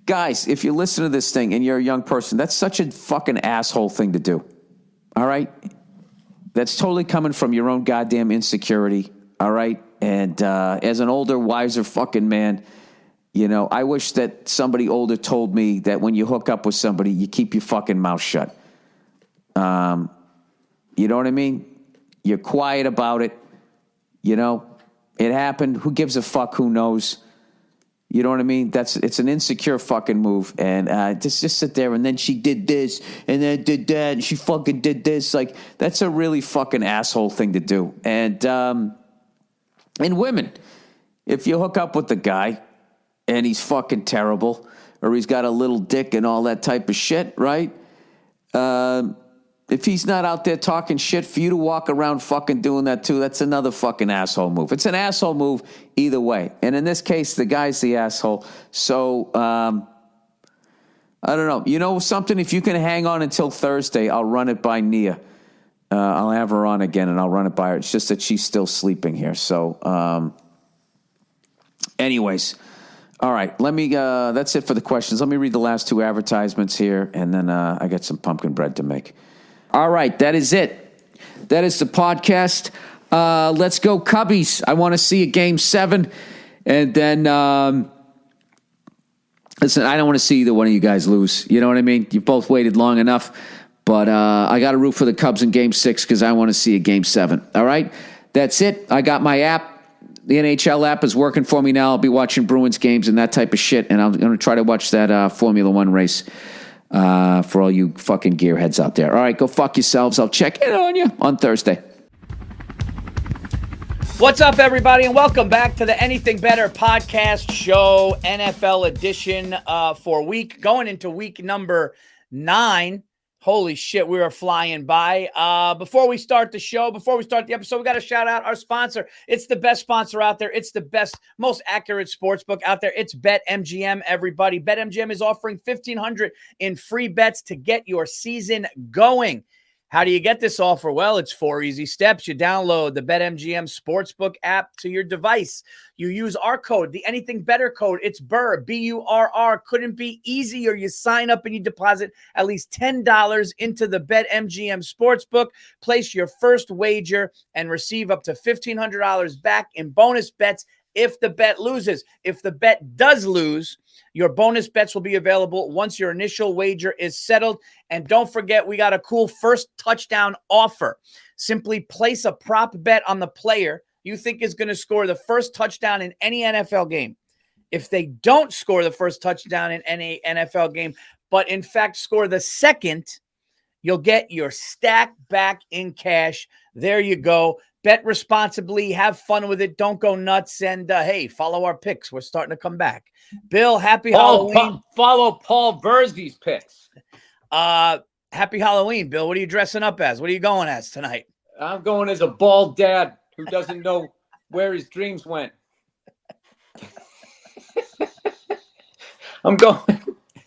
guys, if you listen to this thing and you're a young person, that's such a fucking asshole thing to do. All right? That's totally coming from your own goddamn insecurity. All right? And as an older, wiser fucking man, I wish that somebody older told me that when you hook up with somebody, you keep your fucking mouth shut. You know what I mean? You're quiet about it. It happened. Who gives a fuck? Who knows? You know what I mean? It's an insecure fucking move. And just sit there and then she did this and then did that and she fucking did this. Like, that's a really fucking asshole thing to do. And women, if you hook up with the guy and he's fucking terrible or he's got a little dick and all that type of shit, right? If he's not out there talking shit for you to walk around fucking doing that too, that's another fucking asshole move. It's an asshole move either way. And in this case, the guy's the asshole. So, I don't know. You know something? If you can hang on until Thursday, I'll run it by Nia. I'll have her on again and I'll run it by her. It's just that she's still sleeping here. So, anyways, all right, that's it for the questions. Let me read the last two advertisements here and then, I got some pumpkin bread to make. All right, that is it. That is the podcast. Let's go Cubbies. I want to see a game 7 and then, listen, I don't want to see either one of you guys lose. You know what I mean? You've both waited long enough. But I got to root for the Cubs in Game 6 because I want to see a Game 7. All right? That's it. I got my app. The NHL app is working for me now. I'll be watching Bruins games and that type of shit. And I'm going to try to watch that Formula One race for all you fucking gearheads out there. All right, go fuck yourselves. I'll check in on you on Thursday. What's up, everybody, and welcome back to the Anything Better podcast show, NFL edition going into week number 9. Holy shit, we are flying by. Before we start the show, before we start the episode, we got to shout out our sponsor. It's the best sponsor out there. It's the best, most accurate sports book out there. It's BetMGM, everybody. BetMGM is offering $1,500 in free bets to get your season going. How do you get this offer? Well, it's 4 easy steps. You download the BetMGM Sportsbook app to your device. You use our code, the Anything Better code. It's Burr, B-U-R-R. Couldn't be easier. You sign up and you deposit at least $10 into the BetMGM Sportsbook. Place your first wager and receive up to $1,500 back in bonus bets if the bet loses. If the bet does lose, your bonus bets will be available once your initial wager is settled. And don't forget, we got a cool first touchdown offer. Simply place a prop bet on the player you think is going to score the first touchdown in any NFL game. If they don't score the first touchdown in any NFL game, but in fact score the second, you'll get your stack back in cash. There you go. Bet responsibly. Have fun with it. Don't go nuts. And, hey, follow our picks. We're starting to come back. Bill, happy Halloween. Follow Paul Bursey's picks. Happy Halloween, Bill. What are you dressing up as? What are you going as tonight? I'm going as a bald dad who doesn't know where his dreams went. I'm going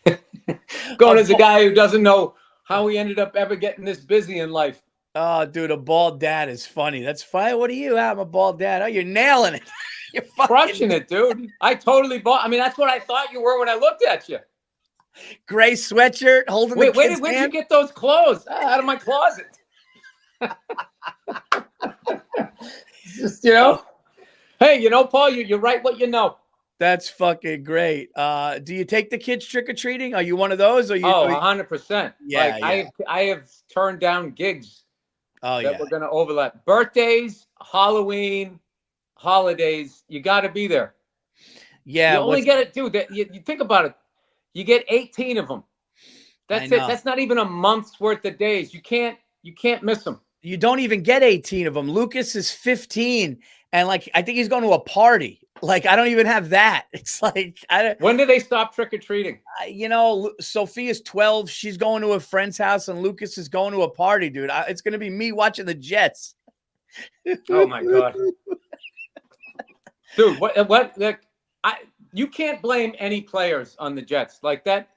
as a guy who doesn't know how he ended up ever getting this busy in life. Oh, dude, a bald dad is funny. That's funny. What are you? I'm a bald dad. Oh, you're nailing it. You're crushing it, dude. I totally bought. I mean, that's what I thought you were when I looked at you. Gray sweatshirt, holding the kid's hand. Where'd you get those clothes? Out of my closet. Just, Hey, Paul, you write what you know. That's fucking great. Do you take the kids trick-or-treating? Are you one of those? Or you? Oh, 100%. Yeah, Like yeah. I have turned down gigs Oh, that yeah. we're going to overlap. Birthdays, Halloween, holidays, you got to be there. Yeah. You only get it, dude. You think about it. You get 18 of them. That's it. That's not even a month's worth of days. You can't miss them. You don't even get 18 of them. Lucas is 15, and like I think he's going to a party. Like I don't even have that. It's like When do they stop trick or treating? Sophia's 12. She's going to a friend's house, and Lucas is going to a party, dude. It's going to be me watching the Jets. Oh my god, dude! What? Like, you can't blame any players on the Jets. Like that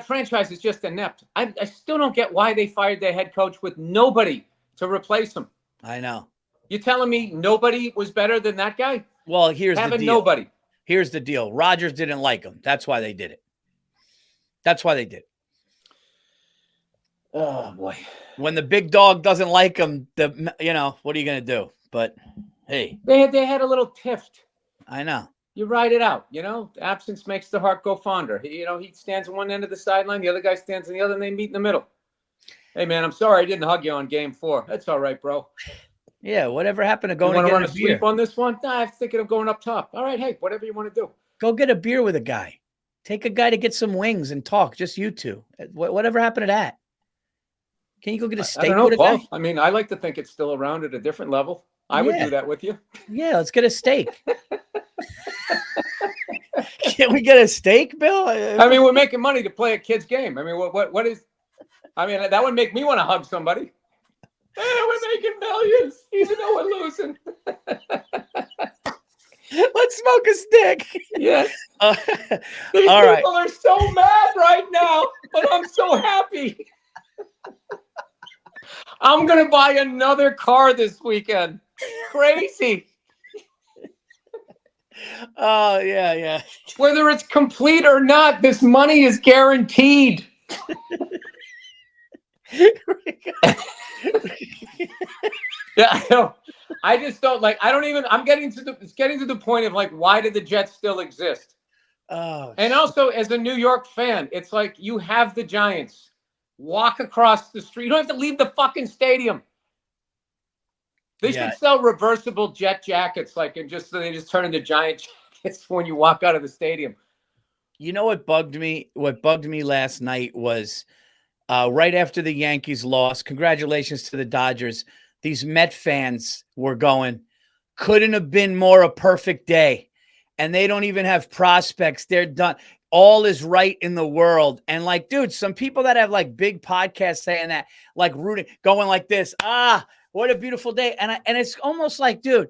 franchise is just inept. I still don't get why they fired their head coach with nobody to replace him. I know. You're telling me nobody was better than that guy? Well, here's the deal. Nobody. Here's the deal. Rodgers didn't like him. That's why they did it. That's why they did it. Oh boy. When the big dog doesn't like him, what are you going to do? But hey, they had a little tiff. I know. You ride it out, absence makes the heart go fonder. He stands on one end of the sideline, the other guy stands on the other, and they meet in the middle. Hey man, I'm sorry I didn't hug you on game 4. That's all right, bro. Yeah, whatever happened to going to get run a a sweep on this one? Nah, I'm thinking of going up top. All right, hey, whatever you want to do. Go get a beer with a guy. Take a guy to get some wings and talk, just you two. Whatever happened to that? Can you go get a steak with a guy? I mean, I like to think it's still around at a different level. I would do that with you. Yeah, let's get a steak. Can we get a steak, Bill? I mean, we're making money to play a kid's game. I mean, what is? I mean, that would make me want to hug somebody. Hey, we're making millions, even though we're losing. Let's smoke a stick. Yes. These all people are so mad right now, but I'm so happy. I'm going to buy another car this weekend. Crazy. Oh, yeah. Whether it's complete or not, this money is guaranteed. Yeah, I know. I just don't like. It's getting to the point of like, why do the Jets still exist? Oh, and also as a New York fan, it's like you have the Giants. Walk across the street. You don't have to leave the fucking stadium. They should sell reversible jet jackets, they just turn into giant jackets when you walk out of the stadium. You know what bugged me? What bugged me last night was right after the Yankees lost. Congratulations to the Dodgers. These Met fans were going, couldn't have been more a perfect day. And they don't even have prospects. They're done. All is right in the world. And like, dude, some people that have like big podcasts saying that, like rooting, going like this, what a beautiful day. And it's almost like, dude,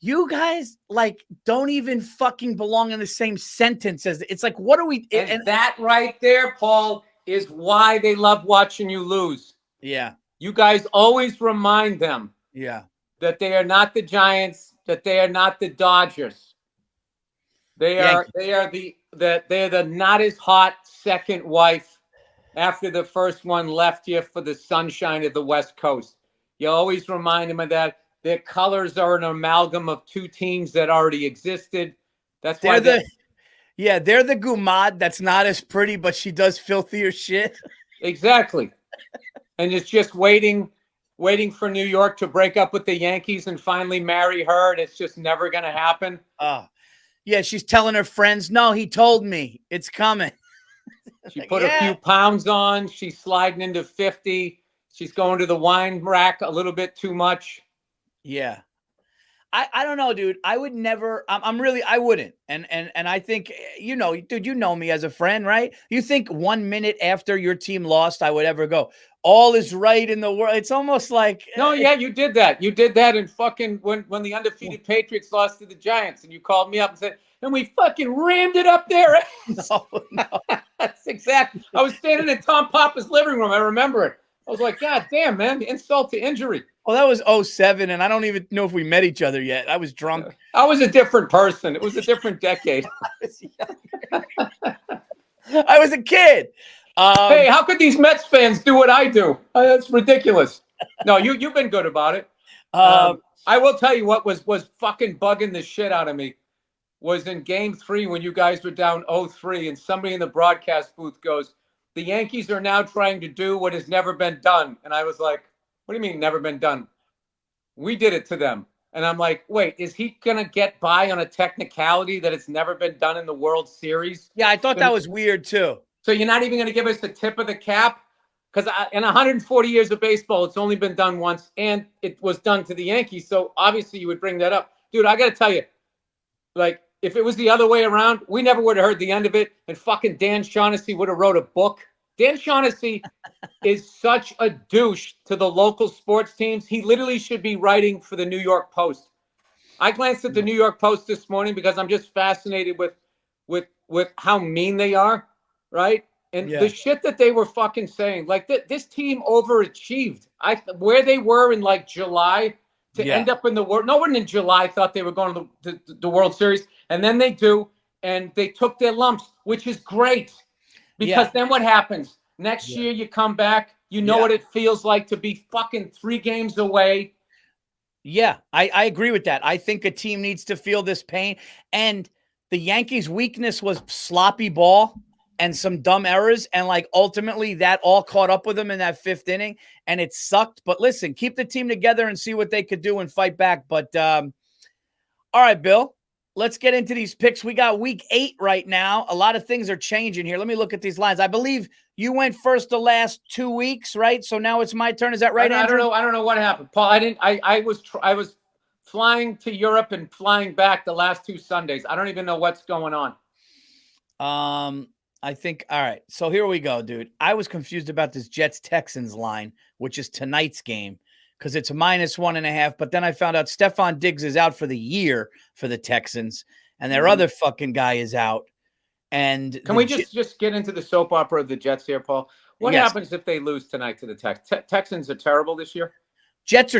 you guys like don't even fucking belong in the same sentence as it's like, what are we? And that right there, Paul, is why they love watching you lose. Yeah. You guys always remind them. Yeah. That they are not the Giants, that they are not the Dodgers. They are the not as hot second wife after the first one left you for the sunshine of the West Coast. You always remind them of that. Their colors are an amalgam of two teams that already existed. That's why they're the Gumad that's not as pretty, but she does filthier shit. Exactly. And it's just waiting for New York to break up with the Yankees and finally marry her, and it's just never going to happen. Yeah, she's telling her friends, no, he told me. It's coming. She put a few pounds on. She's sliding into 50. She's going to the wine rack a little bit too much. Yeah. I don't know, dude. I would never, I wouldn't. And I think, dude, you know me as a friend, right? You think 1 minute after your team lost, I would ever go, all is right in the world. It's almost like. No, yeah, you did that. You did that in fucking when the undefeated Patriots lost to the Giants and you called me up and said, and we fucking rammed it up there. No. That's exactly. I was standing in Tom Papa's living room. I remember it. I was like, God damn, man, insult to injury. Well, that was 2007, and I don't even know if we met each other yet. I was drunk. I was a different person. It was a different decade. I was a kid. Hey, how could these Mets fans do what I do? That's ridiculous. No, you've been good about it. I will tell you what was fucking bugging the shit out of me. was in Game 3 when you guys were down 0-3, and somebody in the broadcast booth goes, "The Yankees are now trying to do what has never been done." And I was like, "What do you mean never been done? We did it to them." And I'm like, wait, is he going to get by on a technicality that it's never been done in the World Series? Yeah, I thought that was weird too. So you're not even going to give us the tip of the cap? Because in 140 years of baseball, it's only been done once, and it was done to the Yankees. So obviously you would bring that up. Dude, I got to tell you, like, if it was the other way around, we never would have heard the end of it, and fucking Dan Shaughnessy would have wrote a book. Dan Shaughnessy is such a douche to the local sports teams. He literally should be writing for the New York Post. I glanced at the New York Post this morning because I'm just fascinated with how mean they are, right? And the shit that they were fucking saying, like this team overachieved. Where they were in like July to end up in the world. No one in July thought they were going to the World Series, and then they do, and they took their lumps, which is great. Because then what happens? Next year you come back, you know what it feels like to be fucking 3 games away. Yeah, I agree with that. I think a team needs to feel this pain. And the Yankees' weakness was sloppy ball and some dumb errors. And like ultimately that all caught up with them in that 5th inning. And it sucked. But listen, keep the team together and see what they could do and fight back. But all right, Bill. Let's get into these picks. We got week 8 right now. A lot of things are changing here. Let me look at these lines. I believe you went first the last 2 weeks, right? So now it's my turn. Is that right, Andrew? I don't know what happened, Paul. I was flying to Europe and flying back the last 2 Sundays. I don't even know what's going on. I think, all right. So here we go, dude. I was confused about this Jets-Texans line, which is tonight's game, because it's -1.5. But then I found out Stephon Diggs is out for the year for the Texans, and their other fucking guy is out. And can we just get into the soap opera of the Jets here, Paul? What happens if they lose tonight to the Texans? Are terrible this year. If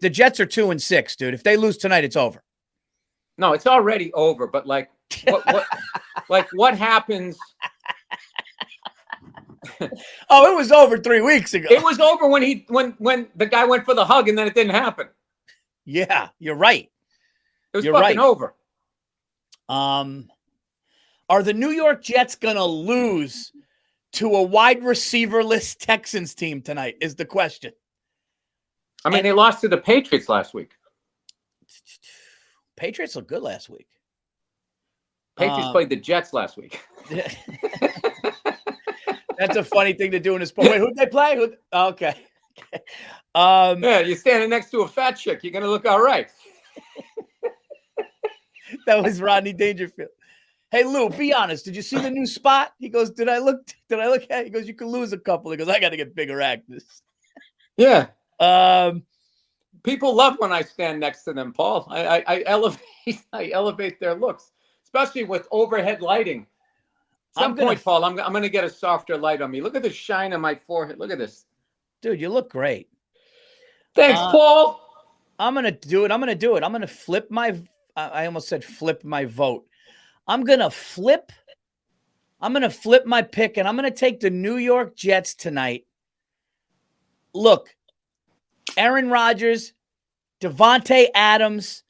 the Jets are 2-6, dude, if they lose tonight, it's over. No, it's already over. But like, what happens? Oh, it was over 3 weeks ago. It was over when the guy went for the hug and then it didn't happen. Yeah, you're right. It was fucking over. Are the New York Jets gonna lose to a wide receiver-less Texans team tonight? Is the question. I mean, they lost to the Patriots last week. Patriots looked good last week. Patriots played the Jets last week. That's a funny thing to do in a sport. Wait, who'd they play? Okay. Yeah, you're standing next to a fat chick. You're going to look all right. That was Rodney Dangerfield. Hey, Lou, be honest. Did you see the new spot? He goes, did I look at it? He goes, you could lose a couple. He goes, I got to get bigger actors. Yeah. People love when I stand next to them, Paul. I elevate their looks, especially with overhead lighting. At some point, Paul, I'm going to get a softer light on me. Look at the shine on my forehead. Look at this. Dude, you look great. Thanks, Paul. I'm going to do it. I'm going to flip my I almost said flip my vote. I'm going to flip my pick, and I'm going to take the New York Jets tonight. Look, Aaron Rodgers, Devontae Adams,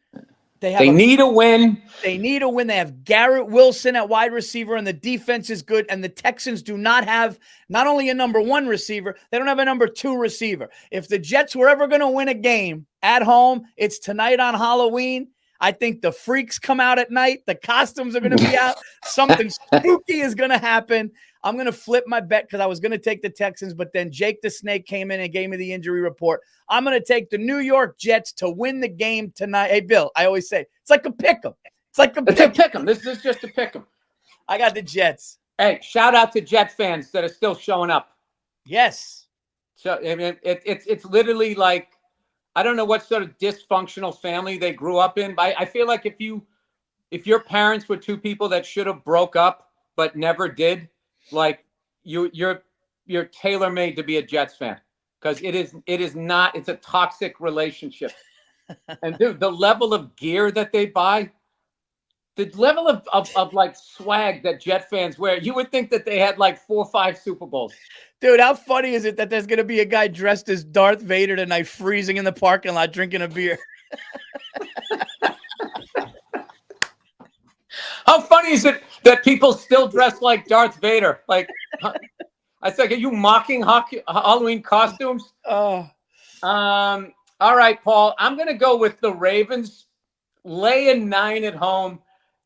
they need a win. They need a win. They have Garrett Wilson at wide receiver, and the defense is good. And the Texans do not have not only a number 1 receiver, they don't have a number 2 receiver. If the Jets were ever going to win a game at home, it's tonight on Halloween. I think the freaks come out at night. The costumes are going to be out. Something spooky is going to happen. I'm going to flip my bet because I was going to take the Texans, but then Jake the Snake came in and gave me the injury report. I'm going to take the New York Jets to win the game tonight. Hey, Bill, I always say, it's like a pick 'em. It's a pick 'em. This is just a pick 'em. I got the Jets. Hey, shout out to Jet fans that are still showing up. Yes. So I mean, it's literally like, I don't know what sort of dysfunctional family they grew up in, but I feel like if your parents were 2 people that should have broke up but never did, like you're tailor-made to be a Jets fan, because it is not. It's a toxic relationship. And dude, the level of gear that they buy, the level of like swag that Jet fans wear, you would think that they had like 4 or 5 Super Bowls. Dude, how funny is it that there's going to be a guy dressed as Darth Vader tonight, freezing in the parking lot, drinking a beer? How funny is it that people still dress like Darth Vader? Like, I said, are you mocking Halloween costumes? Oh, All right, Paul. I'm gonna go with the Ravens laying 9 at home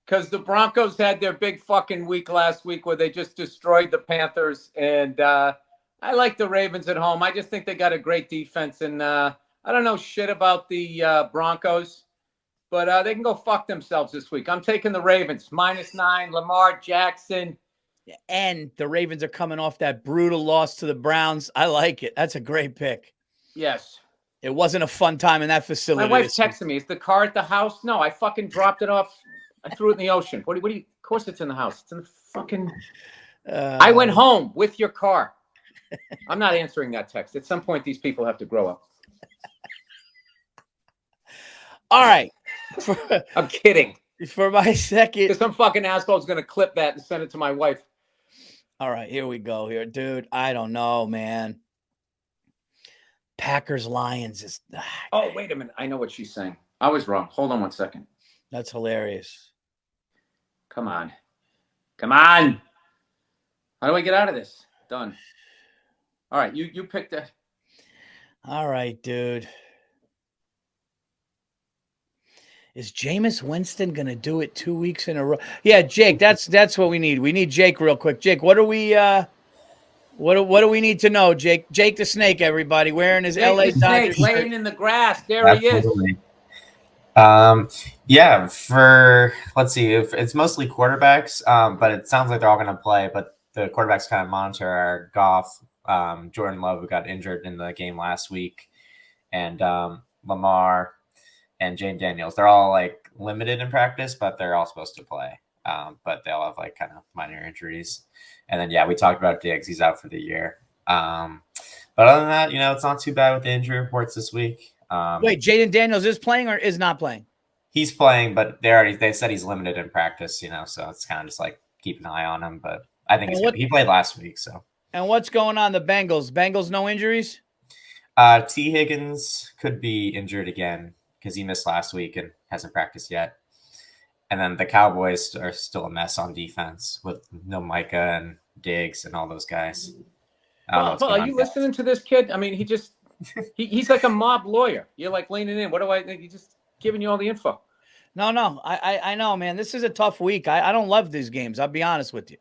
because the Broncos had their big fucking week last week where they just destroyed the Panthers, and I like the Ravens at home. I just think they got a great defense, and I don't know shit about the Broncos, but they can go fuck themselves this week. I'm taking the Ravens -9. Lamar Jackson. and the Ravens are coming off that brutal loss to the Browns. I like it. That's a great pick. Yes. It wasn't a fun time in that facility. My wife's texting me. Is the car at the house? No, I fucking dropped it off. I threw it in the ocean. What do you? Of course it's in the house. It's in the fucking. I went home with your car. I'm not answering that text. At some point, these people have to grow up. All right. I'm kidding. For my second. Because some fucking asshole's going to clip that and send it to my wife. All right, here we go here. Dude, I don't know, man. Packers Lions is Oh, wait a minute. I know what she's saying. I was wrong. Hold on one second. That's hilarious. Come on. Come on. How do I get out of this? Done. All right, you picked it. All right, dude. Is Jameis Winston gonna do it 2 weeks in a row? Yeah, Jake, that's what we need. We need Jake real quick. Jake, what do we what do we need to know, Jake? Jake the Snake, everybody, wearing his Jake LA the Dodgers Snake, shirt. laying in the grass. There Absolutely. he is. Yeah, let's see, if it's mostly quarterbacks, but it sounds like they're all going to play, but the quarterbacks kind of monitor are Goff, Jordan Love, who got injured in the game last week, and Lamar and Jane Daniels. They're all like limited in practice, but they're all supposed to play. But they all have like kind of minor injuries. And then, yeah, we talked about Diggs. He's out for the year. But other than that, it's not too bad with the injury reports this week. Wait, Jaden Daniels is playing or is not playing? He's playing, but they said he's limited in practice, so it's kind of just like keep an eye on him. But I think he played last week. So. And what's going on the Bengals? Bengals, no injuries? T. Higgins could be injured again because he missed last week and hasn't practiced yet. And then the Cowboys are still a mess on defense with no Micah and Diggs and all those guys. Paul, are you listening to this kid? I mean, he's like a mob lawyer. You're like leaning in. What do I think? He's just giving you all the info. No. I know, man. This is a tough week. I don't love these games. I'll be honest with you.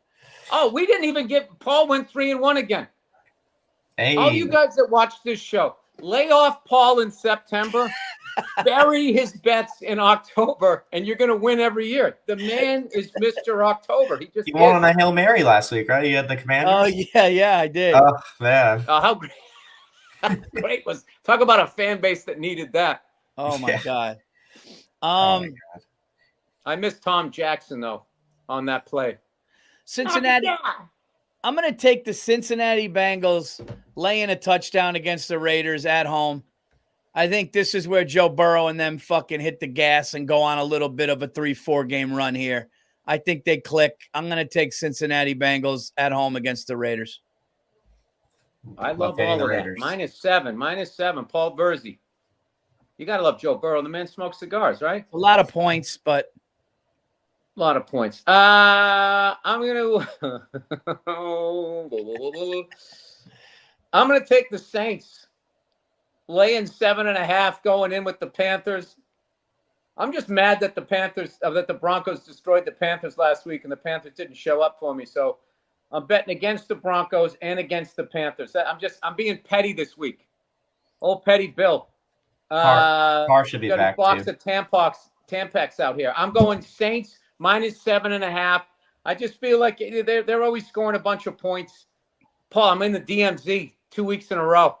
Oh, we didn't even Paul went 3-1 again. Hey. All you guys that watch this show, lay off Paul in September, bury his bets in October, and you're going to win every year. The man is Mr. October. He won on a Hail Mary last week, right? You had the Commanders. Oh, yeah, I did. Oh, man. How great. How great was. Talk about a fan base that needed that. Oh, my God. Oh my God. I missed Tom Jackson, though, on that play. Cincinnati. Oh, yeah. I'm going to take the Cincinnati Bengals laying a touchdown against the Raiders at home. I think this is where Joe Burrow and them fucking hit the gas and go on a little bit of a 3-4 game run here. I think they click. I'm going to take Cincinnati Bengals at home against the Raiders. I love all of that. -7. Paul Verzi. You got to love Joe Burrow. The man smokes cigars, right? A lot of points, but a lot of points. I'm gonna take the Saints, laying 7.5, going in with the Panthers. I'm just mad that the Broncos destroyed the Panthers last week, and the Panthers didn't show up for me. So I'm betting against the Broncos and against the Panthers. I'm being petty this week. Old petty Bill. Carr should be got back a box too. of Tampex out here. I'm going Saints -7.5. I just feel like they're always scoring a bunch of points. Paul, I'm in the DMZ 2 weeks in a row.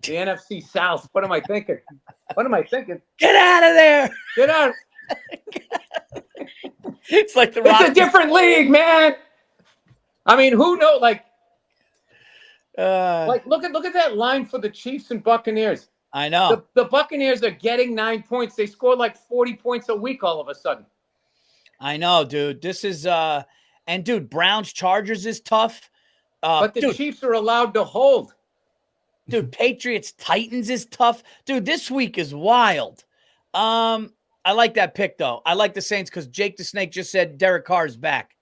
The NFC South. What am I thinking? get out of there. Get out. It's like the It's a different league, man. I mean, who knows? Like look at that line for the Chiefs and Buccaneers. I know. The Buccaneers are getting 9 points. They score like 40 points a week all of a sudden. I know, dude. This is and dude, Browns Chargers is tough. But the Chiefs are allowed to hold. Dude, Patriots Titans is tough. Dude, this week is wild. I like that pick, though. I like the Saints because Jake the Snake just said Derek Carr is back.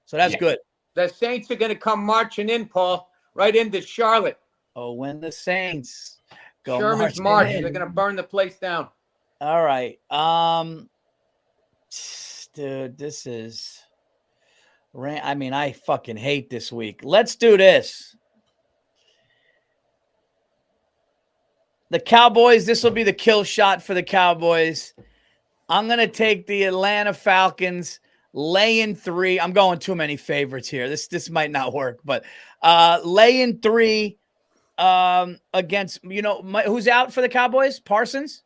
So that's good. The Saints are going to come marching in, Paul, right into Charlotte. Oh, when the Saints go Sherman's marching march. in. They're going to burn the place down. All right. Dude, this is... I mean, I fucking hate this week. Let's do this. The Cowboys, this will be the kill shot for the Cowboys. I'm going to take the Atlanta Falcons laying 3. I'm going too many favorites here. This might not work, but laying 3 against, who's out for the Cowboys? Parsons?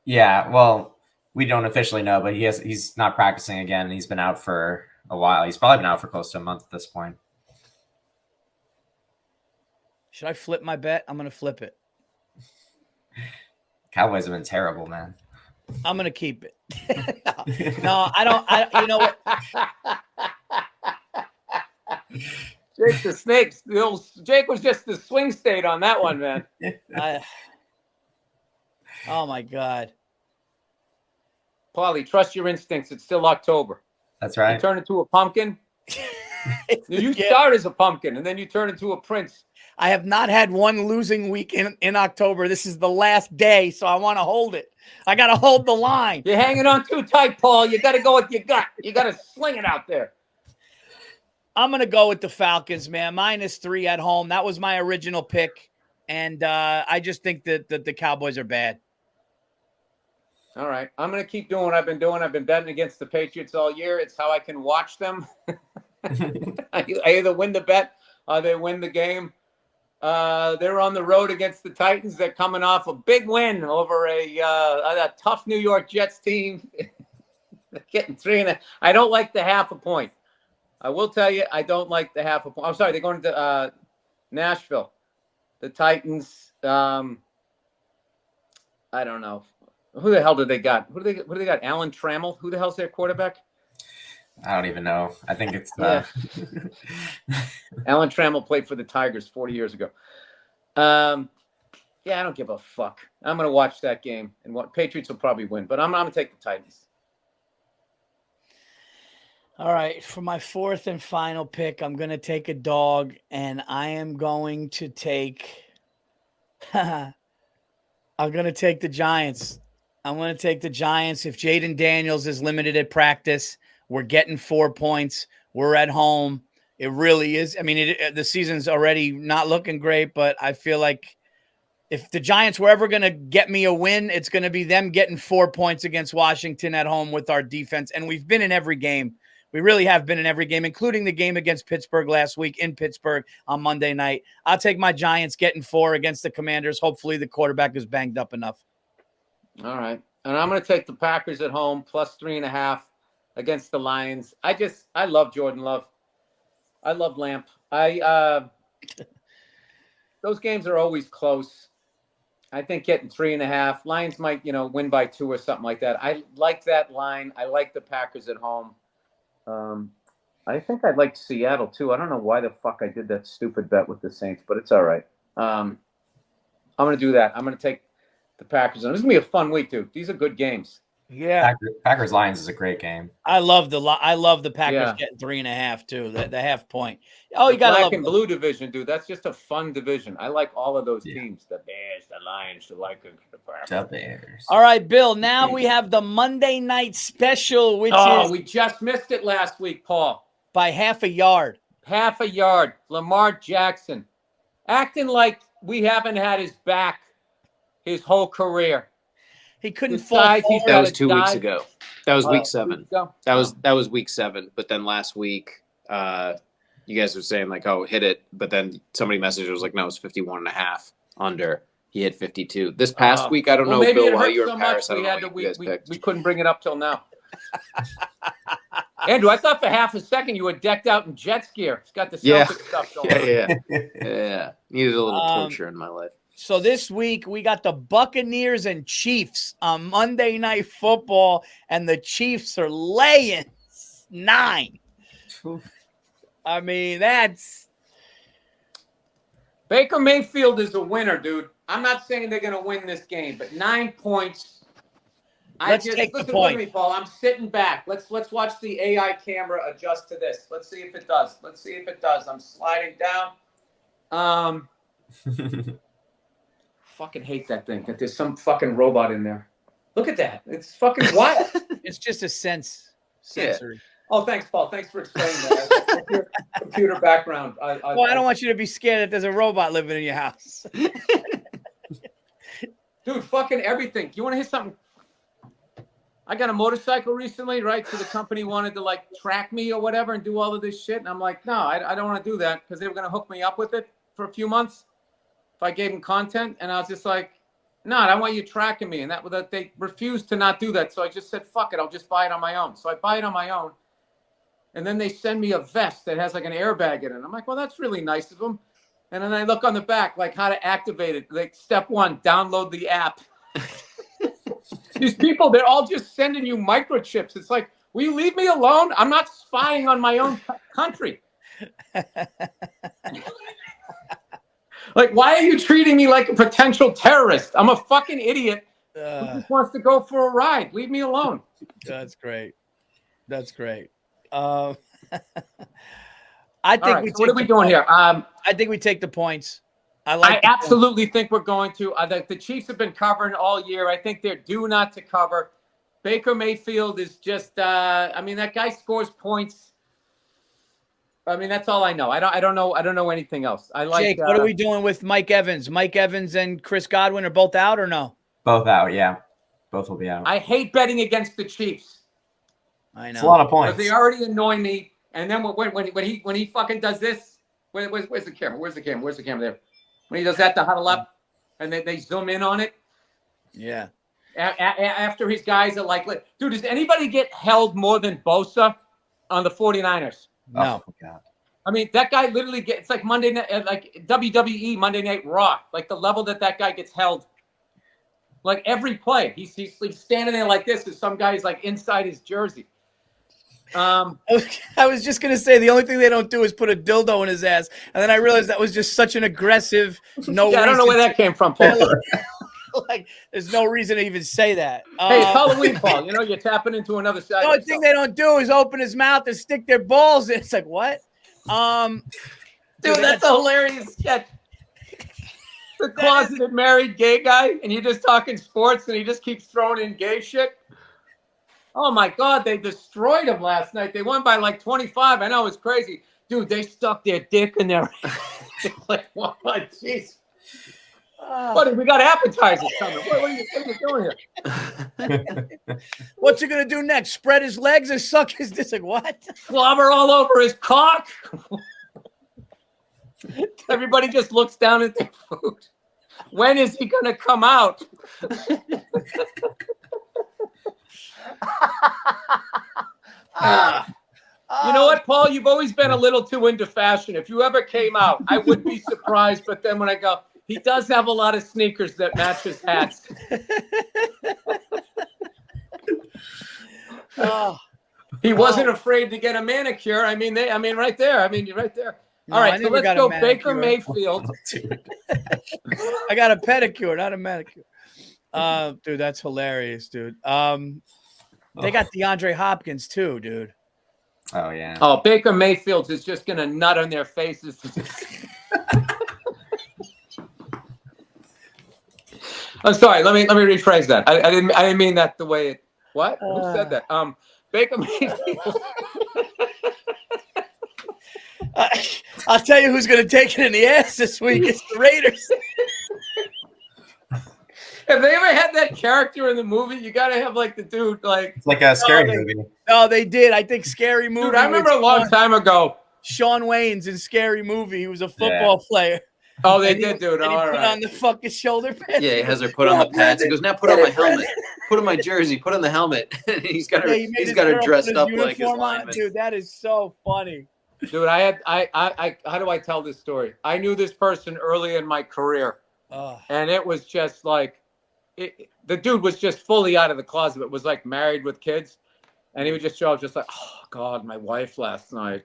Yeah, well, we don't officially know, but he's not practicing again. He's been out for a while. He's probably been out for close to a month at this point. Should I flip my bet? I'm going to flip it. Cowboys have been terrible, man. I'm going to keep it. No, I don't. You know what? Jake the Snakes. Jake was just the swing state on that one, man. Oh, my God. Paulie, trust your instincts. It's still October. That's right. You turn into a pumpkin. You start as a pumpkin, and then you turn into a prince. I have not had one losing week in October. This is the last day, so I want to hold it. I got to hold the line. You're hanging on too tight, Paul. You got to go with your gut. You got to sling it out there. I'm going to go with the Falcons, man. -3 at home. That was my original pick, and I just think that the Cowboys are bad. All right. I'm going to keep doing what I've been doing. I've been betting against the Patriots all year. It's how I can watch them. I either win the bet or they win the game. They're on the road against the Titans. They're coming off a big win over a tough New York Jets team. They're getting 3.5. I don't like the half a point. I will tell you, I don't like the half a point. I'm sorry, they're going to Nashville. The Titans. I don't know. Who the hell did they got? Who do they got? Alan Trammell. Who the hell's their quarterback? I don't even know. I think it's Alan Trammell played for the Tigers 40 years ago. I don't give a fuck. I'm going to watch that game, and Patriots will probably win, but I'm going to take the Titans. All right, for my fourth and final pick, I'm going to take a dog, and I am going to take I'm going to take the Giants. I'm going to take the Giants. If Jaden Daniels is limited at practice, we're getting 4 points. We're at home. It really is. I mean, the season's already not looking great, but I feel like if the Giants were ever going to get me a win, it's going to be them getting 4 points against Washington at home with our defense. And we've been in every game. We really have been in every game, including the game against Pittsburgh last week in Pittsburgh on Monday night. I'll take my Giants getting 4 against the Commanders. Hopefully the quarterback is banged up enough. All right. And I'm going to take the Packers at home plus 3.5 against the Lions. I love Jordan Love. I love Lamp. Those games are always close. I think getting 3.5. Lions might, win by 2 or something like that. I like that line. I like the Packers at home. I think I'd like Seattle too. I don't know why the fuck I did that stupid bet with the Saints, but it's all right. I'm going to do that. I'm going to take the Packers. This is going to be a fun week, dude. These are good games. Yeah. Packers Lions is a great game. I love the Packers getting 3.5 too. The half point. Oh, you got the black and blue division, dude. That's just a fun division. I like all of those teams. The Bears, the Lions, the Vikings, the Packers. The Bears. All right, Bill. Now we have the Monday night special, which is we just missed it last week, Paul. By half a yard. Half a yard. Lamar Jackson acting like we haven't had his back his whole career. He couldn't fall. That was 2 weeks ago. That was week 7. That was week 7. But then last week, you guys were saying like, "Oh, hit it," but then somebody messaged was like, "No, it's 51.5." Under. He hit 52. This past week, I don't know, maybe Bill, it while you were so in Paris. much I don't know what you guys picked. we couldn't bring it up till now. Andrew, I thought for half a second you were decked out in jet gear. It's got the Celtic stuff going on. Yeah. Needed a little torture in my life. So this week we got the Buccaneers and Chiefs on Monday Night Football, and the Chiefs are laying 9. I mean, that's Baker Mayfield is a winner, dude. I'm not saying they're going to win this game, but 9 points. Let's take the listen point. to me, Paul. I'm sitting back. Let's watch the AI camera adjust to this. Let's see if it does. I'm sliding down. Fucking hate that thing. That there's some fucking robot in there. Look at that. It's fucking wild. It's just a sensory. Oh, thanks, Paul. Thanks for explaining that. Your computer background. I don't want you to be scared that there's a robot living in your house. Dude, fucking everything. You want to hear something? I got a motorcycle recently, right? So the company wanted to like track me or whatever and do all of this shit. And I'm like, no, I don't want to do that because they were going to hook me up with it for a few months if I gave them content. And I was just like, no, I want you tracking me. And that they refused to not do that. So I just said, fuck it. I'll just buy it on my own. So I buy it on my own. And then they send me a vest that has like an airbag in it. I'm like, well, that's really nice of them. And then I look on the back, like how to activate it. Like step 1, download the app. These people, they're all just sending you microchips. It's like, will you leave me alone? I'm not spying on my own country. Like, why are you treating me like a potential terrorist? I'm a fucking idiot who just wants to go for a ride. Leave me alone. That's great. I think what are we doing here? I think we take the points. I absolutely think we're going to. The Chiefs have been covering all year. I think they're due not to cover. Baker Mayfield is just. I mean, that guy scores points. I mean, that's all I know. I don't know anything else. I like. Jake, what are we doing with Mike Evans? Mike Evans and Chris Godwin are both out or no? Both out. Yeah, both will be out. I hate betting against the Chiefs. I know. It's a lot of points. They already annoy me. And then when he fucking does this, where's the camera? Where's the camera there? When he does that to huddle up, and they zoom in on it. Yeah. After his guys are like, dude, does anybody get held more than Bosa on the 49ers? No. Oh, God. I mean, that guy literally it's like Monday night, like WWE Monday Night Raw, like the level that guy gets held. Like every play, he's standing there like this, and some guy's like inside his jersey. I was just gonna say the only thing they don't do is put a dildo in his ass, and then I realized that was just such an aggressive. No, yeah, I don't know where that came from, Paul. Like, there's no reason to even say that. Hey, it's Halloween, Paul. You know, you're tapping into another side. The only thing they don't do is open his mouth and stick their balls in. It's like, what? Dude, that's a hilarious sketch. The closeted married gay guy, and you're just talking sports, and he just keeps throwing in gay shit. Oh my God, they destroyed him last night. They won by like 25. I know, it's crazy. Dude, they stuck their dick in their like, what? Jeez. Buddy, we got appetizers coming. What are you doing here? What's he gonna do next? Spread his legs and suck his dick? Like, what? Slobber all over his cock. Everybody just looks down at their food. When is he gonna come out? You know what, Paul? You've always been a little too into fashion. If you ever came out, I would be surprised. But then when I go, he does have a lot of sneakers that match his hats. He wasn't afraid to get a manicure. I mean, right there. I mean, you're right there. No, all right, so let's go Baker Mayfield. I got a pedicure, not a manicure. Dude, that's hilarious, dude. They got DeAndre Hopkins too, dude. Oh yeah. Oh, Baker Mayfield is just gonna nut on their faces. I'm sorry. Let me rephrase that. I didn't mean that the way it. What? Who said that? Baker Mayfield. I'll tell you who's gonna take it in the ass this week. It's the Raiders. Have they ever had that character in the movie? You got to have like the dude like. It's like a scary movie. No, they did. I think Scary Movie. Dude, I remember a long time ago. Shawn Wayne's in Scary Movie. He was a football player. Oh, they did, dude. And he put on the fucking shoulder pads. Yeah, he has her put on the pads. He goes, now put on my helmet. Put on my jersey. Put on the helmet. He's got her dressed up like his lineman. Dude, that is so funny. Dude, I how do I tell this story? I knew this person early in my career, and it was just like, the dude was just fully out of the closet. It was like married with kids, and he would just show up just like, oh God, my wife last night.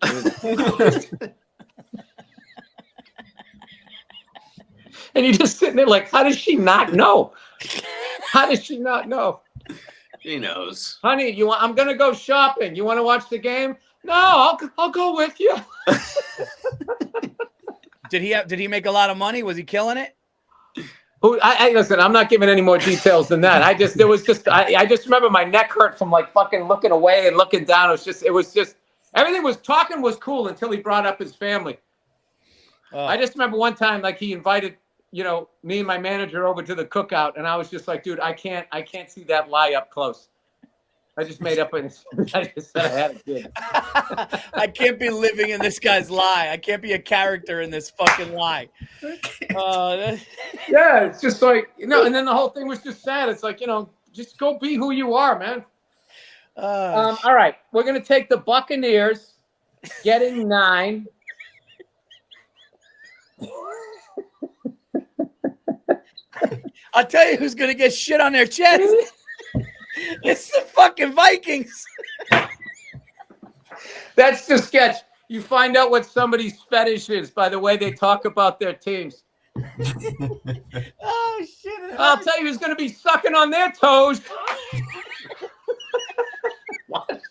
And you're just sitting there like, how does she not know? How does she not know? He knows. Honey, I'm gonna go shopping. You want to watch the game? No, I'll go with you. Did he make a lot of money? Was he killing it? I listen. I'm not giving any more details than that. I just remember my neck hurt from like fucking looking away and looking down. It was just everything was cool until he brought up his family. I just remember one time like he invited me and my manager over to the cookout, and I was just like, dude, I can't see that lie up close. I just made up I just said I had a kid. I can't be living in this guy's lie. I can't be a character in this fucking lie. Yeah, it's just like, and then the whole thing was just sad. It's like, just go be who you are, man. All right, we're going to take the Buccaneers getting 9. I'll tell you who's going to get shit on their chest. It's the fucking Vikings. That's the sketch. You find out what somebody's fetish is by the way they talk about their teams. Oh, shit. I'll tell you who's going to be sucking on their toes. What?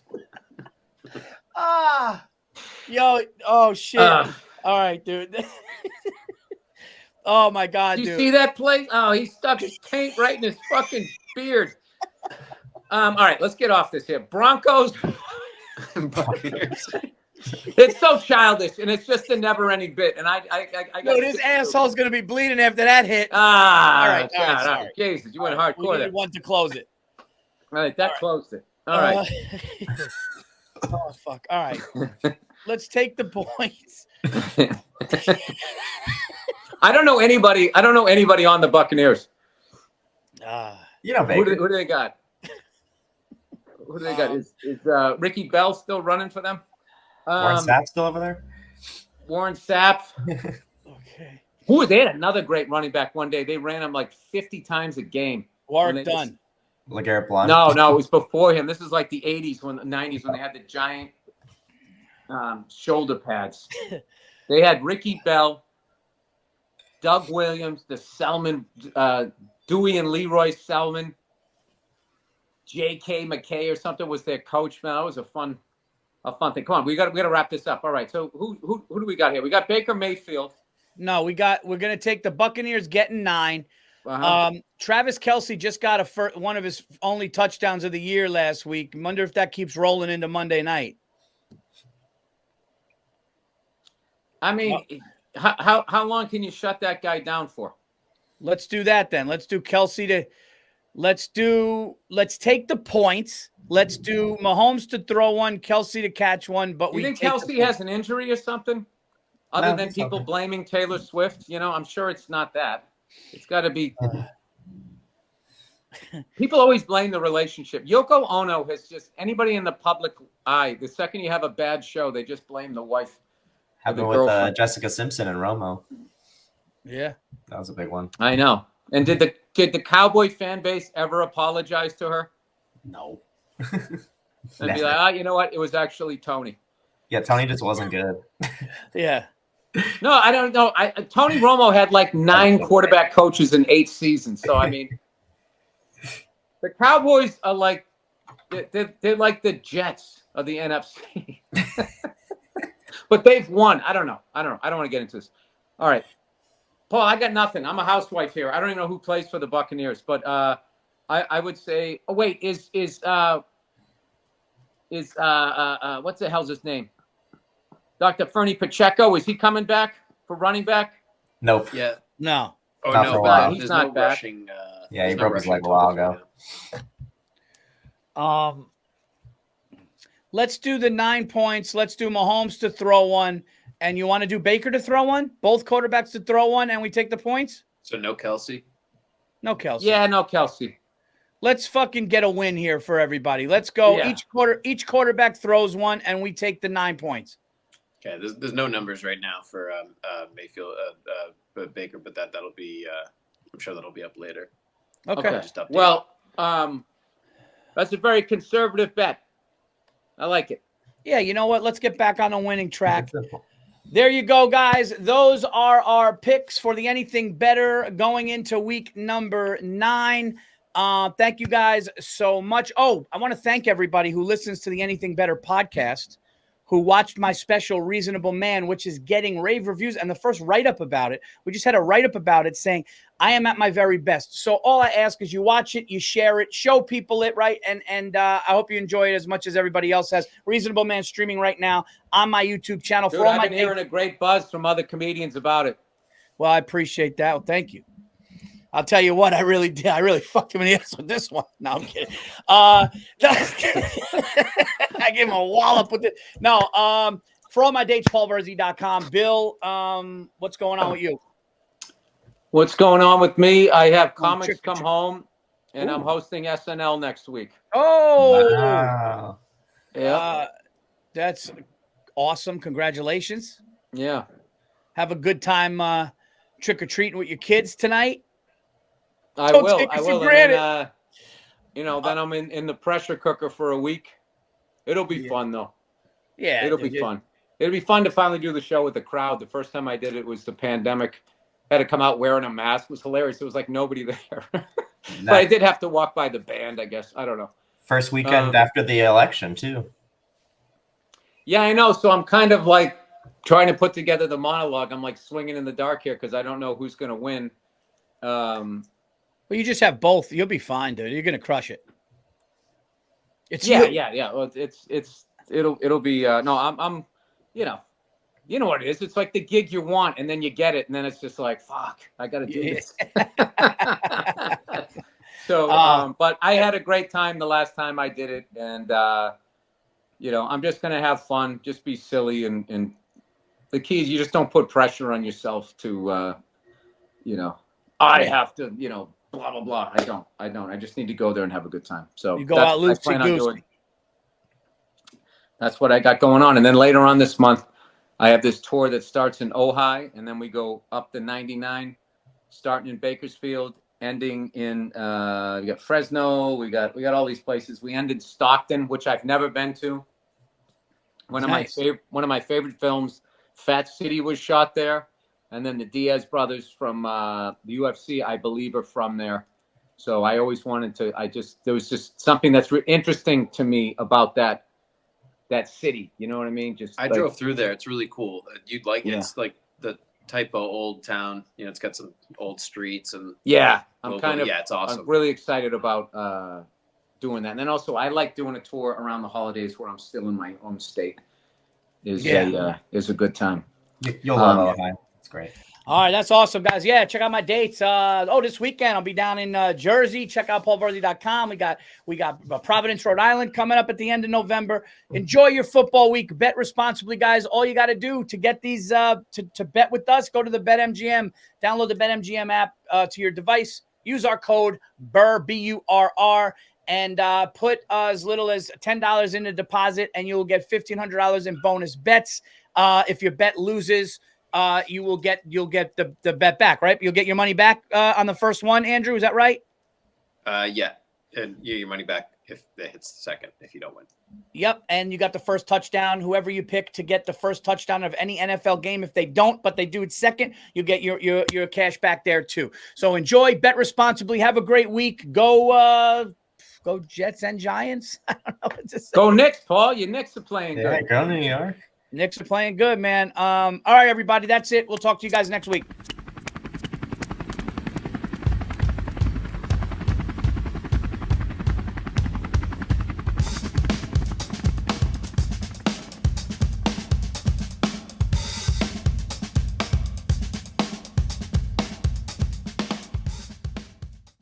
Yo, oh, shit. All right, dude. Oh, my God, Did dude. you see that play? Oh, he stuck his taint right in his fucking beard. All right, let's get off this here. Broncos. It's so childish, and it's just a never-ending bit. And I Dude, his asshole's going to be bleeding after that hit. All right, sorry. Jesus, you went hardcore We there. need one to close it. All right, that closed it. All right. Oh, fuck. All right. Let's take the points. I don't know anybody on the Buccaneers. Baker. Who do they got? Who do they got? Is Ricky Bell still running for them? Warren Sapp still over there? Warren Sapp. Okay. They had another great running back one day. They ran him like 50 times a game. Warwick Dunn. LeGarrette Blount? No, it was before him. This is like the 90s when they had the giant shoulder pads. They had Ricky Bell, Doug Williams, the Selman, Dewey and Leroy Selman, J.K. McKay or something was their coach. Man, that was a fun thing. Come on, we got to wrap this up. All right, so who do we got here? We got Baker Mayfield. No, we're going to take the Buccaneers getting 9. Travis Kelce just got one of his only touchdowns of the year last week. Wonder if that keeps rolling into Monday night. I mean, how long can you shut that guy down for? Let's do that then. Let's do Kelce let's take the points. Let's do Mahomes to throw one, Kelce to catch one. But you think Kelce has an injury or something? Other than people blaming Taylor Swift, I'm sure it's not that. It's got to be. People always blame the relationship. Yoko Ono has just anybody in the public eye. The second you have a bad show, they just blame the wife. Happened with Jessica Simpson and Romo. Yeah, that was a big one. I know. And did the Cowboy fan base ever apologize to her? No. And be like, you know what? It was actually Tony. Yeah, Tony just wasn't good. Yeah. No, I don't know. Tony Romo had like 9 quarterback coaches in 8 seasons. So I mean, the Cowboys are like they're like the Jets of the NFC. But they've won. I don't know. I don't want to get into this. All right, Paul, I got nothing. I'm a housewife here. I don't even know who plays for the Buccaneers, but I would say. Oh wait, is what's the hell's his name? Dr. Fernie Pacheco, is he coming back for running back? Nope. Yeah. No. Oh, not no. He's not back. Rushing, he broke his leg a while ago. Let's do the 9 points. Let's do Mahomes to throw one. And you want to do Baker to throw one? Both quarterbacks to throw one, and we take the points? So no Kelce? No Kelce. Yeah, no Kelce. Let's fucking get a win here for everybody. Let's go. Yeah. Each quarterback throws one, and we take the 9 points. Okay, there's no numbers right now for Mayfield, Baker, but that'll be I'm sure that'll be up later. Okay. Just update. Well, that's a very conservative bet. I like it. Yeah, you know what? Let's get back on a winning track. There you go, guys. Those are our picks for the Anything Better going into week number 9. Thank you guys so much. Oh, I want to thank everybody who listens to the Anything Better podcast, who watched my special Reasonable Man, which is getting rave reviews. And the first write-up about it, we just had a write-up about it saying, I am at my very best. So all I ask is you watch it, you share it, show people it, right? And I hope you enjoy it as much as everybody else has. Reasonable Man streaming right now on my YouTube channel. Dude, I've been hearing a great buzz from other comedians about it. Well, I appreciate that. Well, thank you. I'll tell you what, I really did. I really fucked him in the ass with this one. No, I'm kidding. I gave him a wallop with it. No, for all my dates, paulverzi.com. Bill, what's going on with you? What's going on with me? I have Comics Come Home, and I'm hosting SNL next week. Oh, Wow. Yeah. That's awesome. Congratulations. Yeah. Have a good time trick-or-treating with your kids tonight. I Don't will. take I it for will. granted. And then, then I'm in the pressure cooker for a week. It'll be fun, though. Yeah. It'll be fun. It'll be fun to finally do the show with the crowd. The first time I did it was the pandemic. Had to come out wearing a mask. It was hilarious. It was like nobody there. But I did have to walk by the band, I guess. I don't know. First weekend after the election, too. Yeah, I know. So I'm kind of like trying to put together the monologue. I'm like swinging in the dark here because I don't know who's going to win. Well, you just have both. You'll be fine, dude. You're gonna crush it. Yeah. Well, it'll be. No, I'm. You know what it is. It's like the gig you want, and then you get it, and then it's just like, fuck, I got to do this. So, but I had a great time the last time I did it, and I'm just gonna have fun, just be silly, and the key is you just don't put pressure on yourself to, I have to, blah blah blah. I don't. I just need to go there and have a good time. So you go out loosey-goosey. That's what I got going on, and then later on this month, I have this tour that starts in Ojai, and then we go up to 99, starting in Bakersfield, ending in we got Fresno. We got all these places. We end in Stockton, which I've never been to. One of my favorite films, Fat City, was shot there. And then the Diaz brothers from the UFC, I believe, are from there. So I always wanted to. There was just something that's interesting to me about that city. You know what I mean? I drove through there. It's really cool. You'd like it. It's like the type of old town. It's got some old streets and it's awesome. I'm really excited about doing that. And then also, I like doing a tour around the holidays where I'm still in my home state. Is a good time. You'll love Ohio. It's great. All right, that's awesome, guys. Yeah, check out my dates. This weekend I'll be down in Jersey. Check out paulverzi.com. We got Providence, Rhode Island coming up at the end of November. Enjoy your football week. Bet responsibly, guys. All you got to do to get these to bet with us, go to the BetMGM, download the BetMGM app to your device. Use our code BURR, BURR, and put as little as $10 in the deposit, and you'll get $1,500 in bonus bets. If your bet loses, you'll get the bet back, right? You'll get your money back on the first one, Andrew. Is that right? Yeah. And you get your money back if it hits the second, if you don't win. Yep. And you got the first touchdown, whoever you pick to get the first touchdown of any NFL game. If they don't, but they do it second, you get your cash back there too. So enjoy, bet responsibly. Have a great week. Go Jets and Giants. I don't know what to say. Go Knicks, Paul. Your Knicks are playing good. Yeah, go New York. Knicks are playing good, man. All right, everybody. That's it. We'll talk to you guys next week.